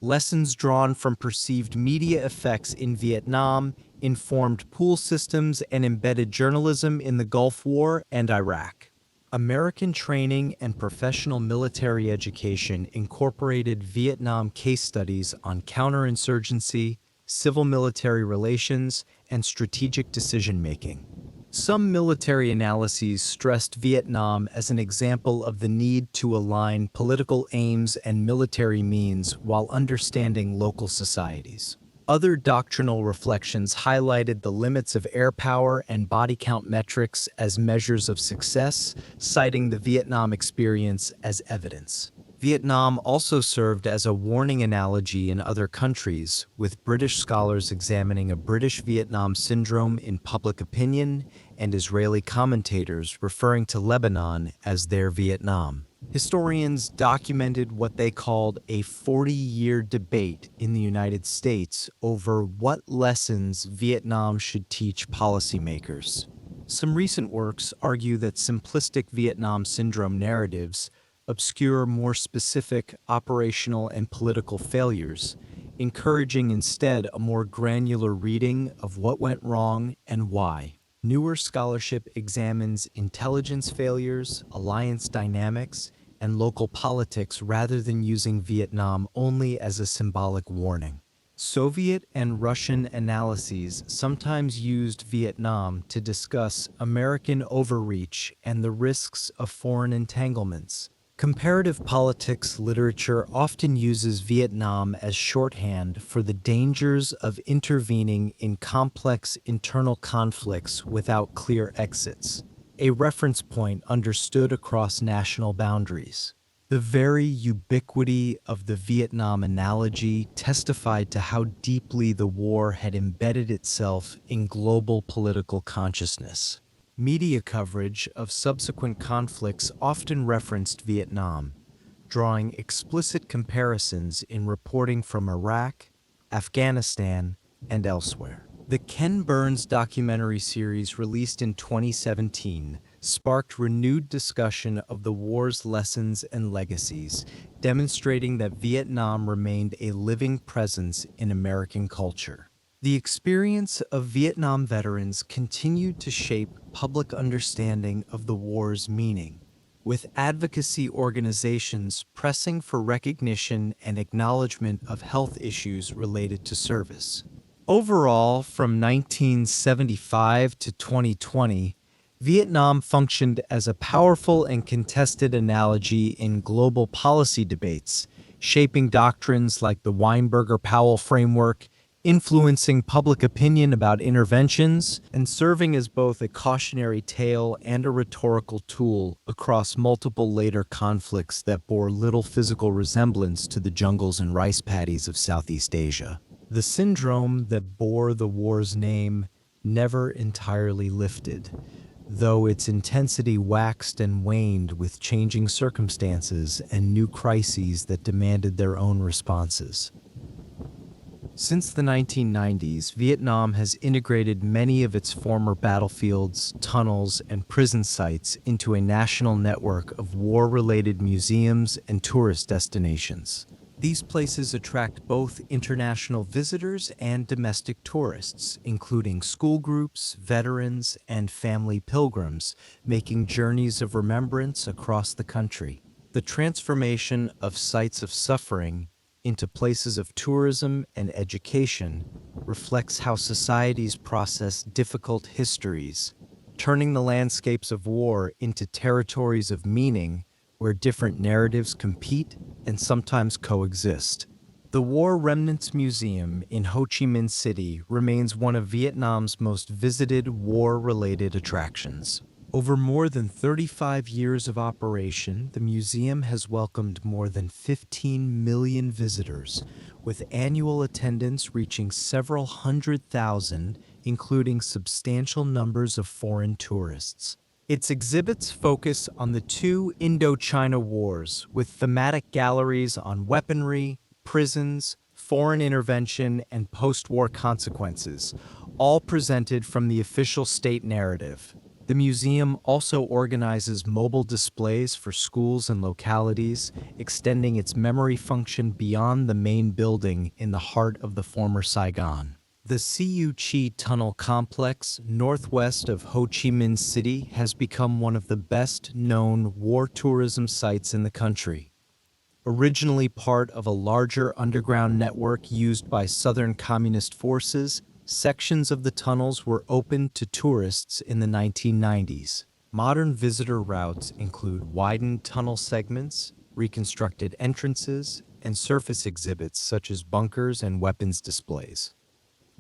Lessons drawn from perceived media effects in Vietnam informed pool systems and embedded journalism in the Gulf War and Iraq. American training and professional military education incorporated Vietnam case studies on counterinsurgency, civil-military relations, and strategic decision-making. Some military analyses stressed Vietnam as an example of the need to align political aims and military means while understanding local societies. Other doctrinal reflections highlighted the limits of air power and body count metrics as measures of success, citing the Vietnam experience as evidence. Vietnam also served as a warning analogy in other countries, with British scholars examining a British Vietnam syndrome in public opinion and Israeli commentators referring to Lebanon as their Vietnam. Historians documented what they called a 40-year debate in the United States over what lessons Vietnam should teach policymakers. Some recent works argue that simplistic Vietnam syndrome narratives obscure more specific operational and political failures, encouraging instead a more granular reading of what went wrong and why. Newer scholarship examines intelligence failures, alliance dynamics, and local politics rather than using Vietnam only as a symbolic warning. Soviet and Russian analyses sometimes used Vietnam to discuss American overreach and the risks of foreign entanglements. Comparative politics literature often uses Vietnam as shorthand for the dangers of intervening in complex internal conflicts without clear exits, a reference point understood across national boundaries. The very ubiquity of the Vietnam analogy testified to how deeply the war had embedded itself in global political consciousness. Media coverage of subsequent conflicts often referenced Vietnam, drawing explicit comparisons in reporting from Iraq, Afghanistan, and elsewhere. The Ken Burns documentary series released in 2017 sparked renewed discussion of the war's lessons and legacies, demonstrating that Vietnam remained a living presence in American culture. The experience of Vietnam veterans continued to shape public understanding of the war's meaning, with advocacy organizations pressing for recognition and acknowledgement of health issues related to service. Overall, from 1975 to 2020, Vietnam functioned as a powerful and contested analogy in global policy debates, shaping doctrines like the Weinberger-Powell framework, influencing public opinion about interventions, and serving as both a cautionary tale and a rhetorical tool across multiple later conflicts that bore little physical resemblance to the jungles and rice paddies of Southeast Asia. The syndrome that bore the war's name never entirely lifted, though its intensity waxed and waned with changing circumstances and new crises that demanded their own responses. Since the 1990s, Vietnam has integrated many of its former battlefields, tunnels, and prison sites into a national network of war-related museums and tourist destinations. These places attract both international visitors and domestic tourists, including school groups, veterans, and family pilgrims, making journeys of remembrance across the country. The transformation of sites of suffering into places of tourism and education reflects how societies process difficult histories, turning the landscapes of war into territories of meaning where different narratives compete and sometimes coexist. The War Remnants Museum in Ho Chi Minh City remains one of Vietnam's most visited war-related attractions. Over more than 35 years of operation, the museum has welcomed more than 15 million visitors, with annual attendance reaching several 100,000, including substantial numbers of foreign tourists. Its exhibits focus on the two Indochina wars, with thematic galleries on weaponry, prisons, foreign intervention, and post-war consequences, all presented from the official state narrative. The museum also organizes mobile displays for schools and localities, extending its memory function beyond the main building in the heart of the former Saigon. The Siu Chi Tunnel Complex, northwest of Ho Chi Minh City, has become one of the best-known war tourism sites in the country. Originally part of a larger underground network used by Southern Communist forces, sections of the tunnels were opened to tourists in the 1990s. Modern visitor routes include widened tunnel segments, reconstructed entrances, and surface exhibits such as bunkers and weapons displays.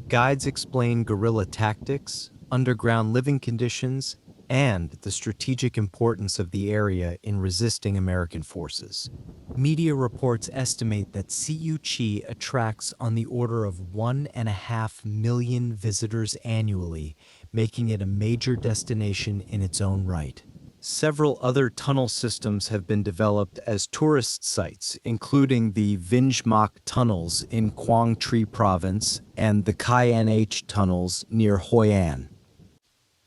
Guides explain guerrilla tactics, underground living conditions, and the strategic importance of the area in resisting American forces. Media reports estimate that Siu Chi attracts on the order of 1.5 million visitors annually, making it a major destination in its own right. Several other tunnel systems have been developed as tourist sites, including the Vinj Mak tunnels in Quang Tri Province and the Kai Nh tunnels near Hoi An.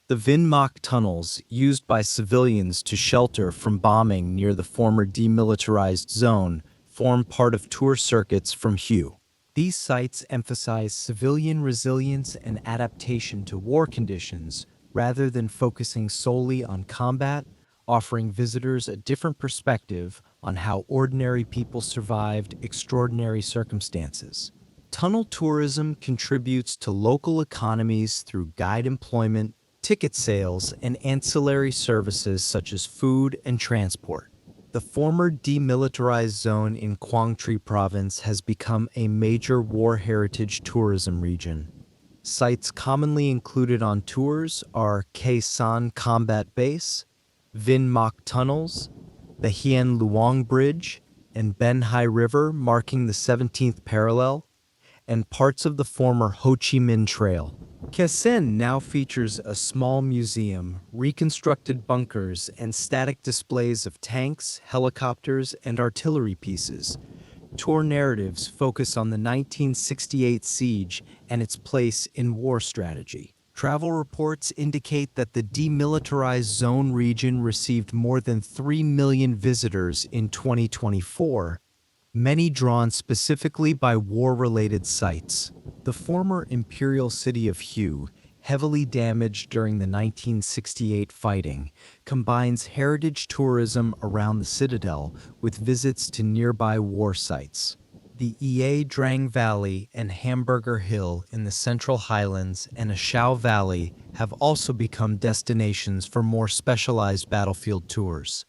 The Vinh Mak tunnels, used by civilians to shelter from bombing near the former demilitarized zone, form part of tour circuits from Hue. These sites emphasize civilian resilience and adaptation to war conditions rather than focusing solely on combat, offering visitors a different perspective on how ordinary people survived extraordinary circumstances. Tunnel tourism contributes to local economies through guide employment, ticket sales, and ancillary services such as food and transport. The former demilitarized zone in Quang Tri Province has become a major war heritage tourism region. Sites commonly included on tours are Khe San Combat Base, Vinh Mak Tunnels, the Hien Luong Bridge, and Ben Hai River marking the 17th parallel, and parts of the former Ho Chi Minh Trail. Khe Sen now features a small museum, reconstructed bunkers, and static displays of tanks, helicopters, and artillery pieces. Tour narratives focus on the 1968 siege and its place in war strategy. Travel reports indicate that the demilitarized zone region received more than 3 million visitors in 2024, many drawn specifically by war-related sites. The former imperial city of Hue, heavily damaged during the 1968 fighting, combines heritage tourism around the citadel with visits to nearby war sites. The Ie Drang Valley and Hamburger Hill in the Central Highlands and Ashao Valley have also become destinations for more specialized battlefield tours.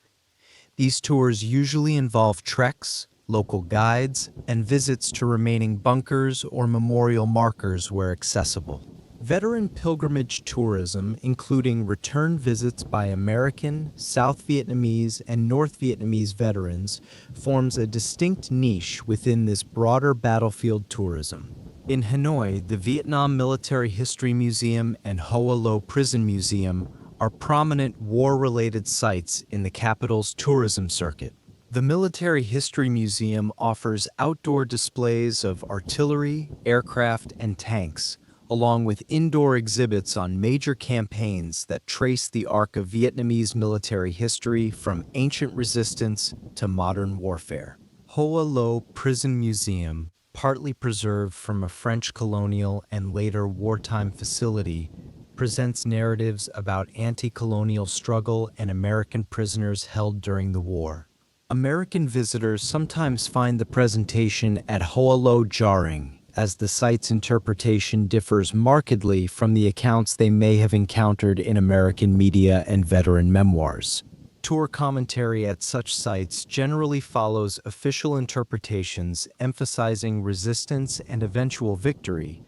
These tours usually involve treks, local guides, and visits to remaining bunkers or memorial markers where accessible. Veteran pilgrimage tourism, including return visits by American, South Vietnamese, and North Vietnamese veterans, forms a distinct niche within this broader battlefield tourism. In Hanoi, the Vietnam Military History Museum and Hoa Lo Prison Museum are prominent war-related sites in the capital's tourism circuit. The Military History Museum offers outdoor displays of artillery, aircraft, and tanks, along with indoor exhibits on major campaigns that trace the arc of Vietnamese military history from ancient resistance to modern warfare. Hoa Lo Prison Museum, partly preserved from a French colonial and later wartime facility, presents narratives about anti-colonial struggle and American prisoners held during the war. American visitors sometimes find the presentation at Hoa Lo jarring, as the site's interpretation differs markedly from the accounts they may have encountered in American media and veteran memoirs. Tour commentary at such sites generally follows official interpretations emphasizing resistance and eventual victory,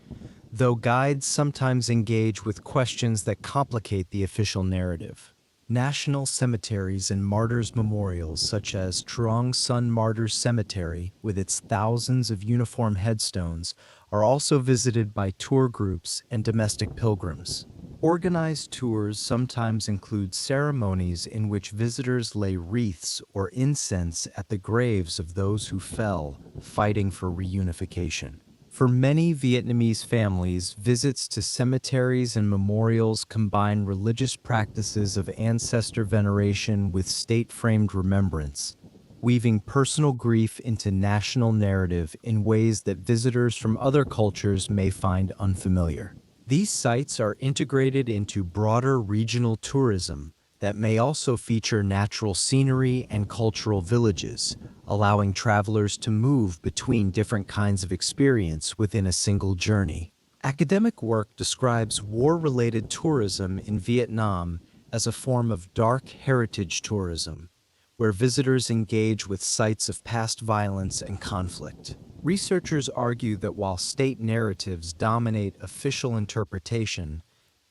though guides sometimes engage with questions that complicate the official narrative. National cemeteries and martyrs' memorials such as Truong Son Martyrs Cemetery, with its thousands of uniform headstones, are also visited by tour groups and domestic pilgrims. Organized tours sometimes include ceremonies in which visitors lay wreaths or incense at the graves of those who fell, fighting for reunification. For many Vietnamese families, visits to cemeteries and memorials combine religious practices of ancestor veneration with state-framed remembrance, weaving personal grief into national narrative in ways that visitors from other cultures may find unfamiliar. These sites are integrated into broader regional tourism that may also feature natural scenery and cultural villages, allowing travelers to move between different kinds of experience within a single journey. Academic work describes war-related tourism in Vietnam as a form of dark heritage tourism, where visitors engage with sites of past violence and conflict. Researchers argue that while state narratives dominate official interpretation,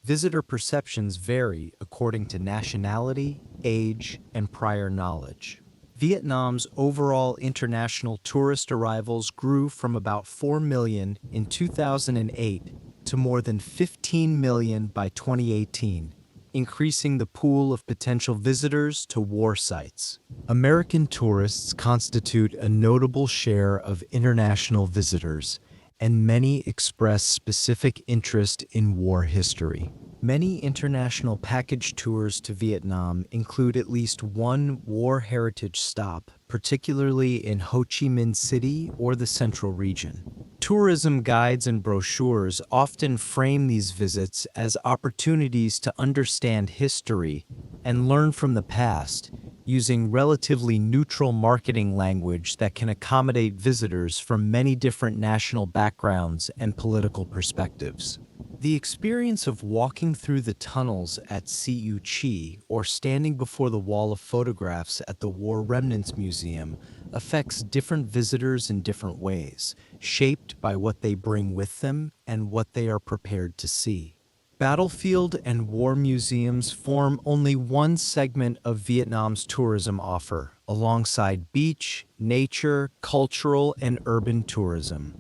visitor perceptions vary according to nationality, age, and prior knowledge. Vietnam's overall international tourist arrivals grew from about 4 million in 2008 to more than 15 million by 2018, increasing the pool of potential visitors to war sites. American tourists constitute a notable share of international visitors, and many express specific interest in war history. Many international package tours to Vietnam include at least one war heritage stop, particularly in Ho Chi Minh City or the Central Region. Tourism guides and brochures often frame these visits as opportunities to understand history and learn from the past, using relatively neutral marketing language that can accommodate visitors from many different national backgrounds and political perspectives. The experience of walking through the tunnels at Siu Chi or standing before the wall of photographs at the War Remnants Museum affects different visitors in different ways, shaped by what they bring with them and what they are prepared to see. Battlefield and war museums form only one segment of Vietnam's tourism offer, alongside beach, nature, cultural, and urban tourism.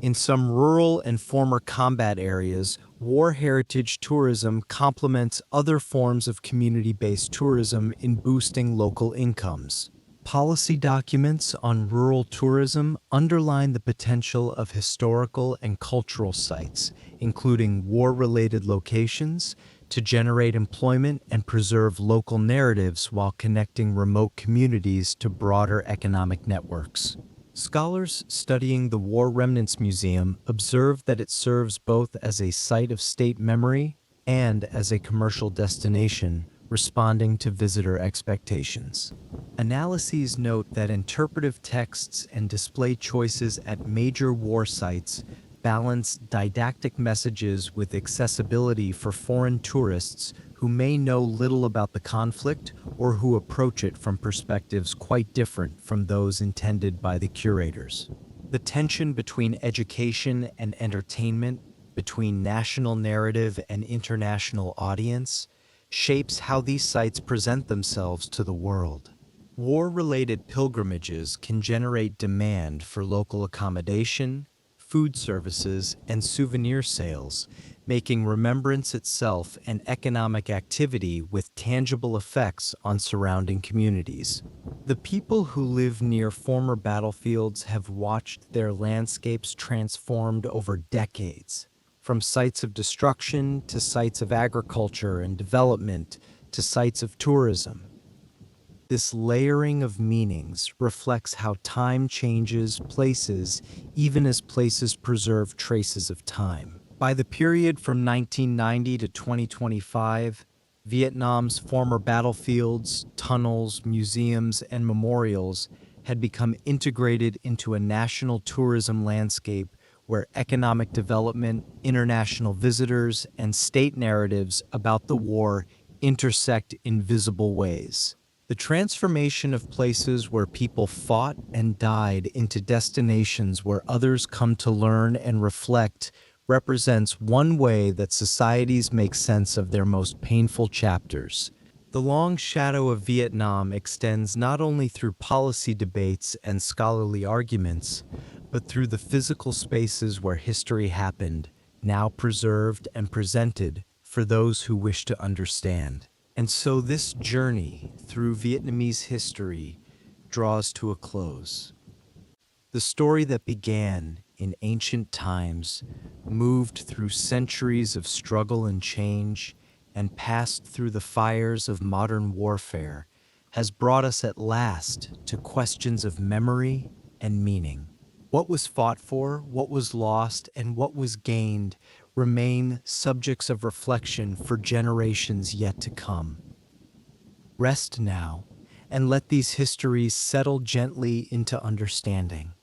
In some rural and former combat areas, war heritage tourism complements other forms of community-based tourism in boosting local incomes. Policy documents on rural tourism underline the potential of historical and cultural sites, including war-related locations, to generate employment and preserve local narratives while connecting remote communities to broader economic networks. Scholars studying the War Remnants Museum observe that it serves both as a site of state memory and as a commercial destination, responding to visitor expectations. Analyses note that interpretive texts and display choices at major war sites balance didactic messages with accessibility for foreign tourists who may know little about the conflict or who approach it from perspectives quite different from those intended by the curators. The tension between education and entertainment, between national narrative and international audience, shapes how these sites present themselves to the world. War-related pilgrimages can generate demand for local accommodation, food services, and souvenir sales, making remembrance itself an economic activity with tangible effects on surrounding communities. The people who live near former battlefields have watched their landscapes transformed over decades, from sites of destruction to sites of agriculture and development to sites of tourism. This layering of meanings reflects how time changes places, even as places preserve traces of time. By the period from 1990 to 2025, Vietnam's former battlefields, tunnels, museums, and memorials had become integrated into a national tourism landscape where economic development, international visitors, and state narratives about the war intersect in visible ways. The transformation of places where people fought and died into destinations where others come to learn and reflect represents one way that societies make sense of their most painful chapters. The long shadow of Vietnam extends not only through policy debates and scholarly arguments, but through the physical spaces where history happened, now preserved and presented for those who wish to understand. And so this journey through Vietnamese history draws to a close. The story that began in ancient times, moved through centuries of struggle and change, and passed through the fires of modern warfare, has brought us at last to questions of memory and meaning. What was fought for, what was lost, and what was gained remain subjects of reflection for generations yet to come. Rest now, and let these histories settle gently into understanding.